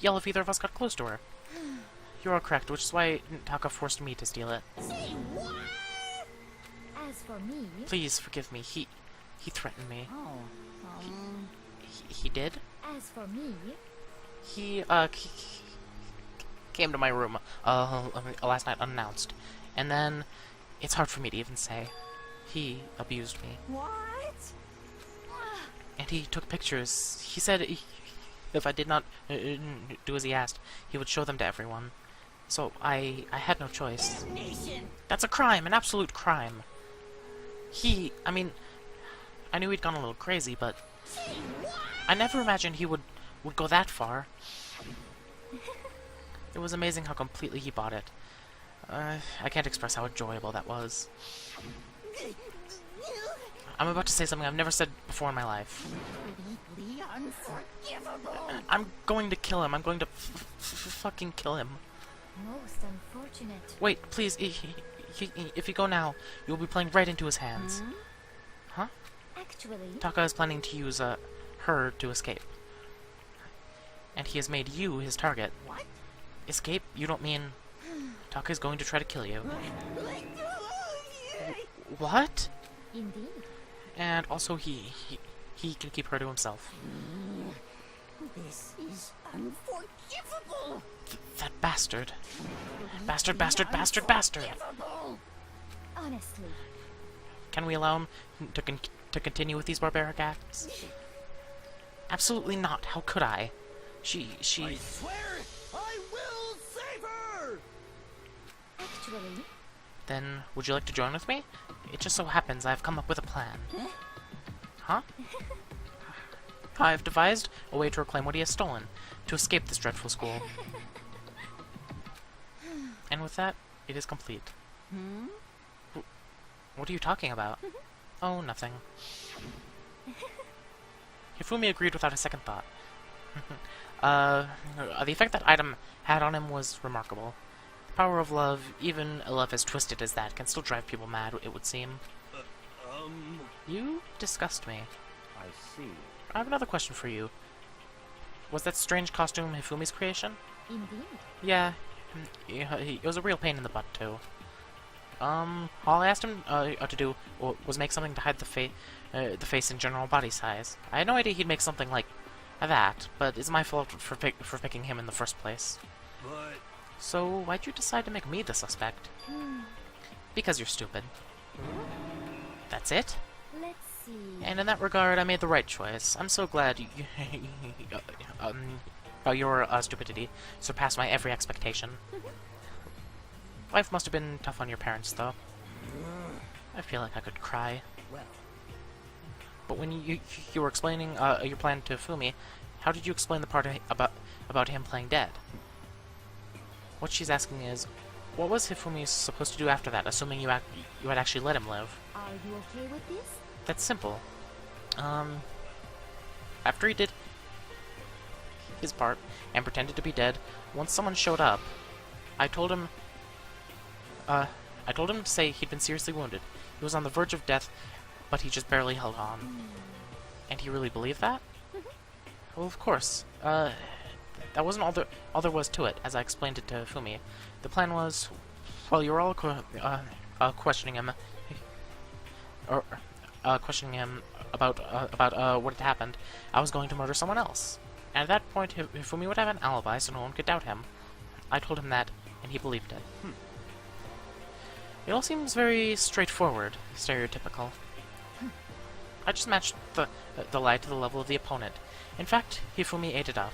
A: yell if either of us got close to her. You're all correct, which is why Taka forced me to steal it.
B: Say what?
C: as for me...
A: Please forgive me. He threatened me.
C: Oh,
A: He did?
C: as for me...
A: He came to my room last night unannounced. And then, it's hard for me to even say. He abused me.
B: What?
A: And he took pictures. He said if I did not do as he asked, he would show them to everyone. So I had no choice.
B: Nation.
A: That's a crime, an absolute crime. I mean, I knew he'd gone a little crazy, but I never imagined he would go that far. It was amazing how completely he bought it. I can't express how enjoyable that was. I'm about to say something I've never said before in my life.
B: Completely unforgivable.
A: I'm going to kill him. I'm going to fucking kill him.
C: Most unfortunate.
A: Wait, please. If you go now, you'll be playing right into his hands. Huh?
C: Actually,
A: Taka is planning to use her to escape. And he has made you his target.
B: What?
A: Escape? You don't mean... Taka is going to try to kill you. What?
C: indeed.
A: And also he can keep her to himself.
B: This is unforgivable.
A: That bastard. Bastard, bastard, bastard, bastard!
B: Unforgivable.
C: Honestly,
A: Can we allow him to continue with these barbaric acts? Absolutely not. How could I? She...
D: I swear I will save her!
C: actually,
A: Then, would you like to join with me? It just so happens I've come up with a plan. Huh? I've devised a way to reclaim what he has stolen, to escape this dreadful school. And with that, it is complete. What are you talking about? Oh, nothing. Hifumi agreed without a second thought. The effect that item had on him was remarkable. The power of love, even a love as twisted as that, can still drive people mad, it would seem. You disgust me.
G: I see.
A: I have another question for you. Was that strange costume Hifumi's creation?
C: indeed.
A: Yeah, it was a real pain in the butt, too. All I asked him to do was make something to hide the face in general body size. I had no idea he'd make something like that, but it's my fault for picking him in the first place.
D: But
A: So, why'd you decide to make me the suspect? Because you're stupid. That's it?
C: Let's see.
A: And in that regard, I made the right choice. I'm so glad your stupidity surpassed my every expectation. Life must have been tough on your parents, though. I feel like I could cry.
F: Well,
A: But when you were explaining your plan to Fumi, how did you explain the part about him playing dead? What she's asking is, what was Hifumi supposed to do after that, assuming you had actually let him live?
C: Are you okay with this?
A: That's simple. After he did his part and pretended to be dead, once someone showed up, I told him to say he'd been seriously wounded. He was on the verge of death, but he just barely held on. And he really believed that? Well, of course. That wasn't all there was to it, as I explained it to Fumi. The plan was, while you were all questioning him, about what had happened, I was going to murder someone else. And at that point, Hifumi would have an alibi, so no one could doubt him. I told him that, and he believed it. It all seems very straightforward, stereotypical. I just matched the lie to the level of the opponent. In fact, Hifumi ate it up.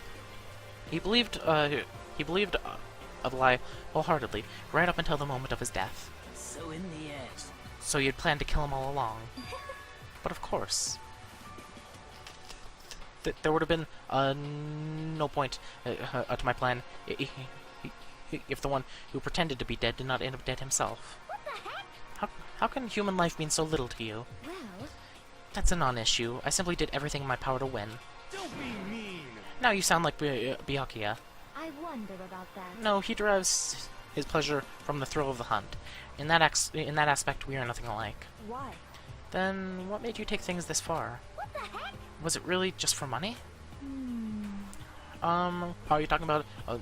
A: He believed the lie wholeheartedly, right up until the moment of his death.
F: so in the end,
A: So you'd planned to kill him all along. But of course. There would have been no point to my plan if the one who pretended to be dead did not end up dead himself.
J: What the heck?
A: How can human life mean so little to you?
C: Well,
A: That's a non-issue. I simply did everything in my power to win.
D: Don't be mean.
A: Now you sound like Byakuya.
C: I wonder about that.
A: No, he derives his pleasure from the thrill of the hunt. In that aspect, we are nothing alike.
C: Why?
A: Then, what made you take things this far?
J: What the heck?
A: Was it really just for money?
C: Hmm.
A: Are you talking about the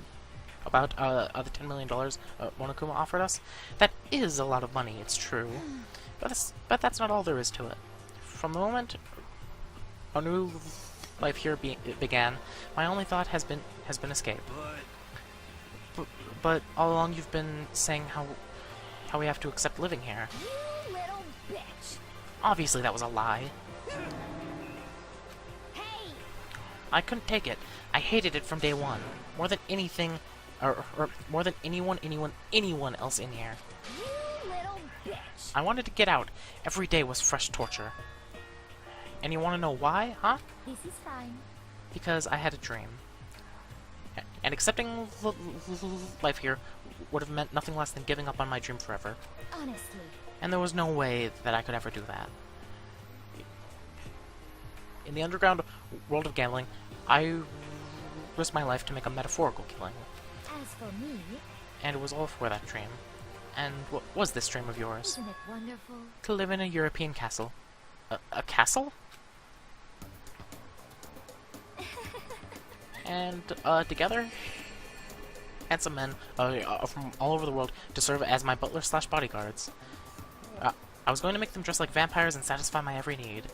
A: $10 million Monokuma offered us? That is a lot of money, it's true. But that's not all there is to it. From the moment our new life here began, my only thought has been escape. But all along you've been saying how we have to accept living here.
J: You little bitch.
A: Obviously that was a lie.
J: Hey,
A: I couldn't take it. I hated it from day one. More than anything, or more than anyone else in here.
J: you little bitch.
A: I wanted to get out. Every day was fresh torture. And you want to know why, huh?
C: This is fine.
A: Because I had a dream. And accepting life here would have meant nothing less than giving up on my dream forever.
C: Honestly.
A: And there was no way that I could ever do that. In the underground world of gambling, I risked my life to make a metaphorical killing.
C: As for me,
A: And it was all for that dream. And what was this dream of yours?
C: isn't it wonderful?
A: To live in a European castle. A castle? And, together, handsome men from all over the world to serve as my butler/bodyguards. I was going to make them dress like vampires and satisfy my every need.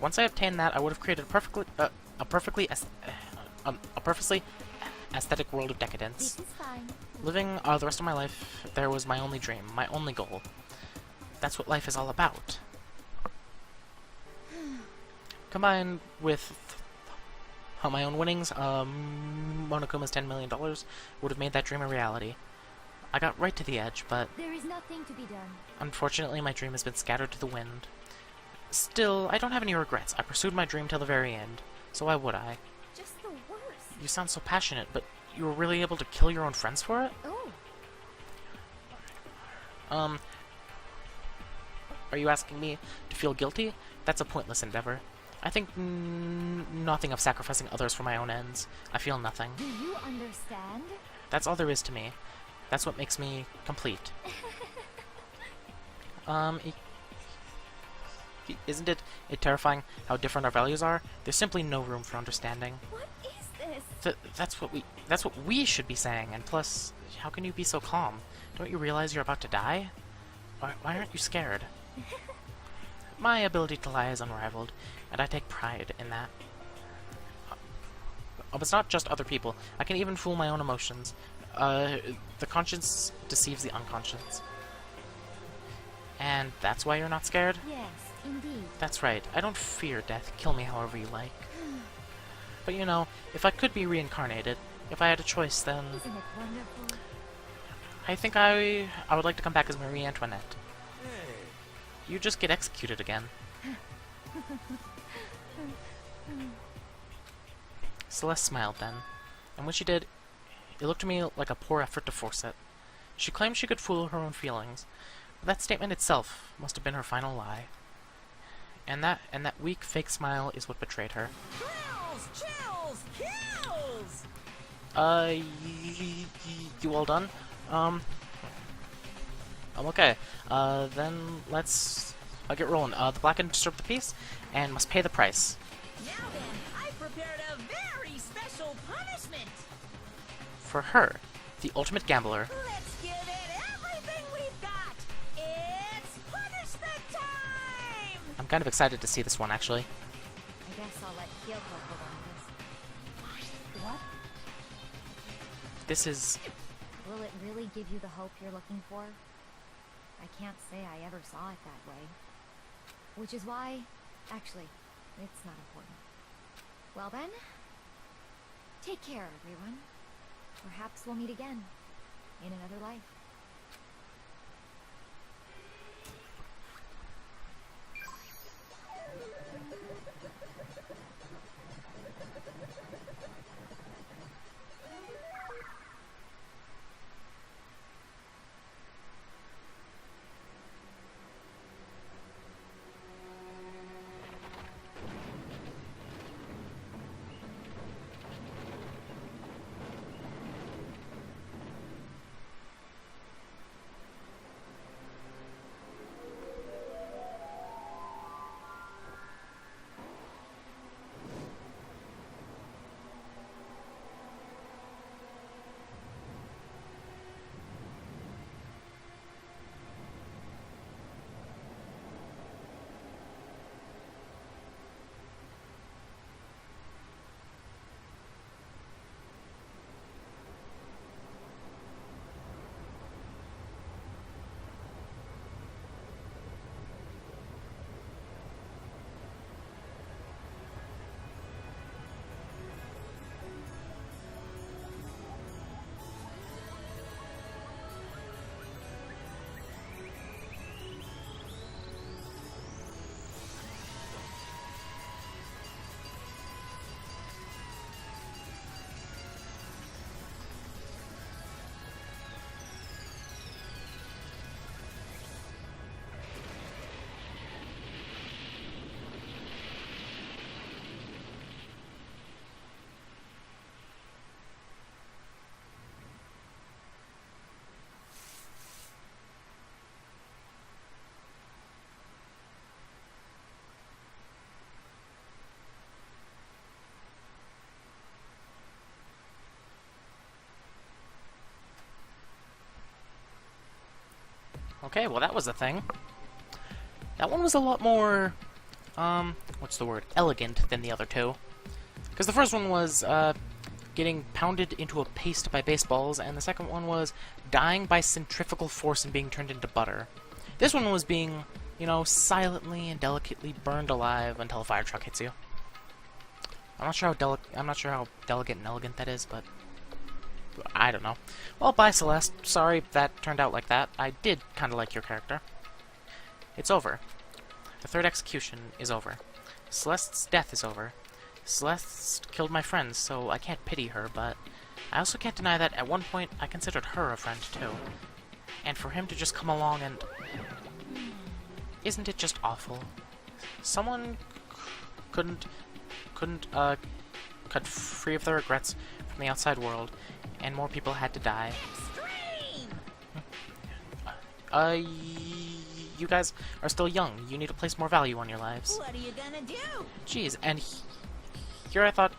A: Once I obtained that, I would have created a perfectly aesthetic world of decadence.
C: This is fine.
A: Living the rest of my life there was my only dream, my only goal. That's what life is all about. Combined with my own winnings, Monokuma's $10 million would have made that dream a reality. I got right to the edge, but
C: There is nothing to be done.
A: unfortunately my dream has been scattered to the wind. Still, I don't have any regrets. I pursued my dream till the very end, so why would I?
C: Just the worst.
A: You sound so passionate, but you were really able to kill your own friends for it?
C: Oh,
A: Are you asking me to feel guilty? That's a pointless endeavor. I think nothing of sacrificing others for my own ends. I feel nothing.
C: do you understand?
A: That's all there is to me. That's what makes me complete. Isn't it terrifying how different our values are? There's simply no room for understanding.
C: What is this?
A: That's what we should be saying. And plus, how can you be so calm? Don't you realize you're about to die? Why aren't you scared? My ability to lie is unrivaled, and I take pride in that. It's not just other people. I can even fool my own emotions. The conscience deceives the unconscious. And that's why you're not scared?
C: Yes, indeed.
A: That's right. I don't fear death. Kill me however you like. But you know, if I could be reincarnated, if I had a choice, then
C: Isn't it wonderful?
A: I think I would like to come back as Marie Antoinette.
D: Hey,
A: You just get executed again. Celeste smiled then, and when she did, it looked to me like a poor effort to force it. She claimed she could fool her own feelings, but that statement itself must have been her final lie. And that weak, fake smile is what betrayed her.
B: Chills! Kills!
A: You all done? I'm okay. Then let's get rolling. The Black can disturb the peace, and must pay the price.
B: Now then, I prepared a very special punishment.
A: For her, the ultimate gambler.
B: Let's give it everything we've got. It's punishment time!
A: I'm kind of excited to see this one, actually.
C: I guess I'll let Kyoko hold on this. What?
A: This is...
C: Will it really give you the hope you're looking for? I can't say I ever saw it that way. Which is why... Actually, it's not important. Well then... Take care, everyone. Perhaps we'll meet again. In another life.
A: Okay, well that was a thing. That one was a lot more, what's the word? Elegant than the other two. Because the first one was, getting pounded into a paste by baseballs, and the second one was dying by centrifugal force and being turned into butter. This one was being, you know, silently and delicately burned alive until a fire truck hits you. I'm not sure how delicate and elegant that is, but I don't know. Well, bye, Celeste. Sorry that turned out like that. I did kind of like your character. It's over. The third execution is over. Celeste's death is over. Celeste killed my friends, so I can't pity her, but I also can't deny that at one point I considered her a friend, too. And for him to just come along and... Isn't it just awful? Someone couldn't cut free of their regrets from the outside world, and more people had to die. You guys are still young. You need to place more value on your lives.
B: What are you gonna do?
A: Jeez, and here I thought,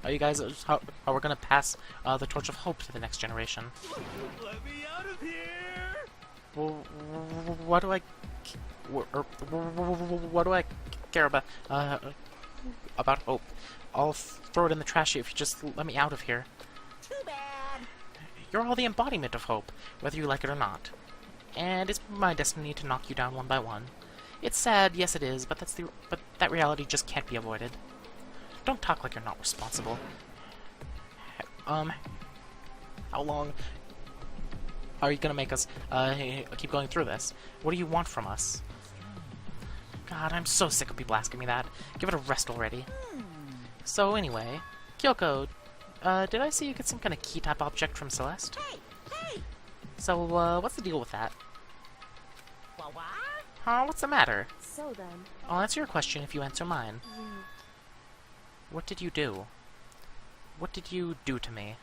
A: you guys, how we're gonna pass the torch of hope to the next generation.
D: Let me out of here!
A: Well, what do I care about hope? I'll throw it in the trash if you just let me out of here.
B: Too bad.
A: You're all the embodiment of hope, whether you like it or not. And it's my destiny to knock you down one by one. It's sad, yes it is, but that reality just can't be avoided. Don't talk like you're not responsible. How long are you gonna make us keep going through this? What do you want from us? God, I'm so sick of people asking me that. Give it a rest already. So anyway, Kyoko, did I see you get some kind of key-type object from Celeste?
B: Hey!
A: So, what's the deal with that?
B: What?
A: Huh? What's the matter?
H: So then,
A: I'll answer your question if you answer mine. What did you do? What did you do to me?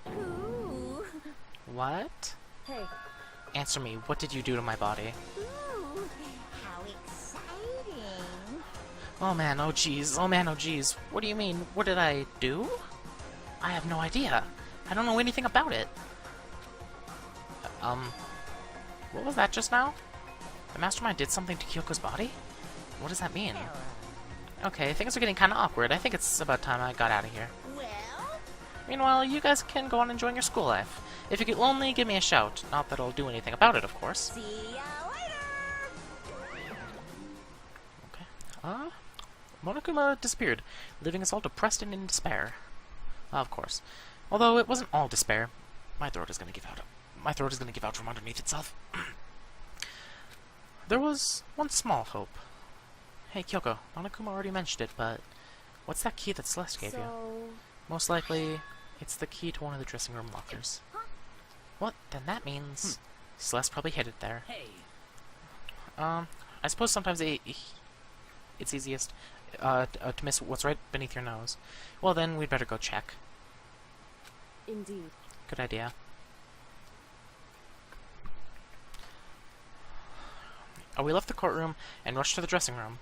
B: Ooh.
A: What?
H: hey,
A: Answer me, what did you do to my body?
B: Ooh. How exciting.
A: Oh man, oh jeez, oh man, oh jeez. What do you mean? What did I do? I have no idea. I don't know anything about it. What was that just now? The Mastermind did something to Kyoko's body? What does that mean? Okay, things are getting kinda awkward. I think it's about time I got out of here.
B: Well,
A: Meanwhile, you guys can go on enjoying your school life. If you get lonely, give me a shout. Not that I'll do anything about it, of course.
B: see ya later.
A: Okay. Monokuma disappeared, leaving us all depressed and in despair. Of course. Although it wasn't all despair. My throat is gonna give out. My throat is gonna give out from underneath itself. There was one small hope. Hey, Kyoko, Monokuma already mentioned it, but what's that key that Celeste gave you? Most likely, it's the key to one of the dressing room lockers. What? Then that means Celeste probably hid it there.
F: Hey,
A: I suppose sometimes it's easiest to miss what's right beneath your nose. Well, then we'd better go check.
H: indeed.
A: Good idea. We left the courtroom and rushed to the dressing room.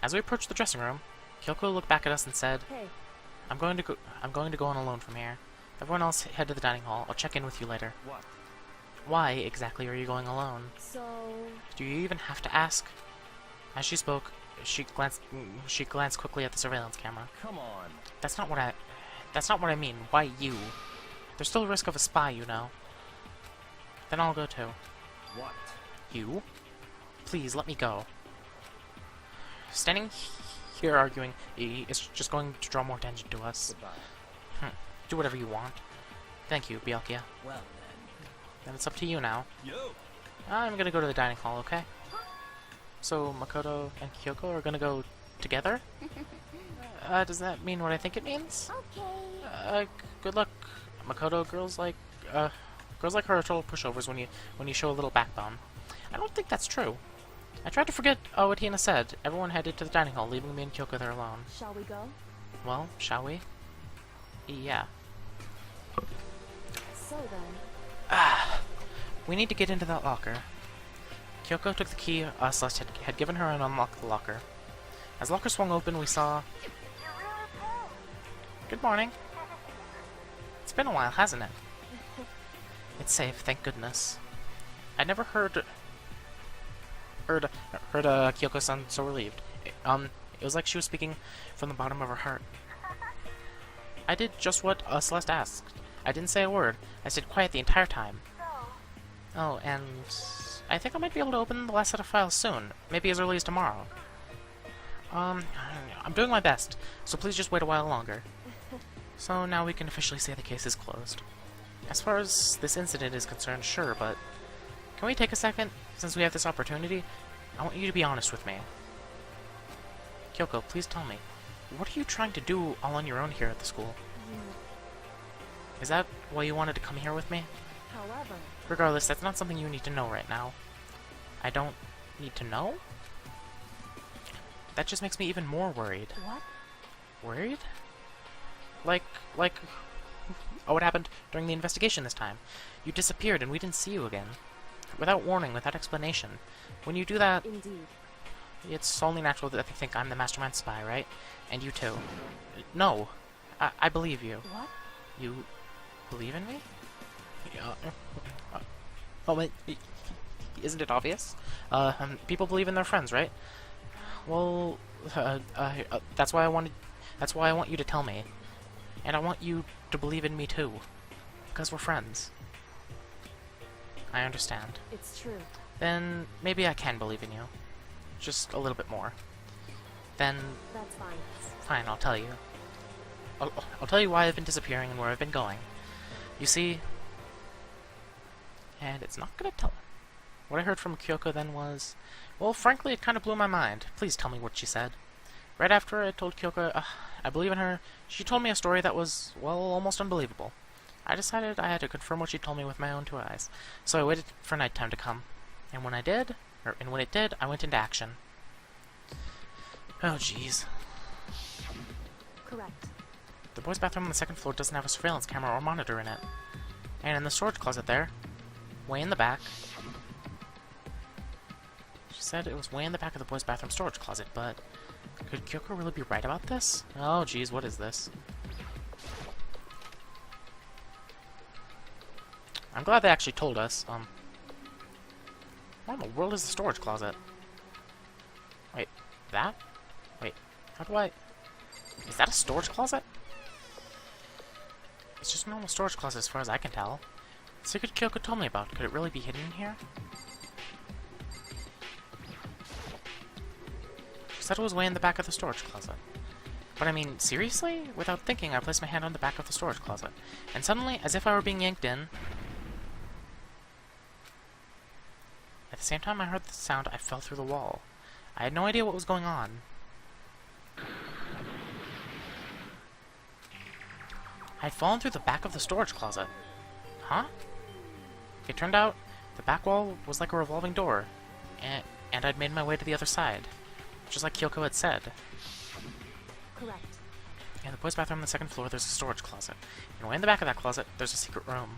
A: As we approached the dressing room, Kyoko looked back at us and said,
H: Hey,
A: I'm going to go on alone from here. Everyone else head to the dining hall. I'll check in with you later."
G: What?
A: Why exactly are you going alone?
H: so...
A: Do you even have to ask? As she spoke, she glanced quickly at the surveillance camera.
G: Come on.
A: That's not what I mean. Why you? There's still a risk of a spy, you know. Then I'll go too.
G: What?
A: You? Please, let me go. Standing here arguing is just going to draw more attention to us.
G: Goodbye.
A: Do whatever you want. Thank you, Byakuya.
F: well then.
A: Then it's up to you now.
D: Yo!
A: I'm gonna go to the dining hall, okay? So, Makoto and Kyoko are gonna go together? Does that mean what I think it means?
J: Okay.
A: Good luck, Makoto. Girls like her are total pushovers when you show a little backbone. I don't think that's true. I tried to forget what Hina said. Everyone headed to the dining hall, leaving me and Kyoko there alone.
H: Shall we go?
A: Well, shall we? Yeah.
H: So then,
A: We need to get into that locker. Kyoko took the key Celeste had given her and unlocked the locker. As the locker swung open, we saw... Good morning. It's been a while, hasn't it? It's safe, thank goodness. I never heard Kyoko sound so relieved. It was like she was speaking from the bottom of her heart. I did just what Celeste asked. I didn't say a word. I stayed quiet the entire time. Oh, and I think I might be able to open the last set of files soon. Maybe as early as tomorrow. I'm doing my best, so please just wait a while longer. So now we can officially say the case is closed. As far as this incident is concerned, sure, but can we take a second, since we have this opportunity? I want you to be honest with me. Kyoko, please tell me, what are you trying to do all on your own here at the school? Is that why you wanted to come here with me?
H: However...
A: Regardless, that's not something you need to know right now. I don't need to know? That just makes me even more worried.
H: What?
A: Worried? Like, oh, what happened during the investigation this time? You disappeared and we didn't see you again. Without warning, without explanation. When you do that...
H: Indeed.
A: It's only natural that they think I'm the mastermind spy, right? And you too. No. I believe you.
H: What?
A: You believe in me? Yeah. Oh, but isn't it obvious? People believe in their friends, right? Well, that's why I want you to tell me. And I want you to believe in me too. Because we're friends. I understand.
H: It's true.
A: Then maybe I can believe in you. Just a little bit more. Then...
H: That's fine.
A: Fine, I'll tell you. I'll tell you why I've been disappearing and where I've been going. You see... And it's not gonna tell. What I heard from Kyoko then was... Well, frankly, it kind of blew my mind. Please tell me what she said. Right after I told Kyoko I believe in her, she told me a story that was, well, almost unbelievable. I decided I had to confirm what she told me with my own two eyes. So I waited for nighttime to come. And when I did, when it did, I went into action. Oh, jeez.
H: Correct.
A: The boys' bathroom on the second floor doesn't have a surveillance camera or monitor in it. And in the storage closet there, way in the back... She said it was way in the back of the boys' bathroom storage closet, but... Could Kyoko really be right about this? Oh, jeez, what is this? I'm glad they actually told us. What in the world is the storage closet? Wait, that? Wait, how do I... Is that a storage closet? It's just a normal storage closet as far as I can tell. The secret Kyoko told me about, could it really be hidden in here? She said it was way in the back of the storage closet. But I mean, seriously? Without thinking, I placed my hand on the back of the storage closet. And suddenly, as if I were being yanked in... At the same time I heard the sound, I fell through the wall. I had no idea what was going on. I'd fallen through the back of the storage closet. Huh? It turned out the back wall was like a revolving door, and I'd made my way to the other side, just like Kyoko had said.
H: Correct.
A: In the boys' bathroom on the second floor, there's a storage closet, and way in the back of that closet, there's a secret room.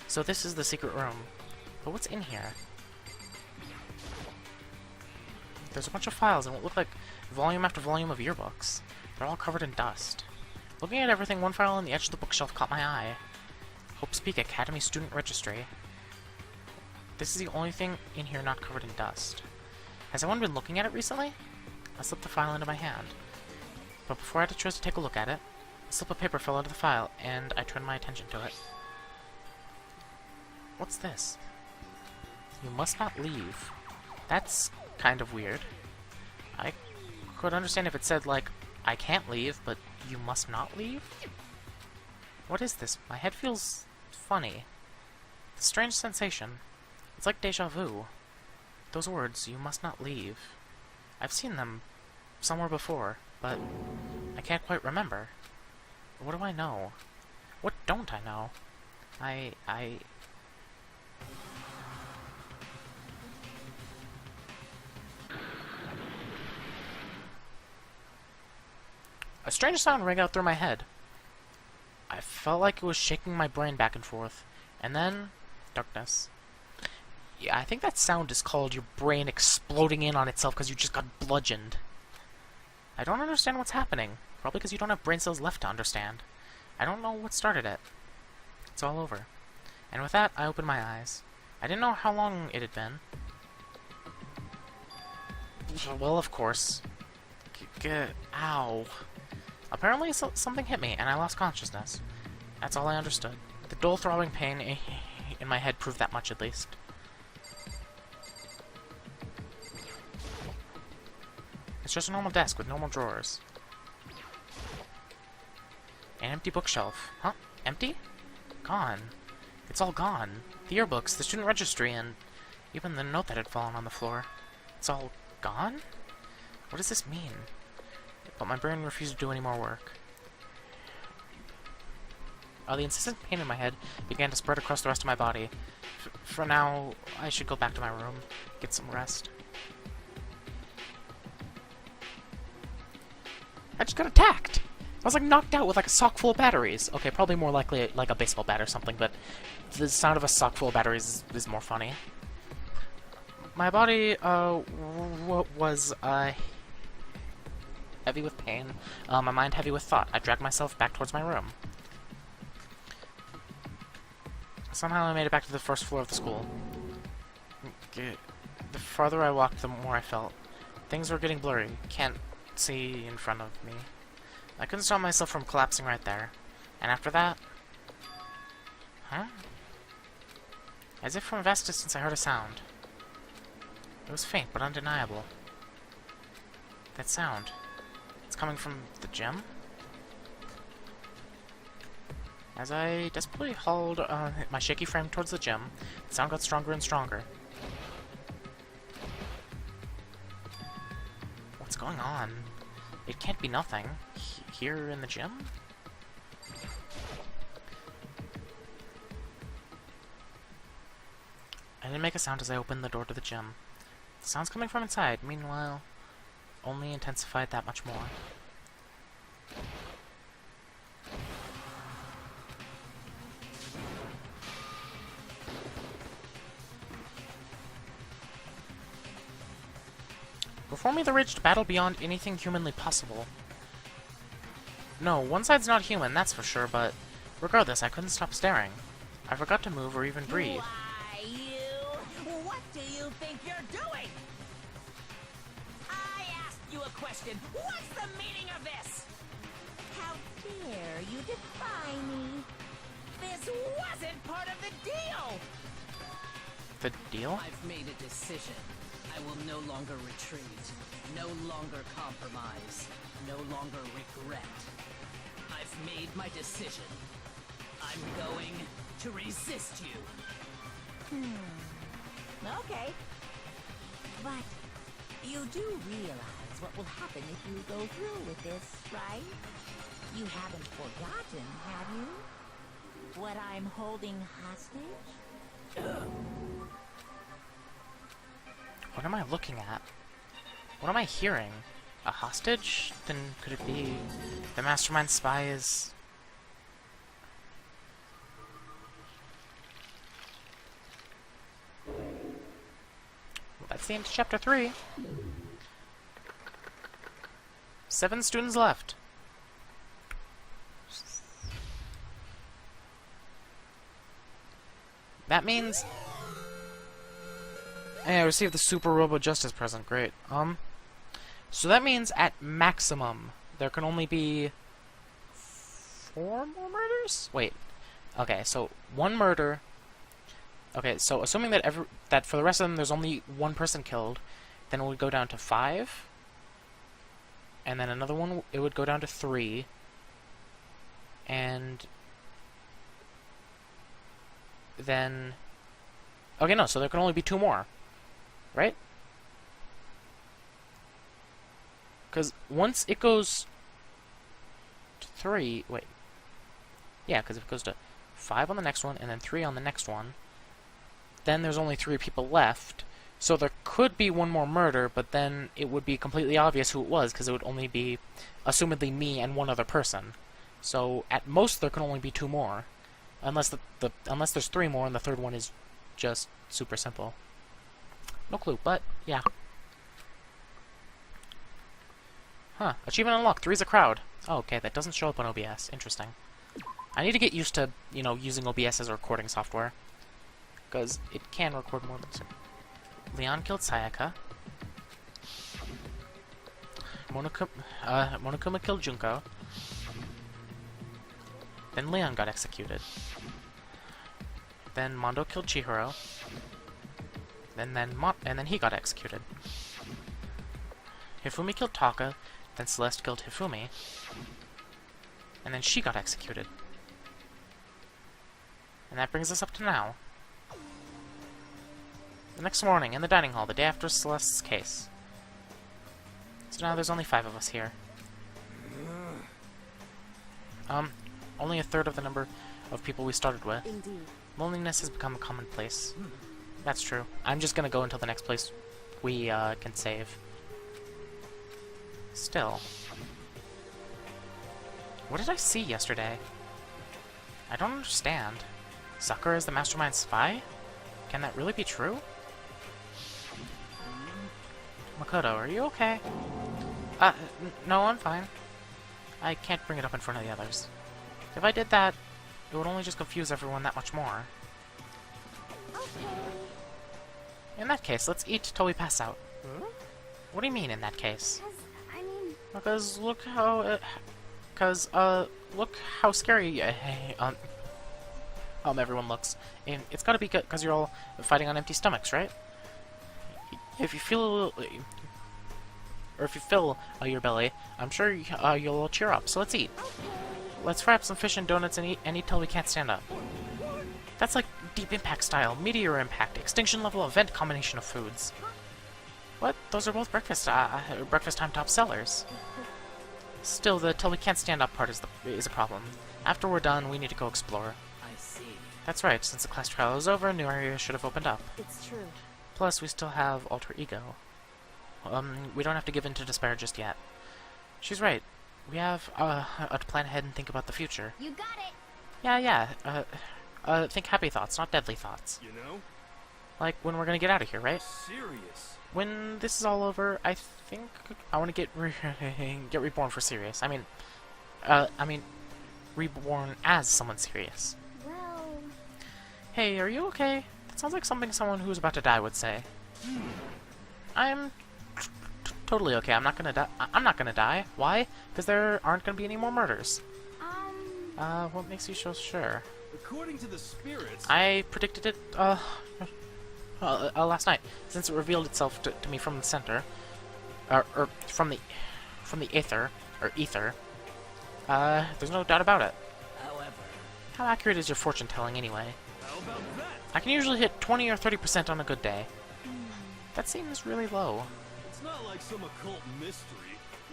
A: So this is the secret room. But what's in here? There's a bunch of files and what look like volume after volume of yearbooks. They're all covered in dust. Looking at everything, one file on the edge of the bookshelf caught my eye. Hope Speak Academy Student Registry. This is the only thing in here not covered in dust. Has anyone been looking at it recently? I slipped the file into my hand. But before I had a chance to take a look at it, a slip of paper fell out of the file, and I turned my attention to it. What's this? You must not leave. That's kind of weird. I could understand if it said, like, I can't leave, but you must not leave? What is this? My head feels funny. It's a strange sensation. It's like deja vu. Those words, you must not leave. I've seen them somewhere before, but I can't quite remember. What do I know? What don't I know? A strange sound rang out through my head. I felt like it was shaking my brain back and forth. And then... darkness. Yeah, I think that sound is called your brain exploding in on itself because you just got bludgeoned. I don't understand what's happening. Probably because you don't have brain cells left to understand. I don't know what started it. It's all over. And with that, I opened my eyes. I didn't know how long it had been. Well, of course. Ow. Apparently something hit me, and I lost consciousness. That's all I understood. The dull throbbing pain in my head proved that much, at least. It's just a normal desk with normal drawers. An empty bookshelf. Huh? Empty? Gone. It's all gone. The yearbooks, the student registry, and even the note that had fallen on the floor. It's all gone? What does this mean? But my brain refused to do any more work. The insistent pain in my head began to spread across the rest of my body. For now, I should go back to my room, get some rest. I just got attacked! I was like knocked out with like a sock full of batteries. Okay, probably more likely like a baseball bat or something, but the sound of a sock full of batteries is more funny. My body, was, heavy with pain. My mind heavy with thought. I dragged myself back towards my room. Somehow I made it back to the first floor of the school. The farther I walked, the more I felt. Things were getting blurry. Can't see in front of me. I couldn't stop myself from collapsing right there. And after that... Huh? As if from a vast distance I heard a sound. It was faint, but undeniable. That sound. It's coming from the gym? As I desperately hauled my shaky frame towards the gym, the sound got stronger and stronger. What's going on? It can't be nothing. Here in the gym? I didn't make a sound as I opened the door to the gym. The sounds coming from inside, meanwhile, only intensified that much more. Before me there raged a battle beyond anything humanly possible. No, one side's not human, that's for sure, but regardless, I couldn't stop staring. I forgot to move or even breathe.
B: Why, you? What do you think you're doing? I asked you a question. What's the meaning of this? How dare you defy me? This wasn't part of the deal!
A: The deal?
F: I've made a decision. I will no longer retreat, no longer compromise, no longer regret. I've made my decision. I'm going to resist you.
B: Okay. But you do realize what will happen if you go through with this, right? You haven't forgotten, have you? What I'm holding hostage?
A: What am I looking at? What am I hearing? A hostage? Then could it be the mastermind spy is... Well, that's the end of chapter 3. 7 students left. That means... Hey, I received the Super Robo Justice present. Great. So that means at maximum there can only be 4 more murders? Wait. Okay, so 1 murder. Okay, so assuming that for the rest of them there's only 1 person killed, then it would go down to 5. And then another one, it would go down to 3. And then... Okay, no, so there can only be 2 more. Right? Because once it goes to 3... Wait. Yeah, because if it goes to 5 on the next one, and then 3 on the next one, then there's only 3 people left. So there could be 1 more murder, but then it would be completely obvious who it was, because it would only be, assumedly, me and 1 other person. So at most there can only be 2 more. Unless unless there's 3 more, and the 3rd one is just super simple. No clue, but yeah. Huh. Achievement unlocked. 3's a crowd. Oh, okay, that doesn't show up on OBS. Interesting. I need to get used to, you know, using OBS as a recording software. Because it can record more than... Leon killed Sayaka. Monokuma killed Junko. Then Leon got executed. Then Mondo killed Chihiro. And then he got executed. Hifumi killed Taka. Then Celeste killed Hifumi. And then she got executed. And that brings us up to now. The next morning, in the dining hall, the day after Celeste's case. So now there's only 5 of us here. Only a third of the number of people we started with.
H: Indeed.
A: Loneliness has become a commonplace. That's true. I'm just gonna go until the next place we can save. Still. What did I see yesterday? I don't understand. Sakura is the mastermind spy? Can that really be true? Makoto, are you okay? No, I'm fine. I can't bring it up in front of the others. If I did that, it would only just confuse everyone that much more.
J: Okay.
A: In that case, let's eat till we pass out. What do you mean, in that case?
J: I mean,
A: Because look how... look how scary everyone looks. And it's gotta be because you're all fighting on empty stomachs, right? If you feel... Or if you fill your belly, I'm sure you'll all cheer up, so let's eat. Let's fry up some fish and donuts and eat till we can't stand up. That's like Deep Impact style, Meteor Impact, Extinction level event combination of foods. What? Those are both breakfast time top sellers. Still, the till we can't stand up part is a problem. After we're done, we need to go explore.
F: I see.
A: That's right, since the class trial is over, new areas should have opened up.
H: It's true.
A: Plus, we still have Alter Ego. We don't have to give in to despair just yet. She's right. We have to plan ahead and think about the future.
J: you got it.
A: Yeah. Think happy thoughts, not deadly thoughts.
D: You know?
A: Like when we're gonna get out of here, right?
D: Serious.
A: When this is all over, I think I want to get reborn for serious. I mean, reborn as someone serious.
J: Well,
A: Hey, are you okay? That sounds like something someone who's about to die would say. I'm totally okay. I'm not gonna die. I'm not gonna die. Why? Because there aren't gonna be any more murders. What makes you so sure?
D: According to the spirits...
A: I predicted it, last night, since it revealed itself to me from the center, or from the ether, there's no doubt about it.
F: However,
A: How accurate is your fortune telling anyway?
D: How about that?
A: I can usually hit 20 or 30% on a good day. That seems really low.
D: It's not like some occult mystery.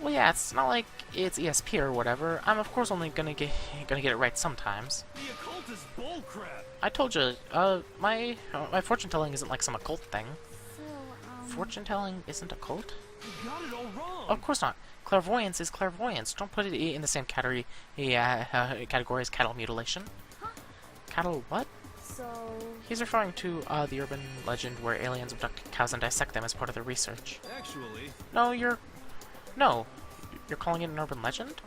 A: Well, yeah, it's not like it's ESP or whatever. I'm of course only gonna get it right sometimes.
D: The occult is bullcrap.
A: I told you, my fortune telling isn't like some occult thing.
J: so,
A: Fortune telling isn't occult?
D: You got it all wrong.
A: Of course not. Clairvoyance is clairvoyance. Don't put it in the same category as cattle mutilation. Cattle what?
H: So...
A: He's referring to the urban legend where aliens abduct cows and dissect them as part of their research.
D: Actually,
A: No, you're calling it an urban legend?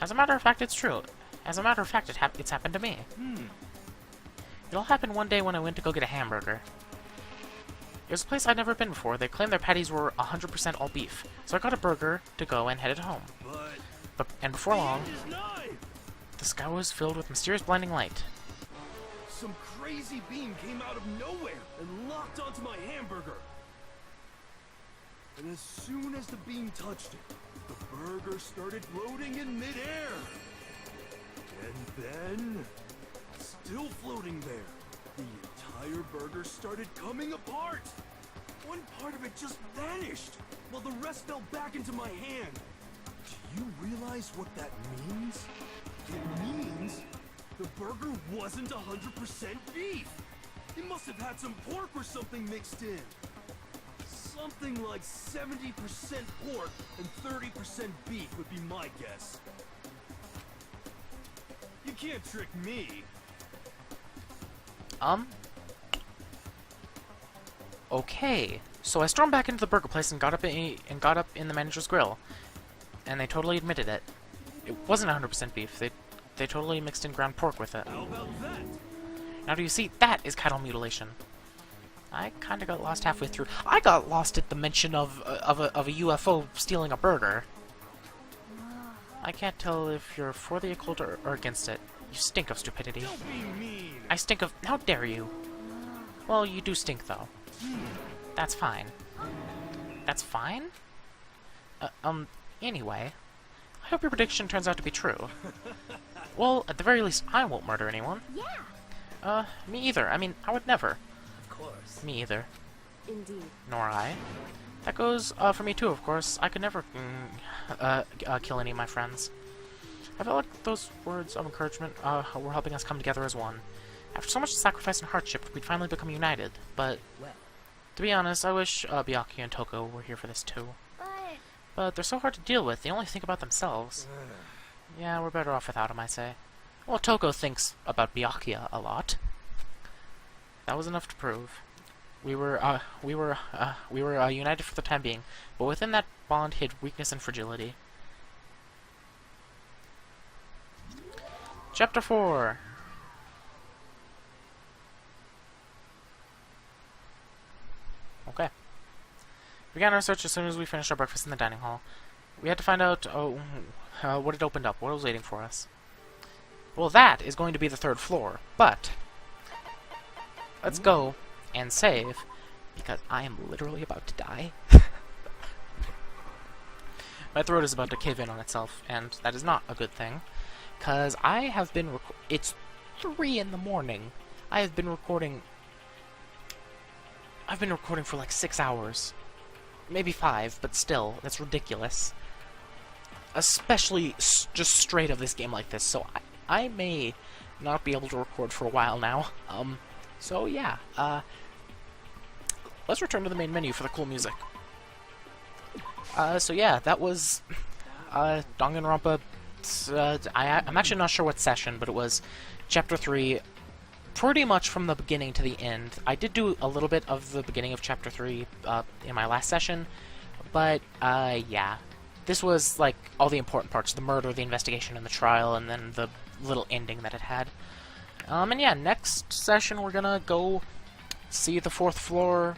A: As a matter of fact, it's true. As a matter of fact, it's happened to me. It all happened one day when I went to go get a hamburger. It was a place I'd never been before. They claimed their patties were 100% all beef. So I got a burger to go and headed home. And before long,
D: the end is nigh.
A: the sky was filled with mysterious blinding light.
D: Some crazy beam came out of nowhere and locked onto my hamburger. And as soon as the beam touched it, the burger started floating in midair. And then, still floating there, the entire burger started coming apart. One part of it just vanished, while the rest fell back into my hand. Do you realize what that means? It means the burger wasn't 100% beef. It must have had some pork or something mixed in. Something like 70% pork and 30% beef would be my guess. You can't trick me.
A: Okay. So I stormed back into the burger place and got up in the manager's grill, and they totally admitted it. It wasn't 100% beef. They they totally mixed in ground pork with it.
D: How about that?
A: Now do you see? That is cattle mutilation. I kind of got lost halfway through. I got lost at the mention of a UFO stealing a burger. I can't tell if you're for the occult or against it. You stink of stupidity.
D: Don't be mean.
A: I stink of... How dare you? Well, you do stink, though. That's fine. That's fine? Anyway. I hope your prediction turns out to be true. Well, at the very least, I won't murder anyone.
J: Yeah.
A: Me either. I mean, I would never.
F: Of course.
A: Me either.
H: Indeed.
A: Nor I. That goes, for me too, of course. I could never, kill any of my friends. I felt like those words of encouragement, were helping us come together as one. After so much sacrifice and hardship, we'd finally become united. But,
F: Well,
A: to be honest, I wish, Byakuya and Toko were here for this too. But they're so hard to deal with, they only think about themselves. Yeah, we're better off without them, I say. Well, Toko thinks about Byakuya a lot. That was enough to prove. We were united for the time being, but within that bond hid weakness and fragility. Chapter 4. Okay. We began our search as soon as we finished our breakfast in the dining hall. We had to find out what had opened up, what was waiting for us. Well, that is going to be the 3rd floor, but let's go and save, because I am literally about to die. My throat is about to cave in on itself, and that is not a good thing, because I have been it's 3 in the morning. I have been recording... I've been recording for like 6 hours. Maybe 5, but still, that's ridiculous. Especially just straight of this game like this, so I may not be able to record for a while now. So yeah, let's return to the main menu for the cool music. So yeah, that was, Danganronpa, I'm actually not sure what session, but it was Chapter 3, pretty much from the beginning to the end. I did do a little bit of the beginning of Chapter 3, in my last session, but, yeah. This was, like, all the important parts, the murder, the investigation, and the trial, and then the little ending that it had. And yeah, next session we're gonna go see the 4th floor.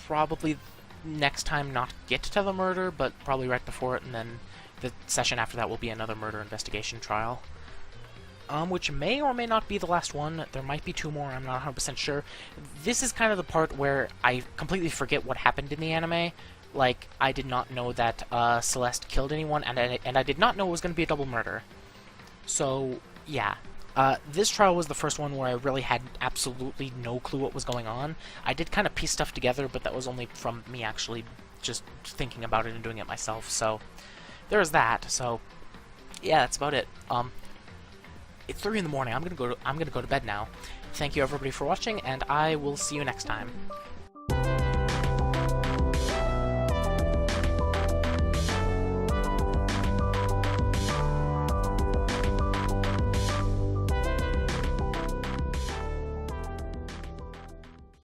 A: Probably next time not get to the murder, but probably right before it, and then the session after that will be another murder investigation trial. Which may or may not be the last one. There might be 2 more, I'm not 100% sure. This is kind of the part where I completely forget what happened in the anime. Like, I did not know that Celeste killed anyone, and I did not know it was going to be a double murder. So, yeah. This trial was the first one where I really had absolutely no clue what was going on. I did kind of piece stuff together, but that was only from me actually just thinking about it and doing it myself. So, there's that. So, yeah, that's about it. It's 3 in the morning. I'm gonna go to bed now. Thank you everybody for watching, and I will see you next time.